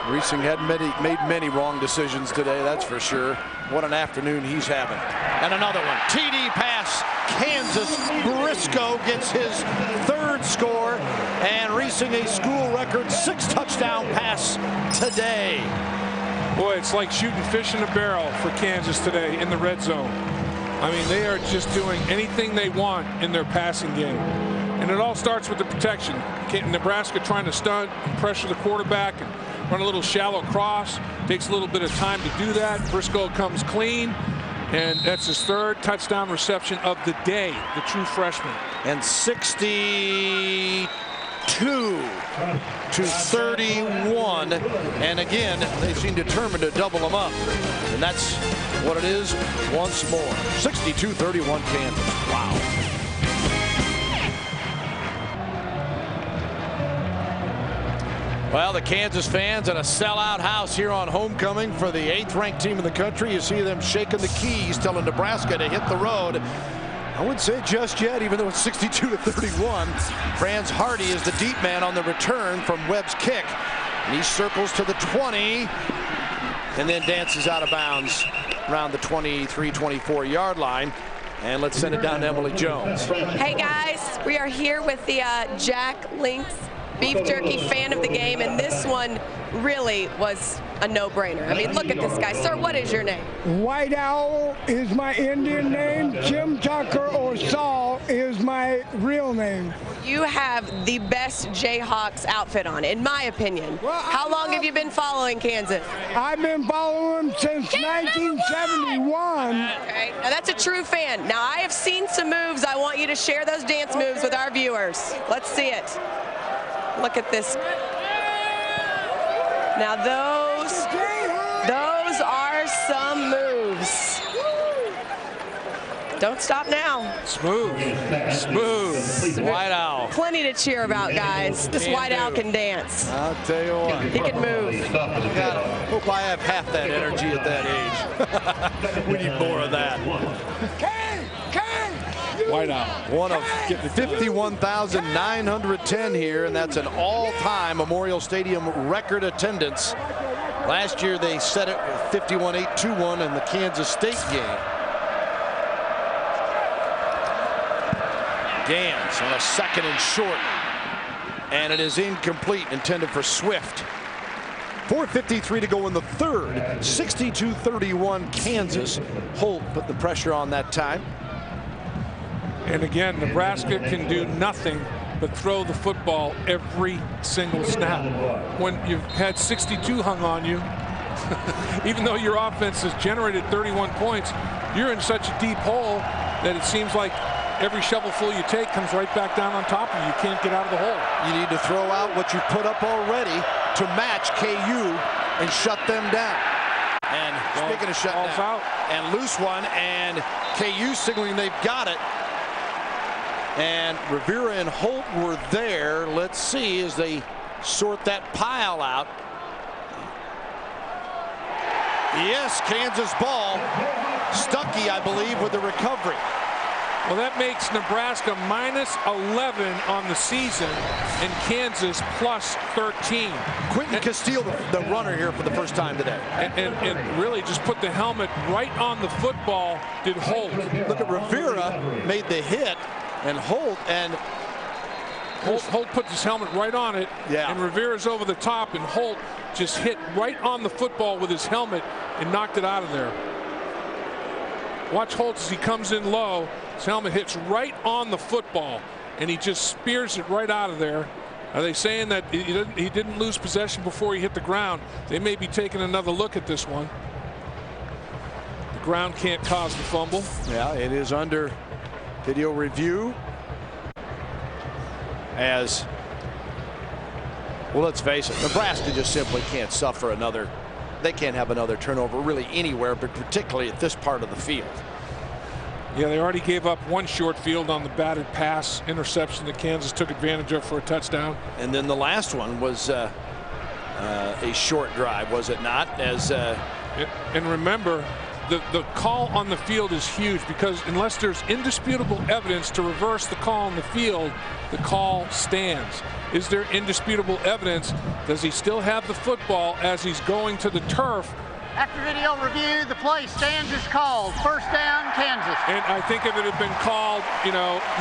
Reesing hadn't made many wrong decisions today, that's for sure. What an afternoon he's having. And another one. TD pass. Kansas. Briscoe gets his 3rd score. And Reesing a school record 6 touchdown pass today. Boy, it's like shooting fish in a barrel for Kansas today in the red zone. I mean, they are just doing anything they want in their passing game. And it all starts with the protection. Nebraska trying to stunt and pressure the quarterback and run a little shallow cross. Takes a little bit of time to do that. Briscoe comes clean, and that's his 3rd touchdown reception of the day, the true freshman. And 62 to 31. And again, they seem determined to double them up. And that's what it is once more. 62-31 Kansas. Wow. Well, the Kansas fans at a sellout house here on homecoming for the 8th-ranked team in the country. You see them shaking the keys, telling Nebraska to hit the road. I wouldn't say just yet, even though it's 62-31. Franz Hardy is the deep man on the return from Webb's kick. And he circles to the 20 and then dances out of bounds around the 23-24 line. And let's send it down to Emily Jones. Hey guys, we are here with the Jack Links beef jerky fan of the game, and this one really was a no-brainer. I mean, look at this guy. Sir, what is your name? White Owl is my Indian name. Jim Tucker or Saul is my real name. You have the best Jayhawks outfit on, in my opinion. Well, how long have you been following Kansas? I've been following them since 1971. Okay, now that's a true fan. Now, I have seen some moves. I want you to share those dance moves with our viewers. Let's see it. Look at this. Now those are some moves. Don't stop now. Smooth. White Owl. Plenty to cheer about, guys. This White Owl can dance. I'll tell you what. He can move. God, I hope I have half that energy at that age. We need more of that. White Owl. One of 51,910 here, and that's an all-time Memorial Stadium record attendance. Last year they set it with 51,821 in the Kansas State game. Gans on a 2nd and short, and it is incomplete, intended for Swift. 4:53 to go in the third. 62-31 Kansas. Holt put the pressure on that time. And again, Nebraska can do nothing but throw the football every single snap. When you've had 62 hung on you, even though your offense has generated 31 points, you're in such a deep hole that it seems like every shovelful you take comes right back down on top of you. You can't get out of the hole. You need to throw out what you've put up already to match KU and shut them down. And speaking of shutting down, and loose one, and KU signaling they've got it. And Rivera and Holt were there. Let's see as they sort that pile out. Yes, Kansas ball. Stuckey, I believe, with the recovery. Well, that makes Nebraska minus 11 on the season and Kansas plus 13. Quentin Castile, the runner here for the first time today. And really just put the helmet right on the football, did Holt. Look at Rivera made the hit, and Holt put his helmet right on it. Yeah. And Rivera's over the top, and Holt just hit right on the football with his helmet and knocked it out of there. Watch Holt as he comes in low. His helmet hits right on the football, and he just spears it right out of there. Are they saying that he didn't lose possession before he hit the ground? They may be taking another look at this one. The ground can't cause the fumble. Yeah, it is under video review. As well, let's face it, Nebraska just simply can't suffer another. They can't have another turnover really anywhere, but particularly at this part of the field. Yeah, they already gave up one short field on the batted pass interception that Kansas took advantage of for a touchdown. And then the last one was a short drive, was it not? And remember, the call on the field is huge, because unless there's indisputable evidence to reverse the call on the field, the call stands. Is there indisputable evidence? Does he still have the football as he's going to the turf? After video review, the play stands as called. First down, Kansas. And I think if it had been called,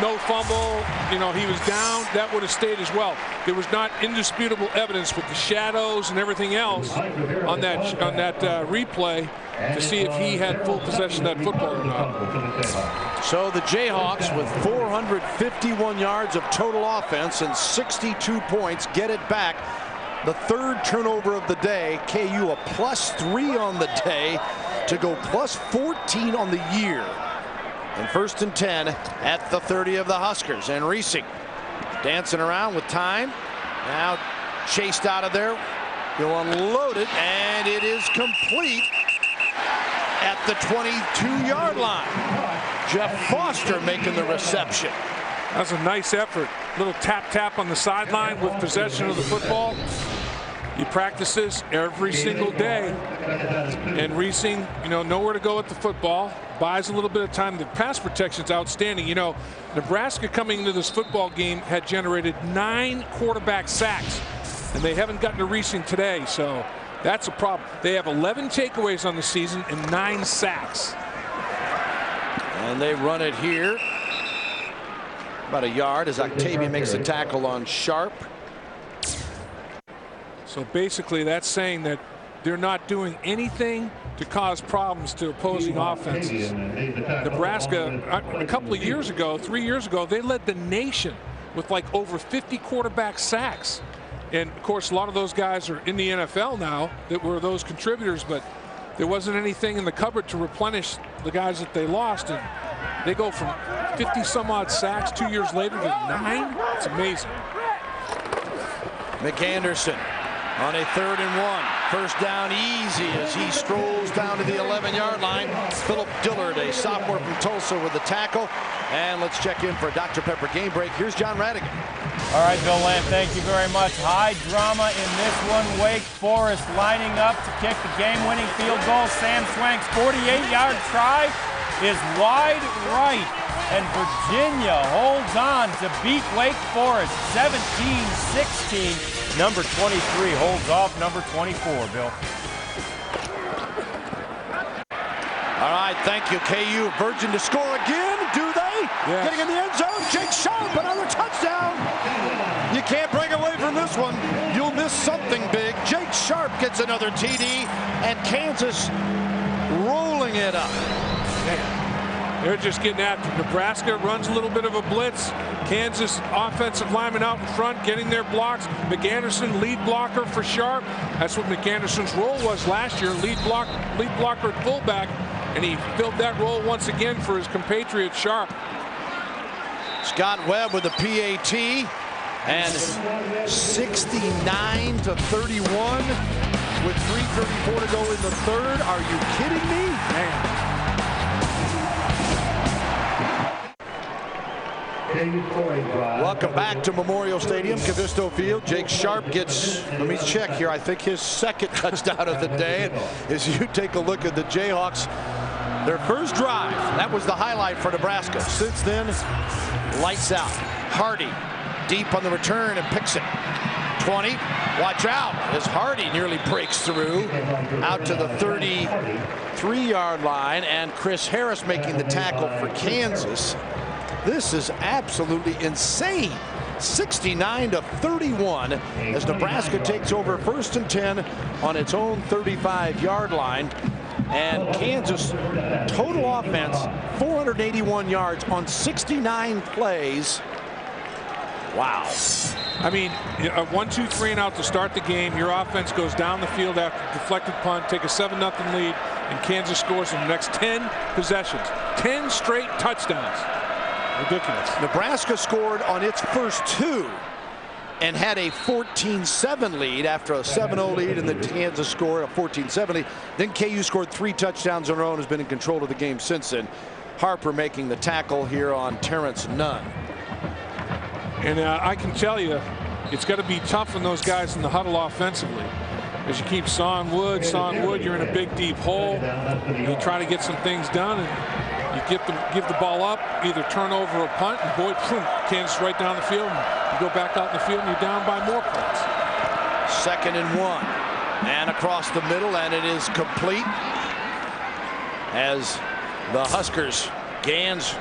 no fumble, he was down, that would have stayed as well. There was not indisputable evidence with the shadows and everything else on that replay to see if he had full possession of that football or not. So the Jayhawks, with 451 yards of total offense and 62 points, get it back. The third turnover of the day. KU a +3 on the day to go +14 on the year. And 1st and 10 at the 30 of the Huskers. And Reesing dancing around with time. Now chased out of there. He'll unload it, and it is complete at the 22-yard line. Jeff Foster making the reception. That's a nice effort. Little tap on the sideline with possession of the football. He practices every single day. And Reesing, nowhere to go with the football. Buys a little bit of time. The pass protection's outstanding. Nebraska coming into this football game had generated 9 quarterback sacks. And they haven't gotten to Reesing today, so that's a problem. They have 11 takeaways on the season and 9 sacks. And they run it here. About a yard as Octavia makes the tackle on Sharp. So basically that's saying that they're not doing anything to cause problems to opposing offenses. Nebraska, a couple of years ago, 3 years ago, they led the nation with like over 50 quarterback sacks. And of course, a lot of those guys are in the NFL now that were those contributors, but there wasn't anything in the cupboard to replenish the guys that they lost. And they go from 50 some odd sacks 2 years later to 9. It's amazing. McAnderson on a 3rd and 1. First down easy as he strolls down to the 11-yard line. Philip Dillard, a sophomore from Tulsa, with the tackle. And let's check in for a Dr. Pepper game break. Here's John Radigan. All right, Bill Land, thank you very much. High drama in this one. Wake Forest lining up to kick the game-winning field goal. Sam Swank's 48-yard try is wide right. And Virginia holds on to beat Wake Forest 17-16. Number 23 holds off number 24, Bill. All right, thank you, KU. Virgin to score again. Do they? Yes. Getting in the end zone. Jake Sharp, another touchdown. You can't break away from this one. You'll miss something big. Jake Sharp gets another TD, and Kansas rolling it up. Man. They're just getting after it. Nebraska runs a little bit of a blitz. Kansas offensive lineman out in front getting their blocks. McAnderson, lead blocker for Sharp. That's what McAnderson's role was last year, lead blocker at fullback, and he filled that role once again for his compatriot Sharp. Scott Webb with a PAT, and 69-31 with 3:34 to go in the 3rd. Are you kidding me? Man. Welcome back to Memorial Stadium, Cavisto Field. Jake Sharp gets, let me check here, I think his 2nd touchdown of the day. And as you take a look at the Jayhawks, their first drive, that was the highlight for Nebraska. Since then, lights out. Hardy deep on the return and picks it. 20, watch out as Hardy nearly breaks through out to the 33-yard line, and Chris Harris making the tackle for Kansas. This is absolutely insane. 69-31 as Nebraska takes over 1st and 10 on its own 35-yard line. And Kansas total offense 481 yards on 69 plays. Wow. I mean, a 1-2-3 and out to start the game. Your offense goes down the field after a deflected punt, take a 7-0 lead, and Kansas scores in the next 10 possessions. 10 straight touchdowns. Ridiculous. Nebraska scored on its first 2 and had a 14-7 lead after a 7-0 lead, and then Kansas scored a 14-7 lead. Then KU scored 3 touchdowns on their own, has been in control of the game since then. Harper making the tackle here on Terrence Nunn. And I can tell you, it's got to be tough on those guys in the huddle offensively. As you keep sawing wood, you're in a big, deep hole. You try to get some things done, and you give the ball up, either turnover or punt, and boy, Kansas right down the field, and you go back out in the field, and you're down by more points. 2nd and 1, and across the middle, and it is complete as the Huskers, Gans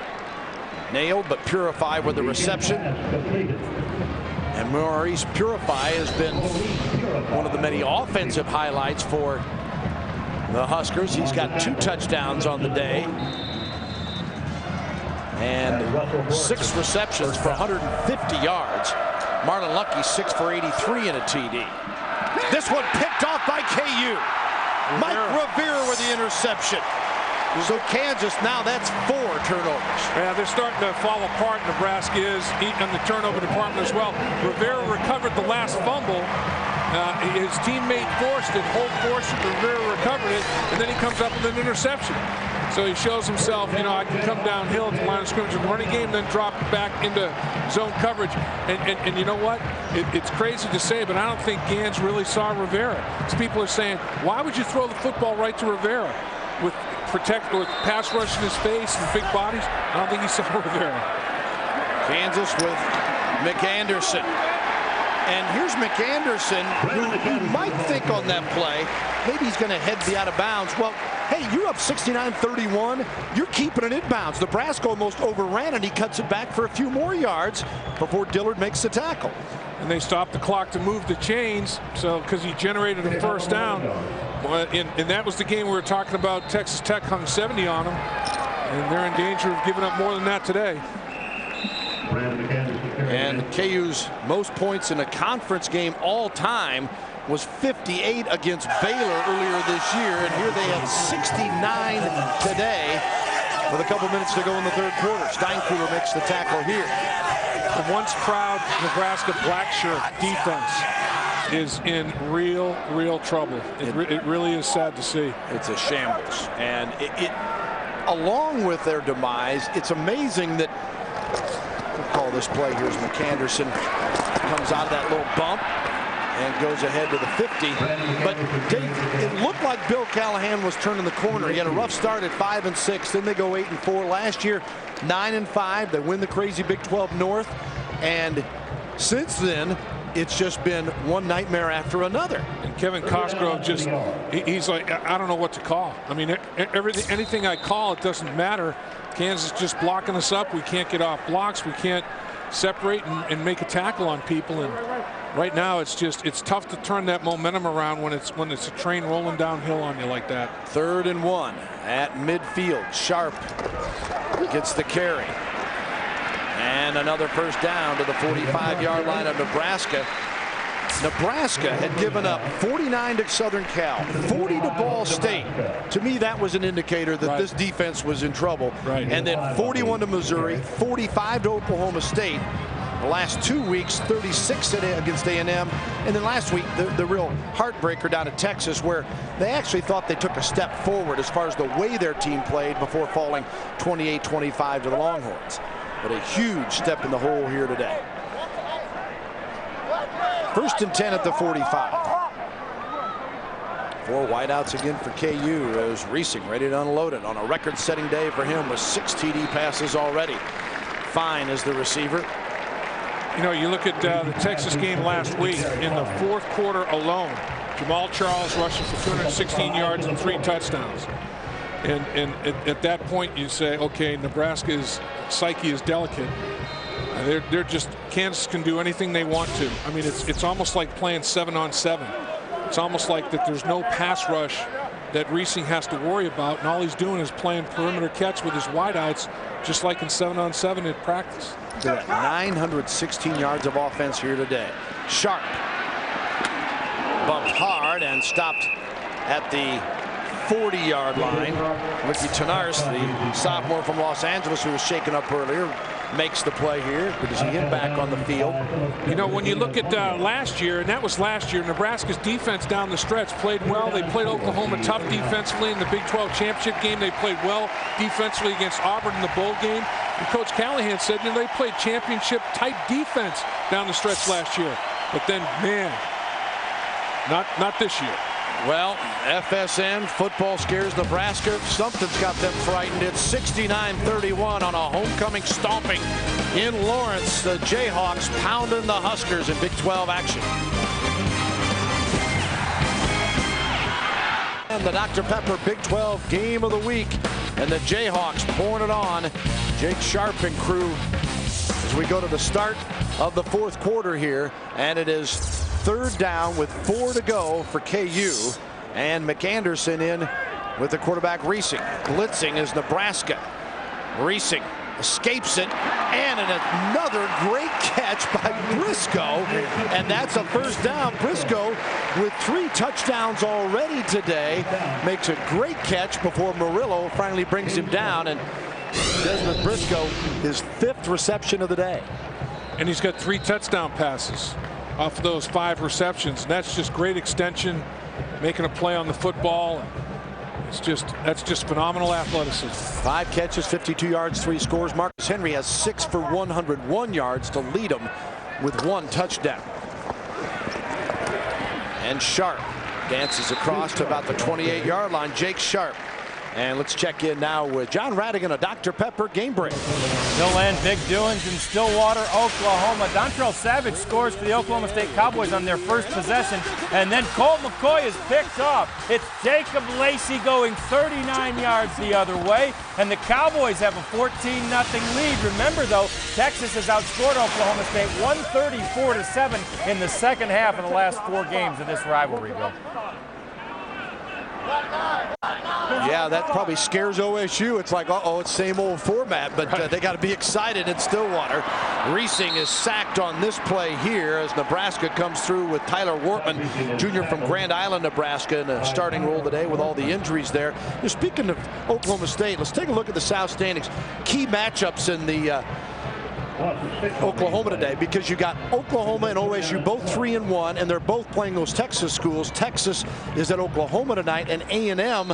nailed, but Purify with the reception. And Maurice Purify has been one of the many offensive highlights for the Huskers. He's got 2 touchdowns on the day and 6 receptions for 150 yards. Marlon Lucky 6 for 83 in a TD. This one picked off by KU. Mike Rivera with the interception. So Kansas, now that's 4 turnovers. Yeah, they're starting to fall apart. Nebraska is in the turnover department as well. Rivera recovered the last fumble. His teammate forced it, Holt forced it, Rivera recovered it, and then he comes up with an interception. So he shows himself, you know, I can come downhill at the line of scrimmage in the running game, then drop back into zone coverage. And you know what? It's crazy to say, but I don't think Gans really saw Rivera. As people are saying, why would you throw the football right to Rivera? With pass rush in his face and big bodies, I don't think he saw Rivera. Kansas with McAnderson. And here's McAnderson, who you might think on that play, maybe he's going to head the out of bounds. Well, hey, you're up 69-31. You're keeping it inbounds. Nebraska almost overran, and he cuts it back for a few more yards before Dillard makes the tackle. and they stopped the clock to move the chains, so because he generated a first down. And that was the game we were talking about. Texas Tech hung 70 on them, and they're in danger of giving up more than that today. And KU's most points in a conference game all time was 58 against Baylor earlier this year, and here they have 69 today with a couple minutes to go in the third quarter. Steinkuhler makes the tackle here. The once proud Nebraska black shirt defense is in real trouble. It really is sad to see. It's a shambles, and it along with their demise, it's amazing that we'll call this play here as McAnderson comes out of that little bump and goes ahead to the 50. But it looked like Bill Callahan was turning the corner. He had a rough start at 5-6, then they go 8-4. Last year, 9-5. They win the crazy Big 12 North, and since then, it's just been one nightmare after another. And Kevin Cosgrove he's like, I don't know what to call. I mean, anything I call, it doesn't matter. Kansas just blocking us up. We can't get off blocks. We can't separate and make a tackle on people. And right now, it's tough to turn that momentum around when it's a train rolling downhill on you like that. 3rd and 1 at midfield. Sharp gets the carry. And another first down to the 45-yard line of Nebraska. Nebraska had given up 49 to Southern Cal, 40 to Ball State. To me, that was an indicator that this defense was in trouble. And then 41 to Missouri, 45 to Oklahoma State. The last 2 weeks, 36 against A&M. And then last week, the real heartbreaker down at Texas, where they actually thought they took a step forward as far as the way their team played before falling 28-25 to the Longhorns. But a huge step in the hole here today. 1st and 10 at the 45. 4 wideouts again for KU as Reesing ready to unload it on a record-setting day for him with 6 TD passes already. Fine as the receiver. You know, you look at the Texas game last week. In the 4th quarter alone, Jamal Charles rushing for 216 yards and 3 touchdowns. And at that point, you say, okay, Nebraska's psyche is delicate. They're just, Kansas can do anything they want to. I mean, it's almost like playing 7-on-7. It's almost like that there's no pass rush that Reesing has to worry about, and all he's doing is playing perimeter catch with his wideouts, just like in 7-on-7 in practice. 916 yards of offense here today. Sharp bumped hard and stopped at the 40-yard line. Ricky Tenarce, the sophomore from Los Angeles who was shaken up earlier, makes the play here. Good to see him back on the field. You know, when you look at last year, and that was last year, Nebraska's defense down the stretch played well. They played Oklahoma tough defensively in the Big 12 championship game. They played well defensively against Auburn in the bowl game. And Coach Callahan said, you know, they played championship-type defense down the stretch last year. But then, man, not this year. Well, FSN football scares Nebraska. Something's got them frightened. It's 69-31 on a homecoming stomping in Lawrence. The Jayhawks pounding the Huskers in Big 12 action. And the Dr. Pepper Big 12 game of the week. And the Jayhawks pouring it on. Jake Sharp and crew as we go to the start of the 4th quarter here. And it is 3rd down with 4 to go for KU, and McAnderson in with the quarterback Reesing. Blitzing is Nebraska. Reesing escapes it, and another great catch by Briscoe, and that's a first down. Briscoe with 3 touchdowns already today makes a great catch before Murillo finally brings him down, and Desmond Briscoe his 5th reception of the day. And he's got 3 touchdown passes off of those 5 receptions. And that's just great extension, making a play on the football. That's just phenomenal athleticism. 5 catches, 52 yards, 3 scores. Marcus Henry has 6 for 101 yards to lead him with 1 touchdown. And Sharp dances across to about the 28-yard line. Jake Sharp And let's check in now with John Radigan, a Dr. Pepper game break. Still land big doings in Stillwater, Oklahoma. Dontrell Savage scores for the Oklahoma State Cowboys on their first possession, and then Colt McCoy is picked off. It's Jacob Lacey going 39 yards the other way, and the Cowboys have a 14-0 lead. Remember, though, Texas has outscored Oklahoma State 134-7 in the second half of the last 4 games of this rivalry, Bill. Yeah, that probably scares OSU. It's like, uh-oh, it's same old format, but they got to be excited in Stillwater. Reesing is sacked on this play here as Nebraska comes through with Tyler Wortman, junior from Grand Island, Nebraska, in a starting role today with all the injuries there. Speaking of Oklahoma State, let's take a look at the South standings. Key matchups in the Oklahoma today, because you got Oklahoma and OSU both 3-1, and they're both playing those Texas schools. Texas is at Oklahoma tonight, and A&M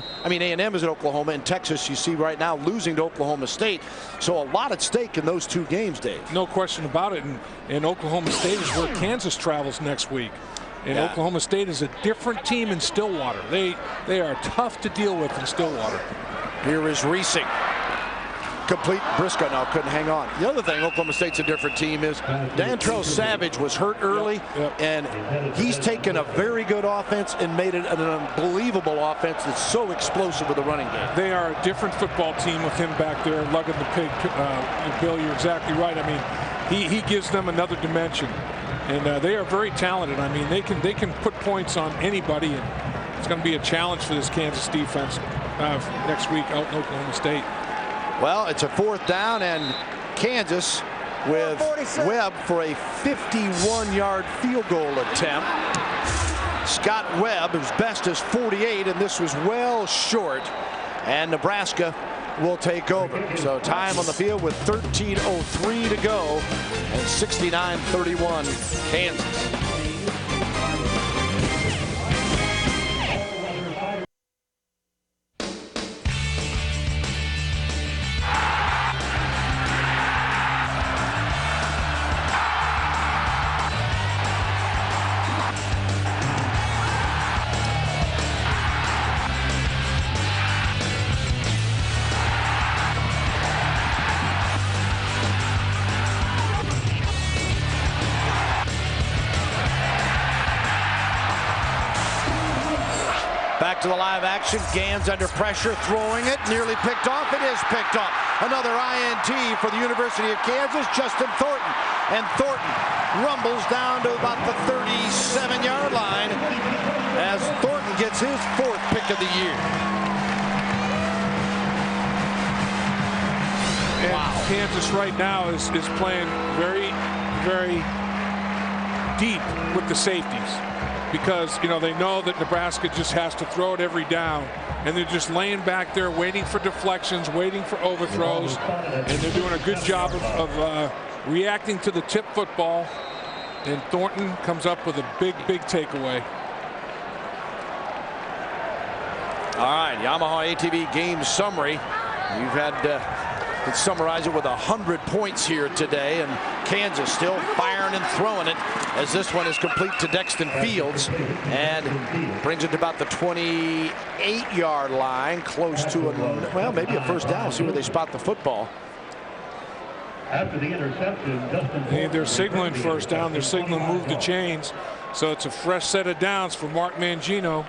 is at Oklahoma, and Texas, you see right now, losing to Oklahoma State. So a lot at stake in those 2 games, Dave. No question about it. And Oklahoma State is where Kansas travels next week. And Oklahoma State is a different team in Stillwater. They are tough to deal with in Stillwater. Here is Reesing. Complete. Briscoe now couldn't hang on. The other thing, Oklahoma State's a different team, is Dontrell Savage was hurt early, and he's taken a very good offense and made it an unbelievable offense that's so explosive with the running game. They are a different football team with him back there lugging the pig. Bill, you're exactly right. I mean, he gives them another dimension, and they are very talented. I mean, they can put points on anybody, and it's going to be a challenge for this Kansas defense next week out in Oklahoma State. Well, it's a 4th down, and Kansas with Webb for a 51-yard field goal attempt. Scott Webb, whose best is 48, and this was well short, and Nebraska will take over. So time on the field with 13:03 to go, and 69-31 Kansas. Back to the live action. Gans under pressure, throwing it, nearly picked off. It is picked off. Another INT for the University of Kansas, Justin Thornton. And Thornton rumbles down to about the 37-yard line as Thornton gets his 4th pick of the year. And Kansas right now is playing very, very deep with the safeties, because they know that Nebraska just has to throw it every down, and they're just laying back there waiting for deflections, waiting for overthrows, and they're doing a good job of reacting to the tip football. And Thornton comes up with a big takeaway. All right, Yamaha ATV game summary. You've had can summarize it with 100 points here today, and Kansas still firing and throwing it as this one is complete to Dexton Fields and brings it to about the 28-yard line, close to maybe a 1st down. See where they spot the football. After the interception, they're signaling 1st down. They're signaling move the chains, so it's a fresh set of downs for Mark Mangino.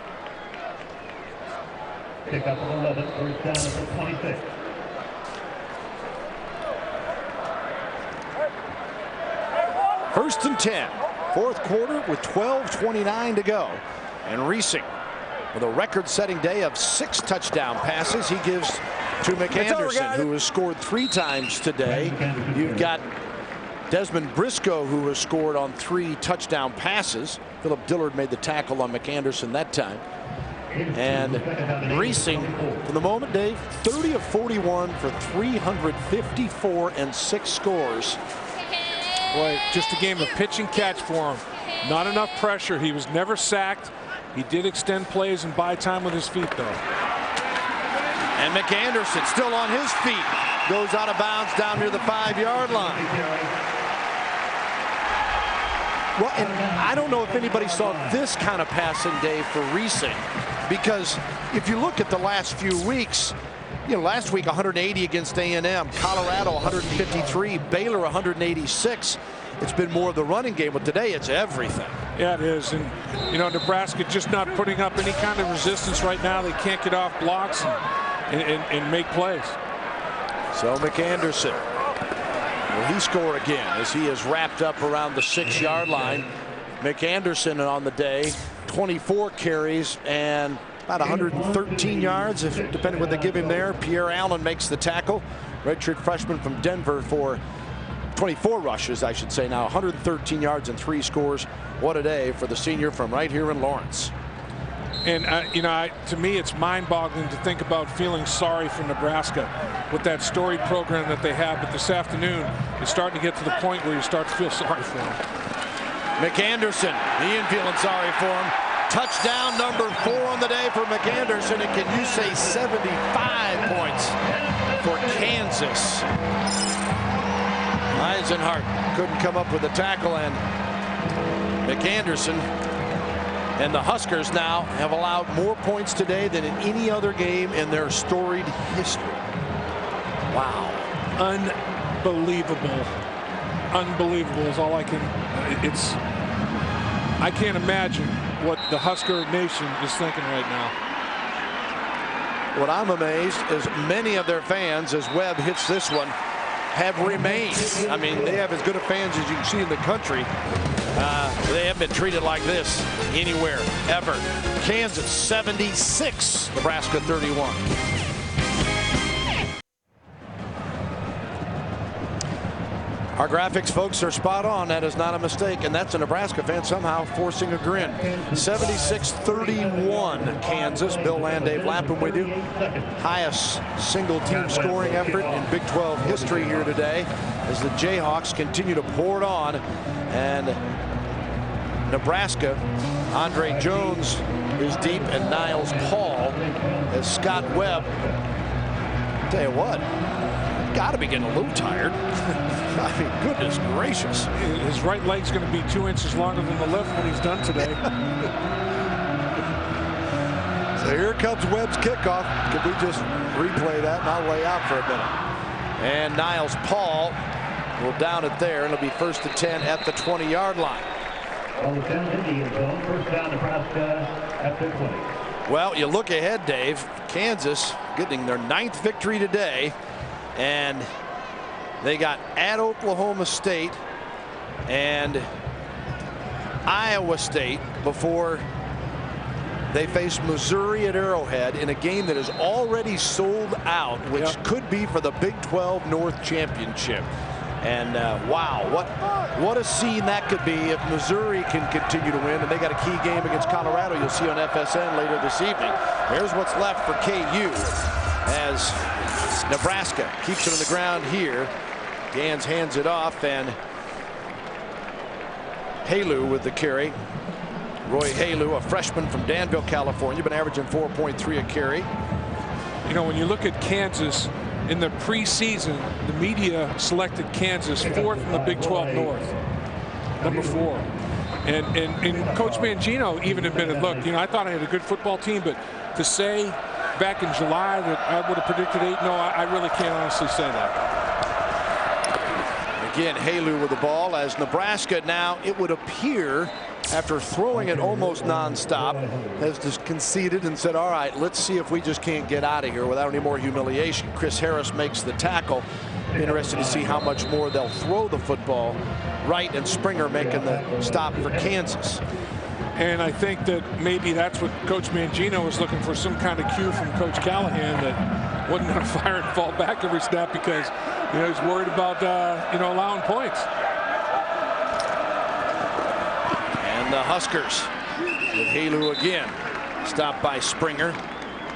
Pick up of 11, 1st down at the 26. First and 10, 4th quarter with 12:29 to go, and Reesing with a record-setting day of 6 touchdown passes. He gives to McAnderson, who has scored 3 times today. You've got Desmond Briscoe, who has scored on 3 touchdown passes. Philip Dillard made the tackle on McAnderson that time. And Reesing, for the moment, Dave, 30 of 41 for 354 and 6 scores. Boy, just a game of pitch and catch for him. Not enough pressure. He was never sacked. He did extend plays and buy time with his feet, though. And McAnderson still on his feet. Goes out of bounds down near the 5-yard line. Well, and I don't know if anybody saw this kind of passing day for Reesing. because if you look at the last few weeks, you know, last week 180 against A&M, Colorado 153, Baylor 186. It's been more of the running game, but today it's everything. Yeah, it is. And, you know, Nebraska just not putting up any kind of resistance right now. They can't get off blocks and make plays. So McAnderson, will he score again as he is wrapped up around the 6-yard line? McAnderson on the day, 24 carries and about 113 yards, depending what they give him there. Pierre Allen makes the tackle. Redshirt freshman from Denver for 24 rushes, I should say now, 113 yards and 3 scores. What a day for the senior from right here in Lawrence. And, you know, to me, it's mind-boggling to think about feeling sorry for Nebraska with that storied program that they have. But this afternoon, it's starting to get to the point where you start to feel sorry for them. McAnderson, he ain't feeling sorry for him. Touchdown number 4 on the day for McAnderson. And can you say 75 points for Kansas? Eisenhart couldn't come up with a tackle, and McAnderson and the Huskers now have allowed more points today than in any other game in their storied history. Wow. Unbelievable. Unbelievable is all I can. I can't imagine what the Husker Nation is thinking right now. What I'm amazed is many of their fans, as Webb hits this one, have remained. I mean, they have as good a fans as you can see in the country. They haven't been treated like this anywhere, ever. Kansas 76, Nebraska 31. Our graphics folks are spot on. That is not a mistake, and that's a Nebraska fan somehow forcing a grin. 76-31 Kansas. Bill Land, Dave Lapham with you. Highest single team scoring effort in Big 12 history here today as the Jayhawks continue to pour it on. And Nebraska, Andre Jones is deep, and Niles Paul as Scott Webb. Tell you what, got to be getting a little tired. I mean, goodness gracious. His right leg's going to be 2 inches longer than the left when he's done today. So here comes Webb's kickoff. Could we just replay that, and I'll lay out for a minute. And Niles Paul will down it there, and it'll be 1st and 10 at the 20-yard line. First down, Nebraska at the 20. Well, you look ahead, Dave. Kansas getting their 9th victory today, and they got at Oklahoma State and Iowa State before they face Missouri at Arrowhead in a game that is already sold out, which could be for the Big 12 North Championship. And wow, what a scene that could be if Missouri can continue to win. And they got a key game against Colorado you'll see on FSN later this evening. Here's what's left for KU as Nebraska keeps it on the ground here. Gans hands it off, and Halu with the carry. Roy Halu, a freshman from Danville, California, been averaging 4.3 a carry. You know, when you look at Kansas in the preseason, the media selected Kansas 4th in the Big 12 North, number 4. And Coach Mangino even admitted, look, you know, I thought I had a good football team, but to say back in July that I would have predicted 8, no, I really can't honestly say that. Again, Halu with the ball as Nebraska now, it would appear, after throwing it almost nonstop, has just conceded and said, all right, let's see if we just can't get out of here without any more humiliation. Chris Harris makes the tackle. Interested to see how much more they'll throw the football. Wright and Springer making the stop for Kansas. And I think that maybe that's what Coach Mangino was looking for, some kind of cue from Coach Callahan that wasn't going to fire and fall back every snap because, you know, he's worried about, you know, allowing points. And the Huskers with Halu again, stopped by Springer.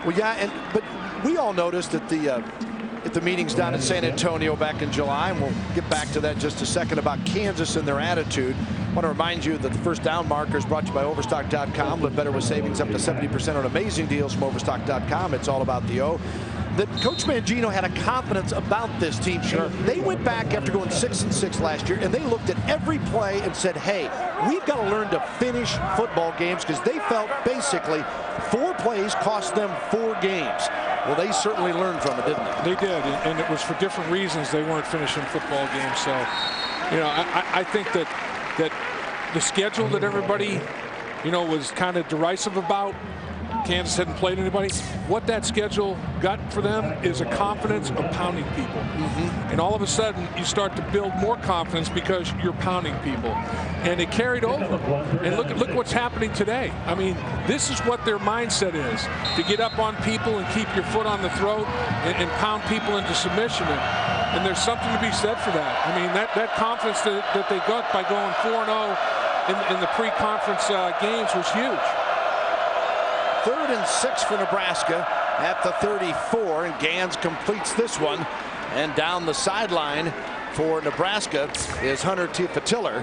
Well, yeah, but we all noticed at the meetings down in San Antonio back in July, and we'll get back to that in just a second, about Kansas and their attitude. I want to remind you that the first down marker is brought to you by Overstock.com. Live better with savings up to 70% on amazing deals from Overstock.com. It's all about the O. that Coach Mangino had a confidence about this team. Sure. They went back after going 6-6 last year, and they looked at every play and said, hey, we've got to learn to finish football games, because they felt basically 4 plays cost them 4 games. Well, they certainly learned from it, didn't they? They did, and it was for different reasons they weren't finishing football games. So, you know, I think that the schedule that everybody, you know, was kind of derisive about, Kansas hadn't played anybody. What that schedule got for them is a confidence of pounding people. And all of a sudden, you start to build more confidence because you're pounding people. And it carried over. And look what's happening today. I mean, this is what their mindset is, to get up on people and keep your foot on the throat and pound people into submission. And there's something to be said for that. I mean, that confidence that they got by going 4-0 in the pre-conference games was huge. 3rd and 6 for Nebraska at the 34, and Gans completes this one. And down the sideline for Nebraska is Hunter Tifatiller.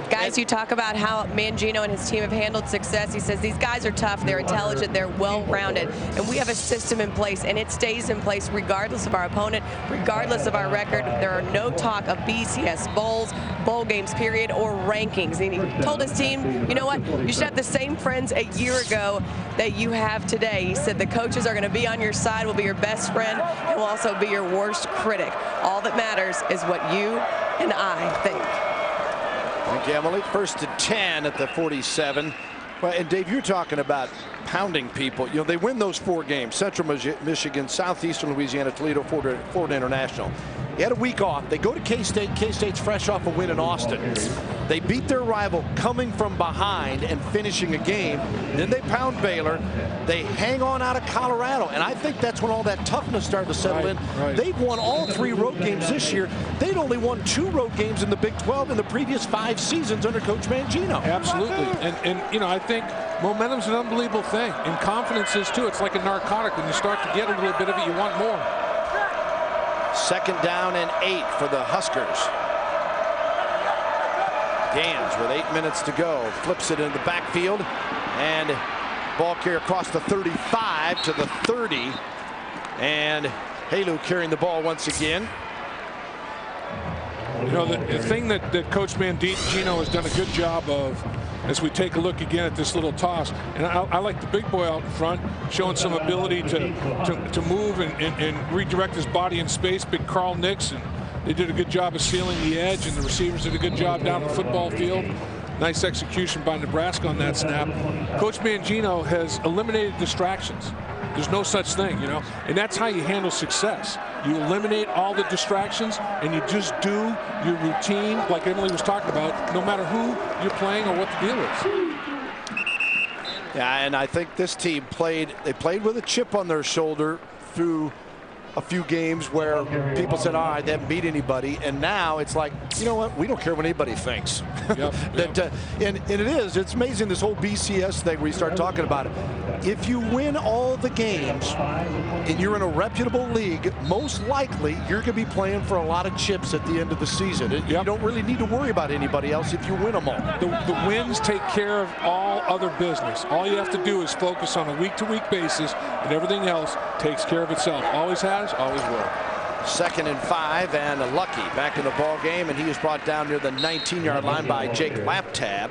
Guys, you talk about how Mangino and his team have handled success. He says these guys are tough, they're intelligent, they're well-rounded, and we have a system in place, and it stays in place regardless of our opponent, regardless of our record. There are no talk of BCS bowls, bowl games, period, or rankings. And he told his team, you know what, you should have the same friends a year ago that you have today. He said the coaches are going to be on your side, will be your best friend, and will also be your worst critic. All that matters is what you and I think. Thank you, Emily. 1st and 10 at the 47. Well, and Dave, you're talking about pounding people. You know, they win those 4 games: Central Michigan, Southeastern Louisiana, Toledo, Florida International. They had a week off. They go to K-State. K-State's fresh off a win in Austin. They beat their rival coming from behind and finishing a game. Then they pound Baylor. They hang on out of Colorado. And I think that's when all that toughness started to settle in. Right. They've won all 3 road games this year. They'd only won 2 road games in the Big 12 in the previous 5 seasons under Coach Mangino. Absolutely. And you know, I think momentum's an unbelievable thing. And confidence is too. It's like a narcotic. When you start to get a little bit of it, you want more. 2nd down and 8 for the Huskers. Gans with 8 minutes to go flips it in the backfield, and ball carrier across the 35 to the 30, and Halu carrying the ball once again. You know, the thing that Coach Mangino has done a good job of, as we take a look again at this little toss, and I like the big boy out in front, showing some ability to move and redirect his body in space. Big Carl Nixon. They did a good job of sealing the edge, and the receivers did a good job down the football field. Nice execution by Nebraska on that snap. Coach Mangino has eliminated distractions. There's no such thing, you know, and that's how you handle success. You eliminate all the distractions, and you just do your routine, like Emily was talking about, no matter who you're playing or what the deal is. Yeah, and I think this team played with a chip on their shoulder through a few games where people said, all right, they haven't beat anybody, and now it's like, you know what, we don't care what anybody thinks. Yep, and it's amazing, this whole BCS thing where you start talking about it. If you win all the games and you're in a reputable league, most likely you're going to be playing for a lot of chips at the end of the season. Yep. You don't really need to worry about anybody else if you win them all. The wins take care of all other business. All you have to do is focus on a week-to-week basis, and everything else takes care of itself. Always has, always will. 2nd and 5, and Lucky back in the ball game, and he is brought down near the 19-yard line by Jake Laptab.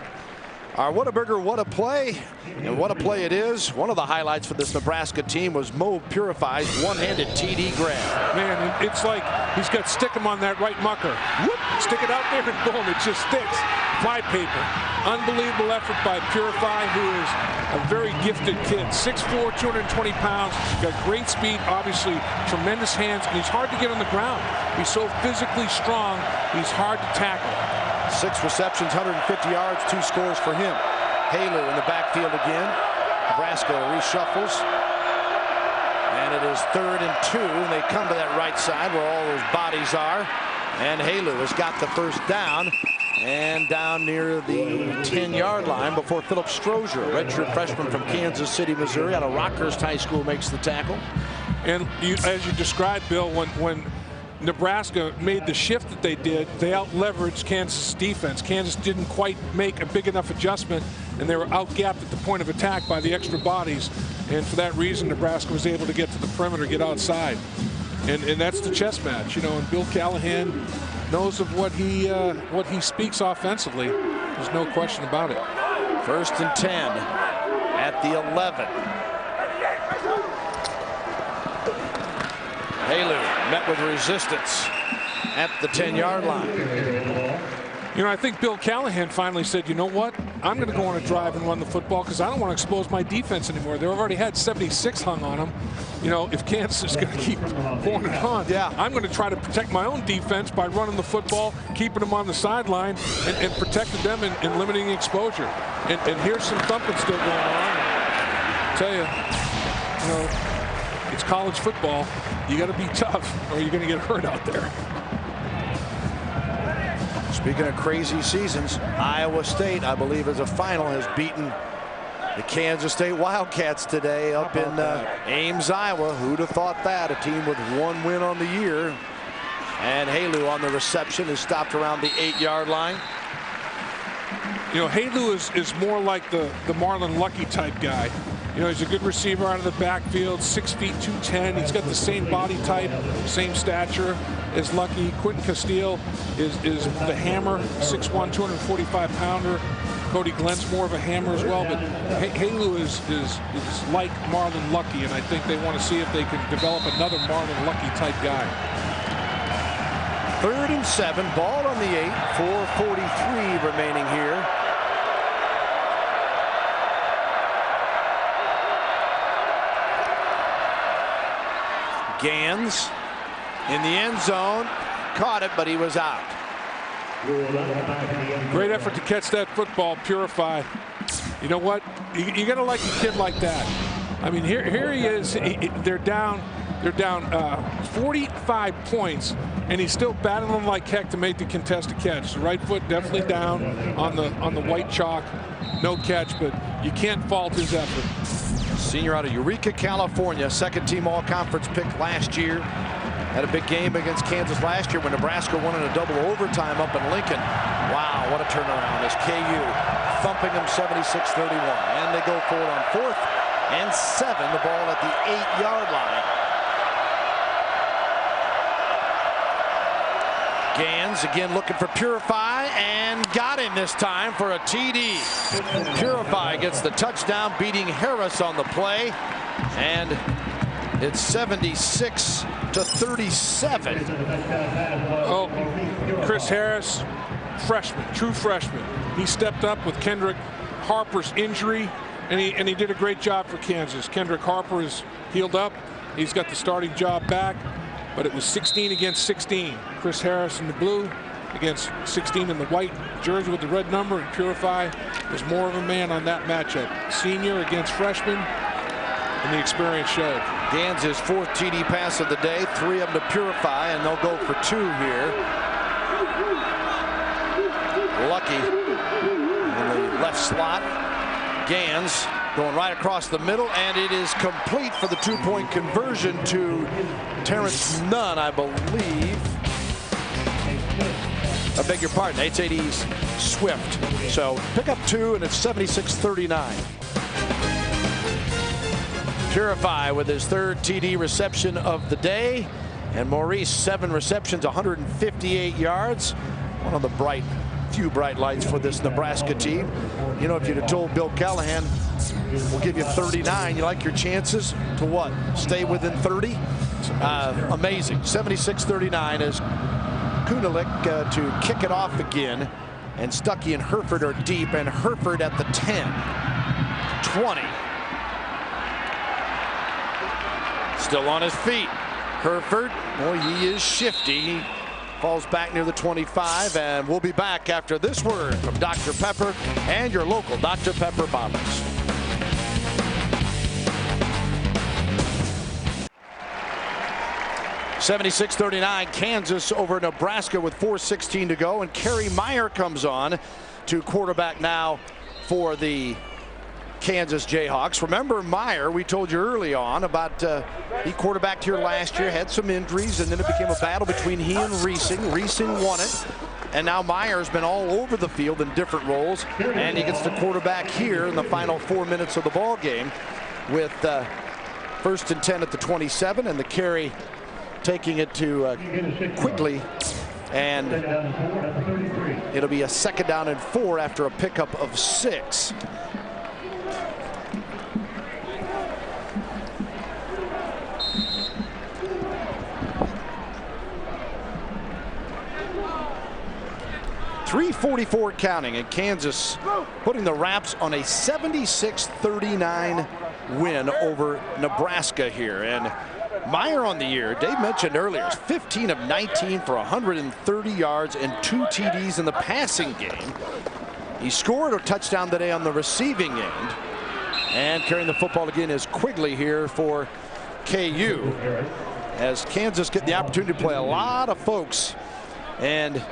Our Whataburger, what a play, and what a play it is. One of the highlights for this Nebraska team was Mo Purify's one-handed TD grab. Man, it's like he's got stick him on that right mucker. Whoop, stick it out there and boom, it just sticks. Fly paper. Unbelievable effort by Purify, who is a very gifted kid. 6'4", 220 pounds, got great speed, obviously tremendous hands, and he's hard to get on the ground. He's so physically strong, he's hard to tackle. 6 receptions, 150 yards, 2 scores for him. Halu in the backfield again. Nebraska reshuffles. And it is 3rd and 2, and they come to that right side where all those bodies are. And Halu has got the first down, and down near the 10-yard line before Philip Strozier, a redshirt freshman from Kansas City, Missouri, out of Rockhurst High School, makes the tackle. And as you described, Bill, when Nebraska made the shift that they did, they out-leveraged Kansas' defense. Kansas didn't quite make a big enough adjustment, and they were out-gapped at the point of attack by the extra bodies. And for that reason, Nebraska was able to get to the perimeter, get outside. And that's the chess match, you know, and Bill Callahan knows of what he speaks offensively. There's no question about it. 1st and 10 at the 11. Halu met with resistance at the 10-yard line. You know, I think Bill Callahan finally said, you know what? I'm going to go on a drive and run the football because I don't want to expose my defense anymore. They've already had 76 hung on them. You know, if Kansas is going to keep pouring it on, I'm going to try to protect my own defense by running the football, keeping them on the sideline, and protecting them and limiting exposure. And here's some thumping still going on. I tell you know, it's college football. You got to be tough or you're going to get hurt out there. Speaking of crazy seasons, Iowa State, I believe, as a final, has beaten the Kansas State Wildcats today up in Ames, Iowa. Who'd have thought that? A team with 1 win on the year. And Halu on the reception is stopped around the 8-yard line. You know, Halu is more like the Marlon Lucky type guy. You know, he's a good receiver out of the backfield, 6 feet 210. He's got the same body type, same stature as Lucky. Quentin Castile is the hammer, 6'1", 245-pounder. Cody Glenn's more of a hammer as well, but Halu is like Marlon Lucky, and I think they want to see if they can develop another Marlon Lucky type guy. 3rd and 7, ball on the 8, 4:43 remaining here. Gans in the end zone, caught it, but he was out. Great effort to catch that football, Purify. You know what? You got to like a kid like that. I mean, here he is. They're down 45 points, and he's still battling like heck to make the contested catch. The right foot definitely down on the white chalk. No catch, but you can't fault his effort. Senior out of Eureka, California, 2nd-team all-conference pick last year. Had a big game against Kansas last year when Nebraska won in a double overtime up in Lincoln. Wow, what a turnaround as KU thumping them 76-31. And they go for it on 4th and 7, the ball at the 8-yard line. Gans again looking for Purify and got him this time for a TD. Purify gets the touchdown, beating Harris on the play, and it's 76-37. Oh, Chris Harris, freshman, true freshman. He stepped up with Kendrick Harper's injury, and he did a great job for Kansas. Kendrick Harper is healed up. He's got the starting job back. But it was 16 against 16. Chris Harris in the blue against 16 in the white jersey with the red number, and Purify was more of a man on that matchup. Senior against freshman, and the experience showed. Gans' 4th TD pass of the day, 3 of them to Purify, and they'll go for 2 here. Lucky in the left slot. Gans going right across the middle, and it is complete for the 2-point conversion to Terrence Nunn, I believe. I beg your pardon, HAD's Swift. So pick up 2, and it's 76-39. Purify with his 3rd TD reception of the day, and Maurice 7 receptions, 158 yards. One of the few bright lights for this Nebraska team. You know, if you'd have told Bill Callahan, we'll give you 39, you like your chances to what? Stay within 30? Amazing. 76-39 as Kunalik to kick it off again. And Stuckey and Herford are deep, and Herford at the 10. 20. Still on his feet. Herford, boy, he is shifty. He falls back near the 25, and we'll be back after this word from Dr. Pepper and your local Dr. Pepper bottlers. (76-39) Kansas over Nebraska with 4:16 to go, and Kerry Meyer comes on to quarterback now for the Kansas Jayhawks. Remember Meyer, we told you early on about he quarterbacked here last year, had some injuries, and then it became a battle between he and Reesing. Reesing won it, and now Meyer's been all over the field in different roles, and he gets the quarterback here in the final 4 minutes of the ball game. with 1st and 10 at the 27, and the carry taking it to Quigley, and it'll be a 2nd down and 4 after a pickup of 6. .344 counting, and Kansas putting the wraps on a 76-39 win over Nebraska here. And Meyer on the year, Dave mentioned earlier, is 15 of 19 for 130 yards and 2 TDs in the passing game. He scored a touchdown today on the receiving end. And carrying the football again is Quigley here for KU, as Kansas get the opportunity to play a lot of folks. And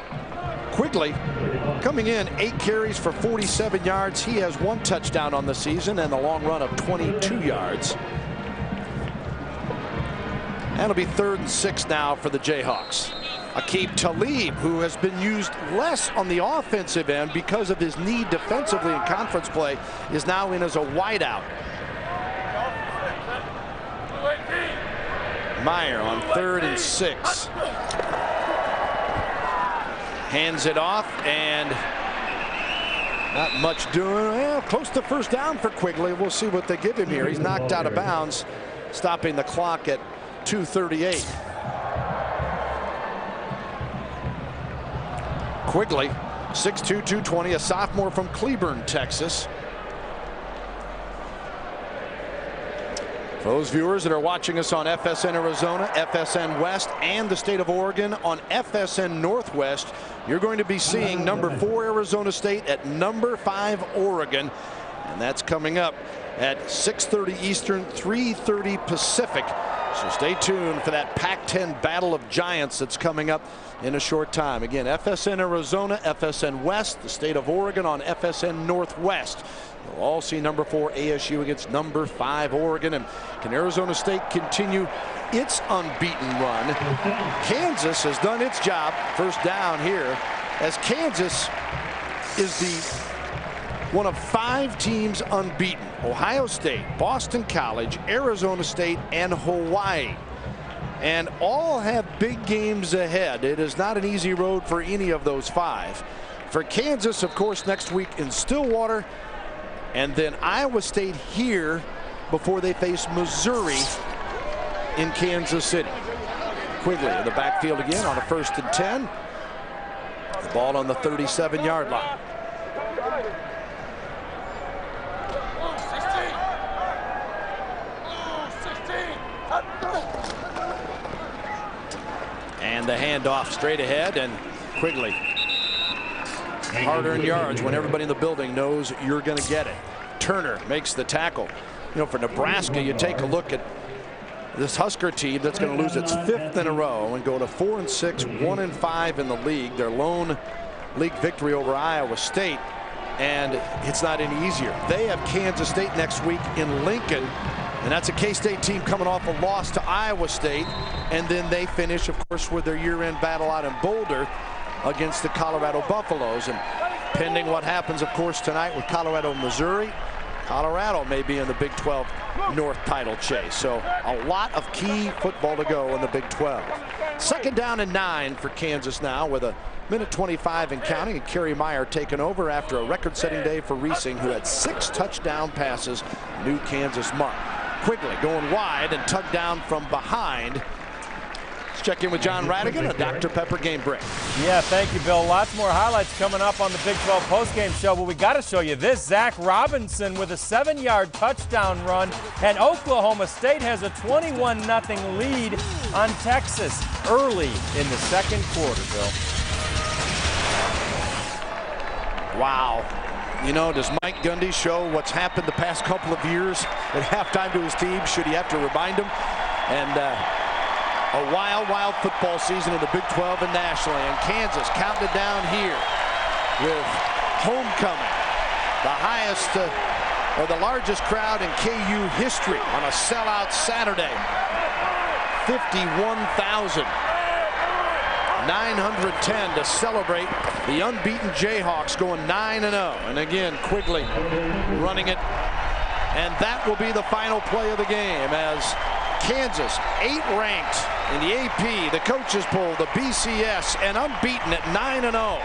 Quigley coming in 8 carries for 47 yards. He has 1 touchdown on the season and a long run of 22 yards. And it'll be 3rd and 6 now for the Jayhawks. Aqib Talib, who has been used less on the offensive end because of his need defensively in conference play, is now in as a wideout. Meyer on 3rd and 6. Hands it off, and not much doing. Well, close to 1st down for Quigley. We'll see what they give him here. He's knocked out of bounds, stopping the clock at 2:38. Quigley, 6'2", 220, a sophomore from Cleburne, Texas. For those viewers that are watching us on FSN Arizona, FSN West, and the state of Oregon on FSN Northwest, you're going to be seeing number 4 Arizona State at number 5 Oregon, and that's coming up at 6:30 Eastern, 3:30 Pacific. So stay tuned for that Pac-10 Battle of Giants that's coming up in a short time. Again, FSN Arizona, FSN West, the state of Oregon on FSN Northwest. You'll all see number 4 ASU against number 5 Oregon. And can Arizona State continue its unbeaten run? Kansas has done its job. 1st down here, as Kansas is the one of 5 teams unbeaten: Ohio State, Boston College, Arizona State, and Hawaii. And all have big games ahead. It is not an easy road for any of those 5. For Kansas, of course, next week in Stillwater, and then Iowa State here before they face Missouri in Kansas City. Quigley in the backfield again on a 1st and 10. The ball on the 37-yard line. And the handoff straight ahead, and Quigley. Hard-earned yards when everybody in the building knows you're going to get it. Turner makes the tackle. You know, for Nebraska, you take a look at this Husker team that's going to lose its 5th in a row and go to 4-6, 1-5 in the league. Their lone league victory over Iowa State, and it's not any easier. They have Kansas State next week in Lincoln, and that's a K-State team coming off a loss to Iowa State, and then they finish, of course, with their year-end battle out in Boulder against the Colorado Buffaloes. And pending what happens, of course, tonight with Colorado, Missouri, Colorado may be in the Big 12 North title chase. So a lot of key football to go in the Big 12. 2nd down and 9 for Kansas now, with a 1:25 and counting, and Kerry Meyer taken over after a record-setting day for Reesing, who had 6 touchdown passes. New Kansas mark. Quigley going wide and tugged down from behind. Let's check in with John Radigan, a Dr. Pepper game break. Yeah, thank you, Bill. Lots more highlights coming up on the Big 12 postgame show, but we got to show you this. Zach Robinson with a 7-yard touchdown run, and Oklahoma State has a 21-0 lead on Texas early in the 2nd quarter, Bill. Wow. You know, does Mike Gundy show what's happened the past couple of years at halftime to his team? Should he have to remind him? And a wild, wild football season in the Big 12 and nationally. And Kansas counting it down here with homecoming. The highest or the largest crowd in KU history on a sellout Saturday. 51,910 to celebrate the unbeaten Jayhawks going 9-0. And again, Quigley running it And that will be the final play of the game as Kansas, 8 ranked in the AP, the coaches poll, the BCS, and unbeaten at 9-0.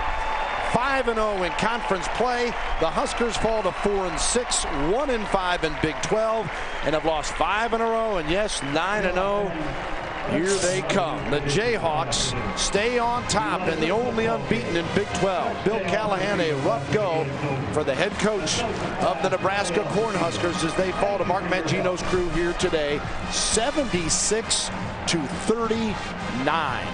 5-0 in conference play. The Huskers fall to 4-6, 1-5 in Big 12, and have lost 5 in a row. And yes, 9-0. Here they come. The Jayhawks stay on top and the only unbeaten in Big 12. Bill Callahan, a rough go for the head coach of the Nebraska Cornhuskers as they fall to Mark Mangino's crew here today, 76-39.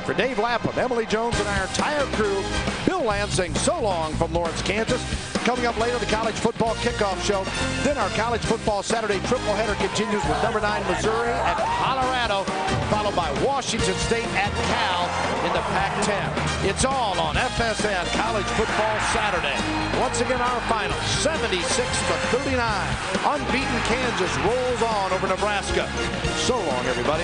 For Dave Lapham, Emily Jones, and our entire crew, Bill Lansing, so long from Lawrence, Kansas. Coming up later, the college football kickoff show. Then our college football Saturday triple header continues with number 9 Missouri at Colorado, followed by Washington State at Cal in the Pac-10. It's all on FSN College Football Saturday. Once again, our final, 76-39. Unbeaten Kansas rolls on over Nebraska. So long, everybody.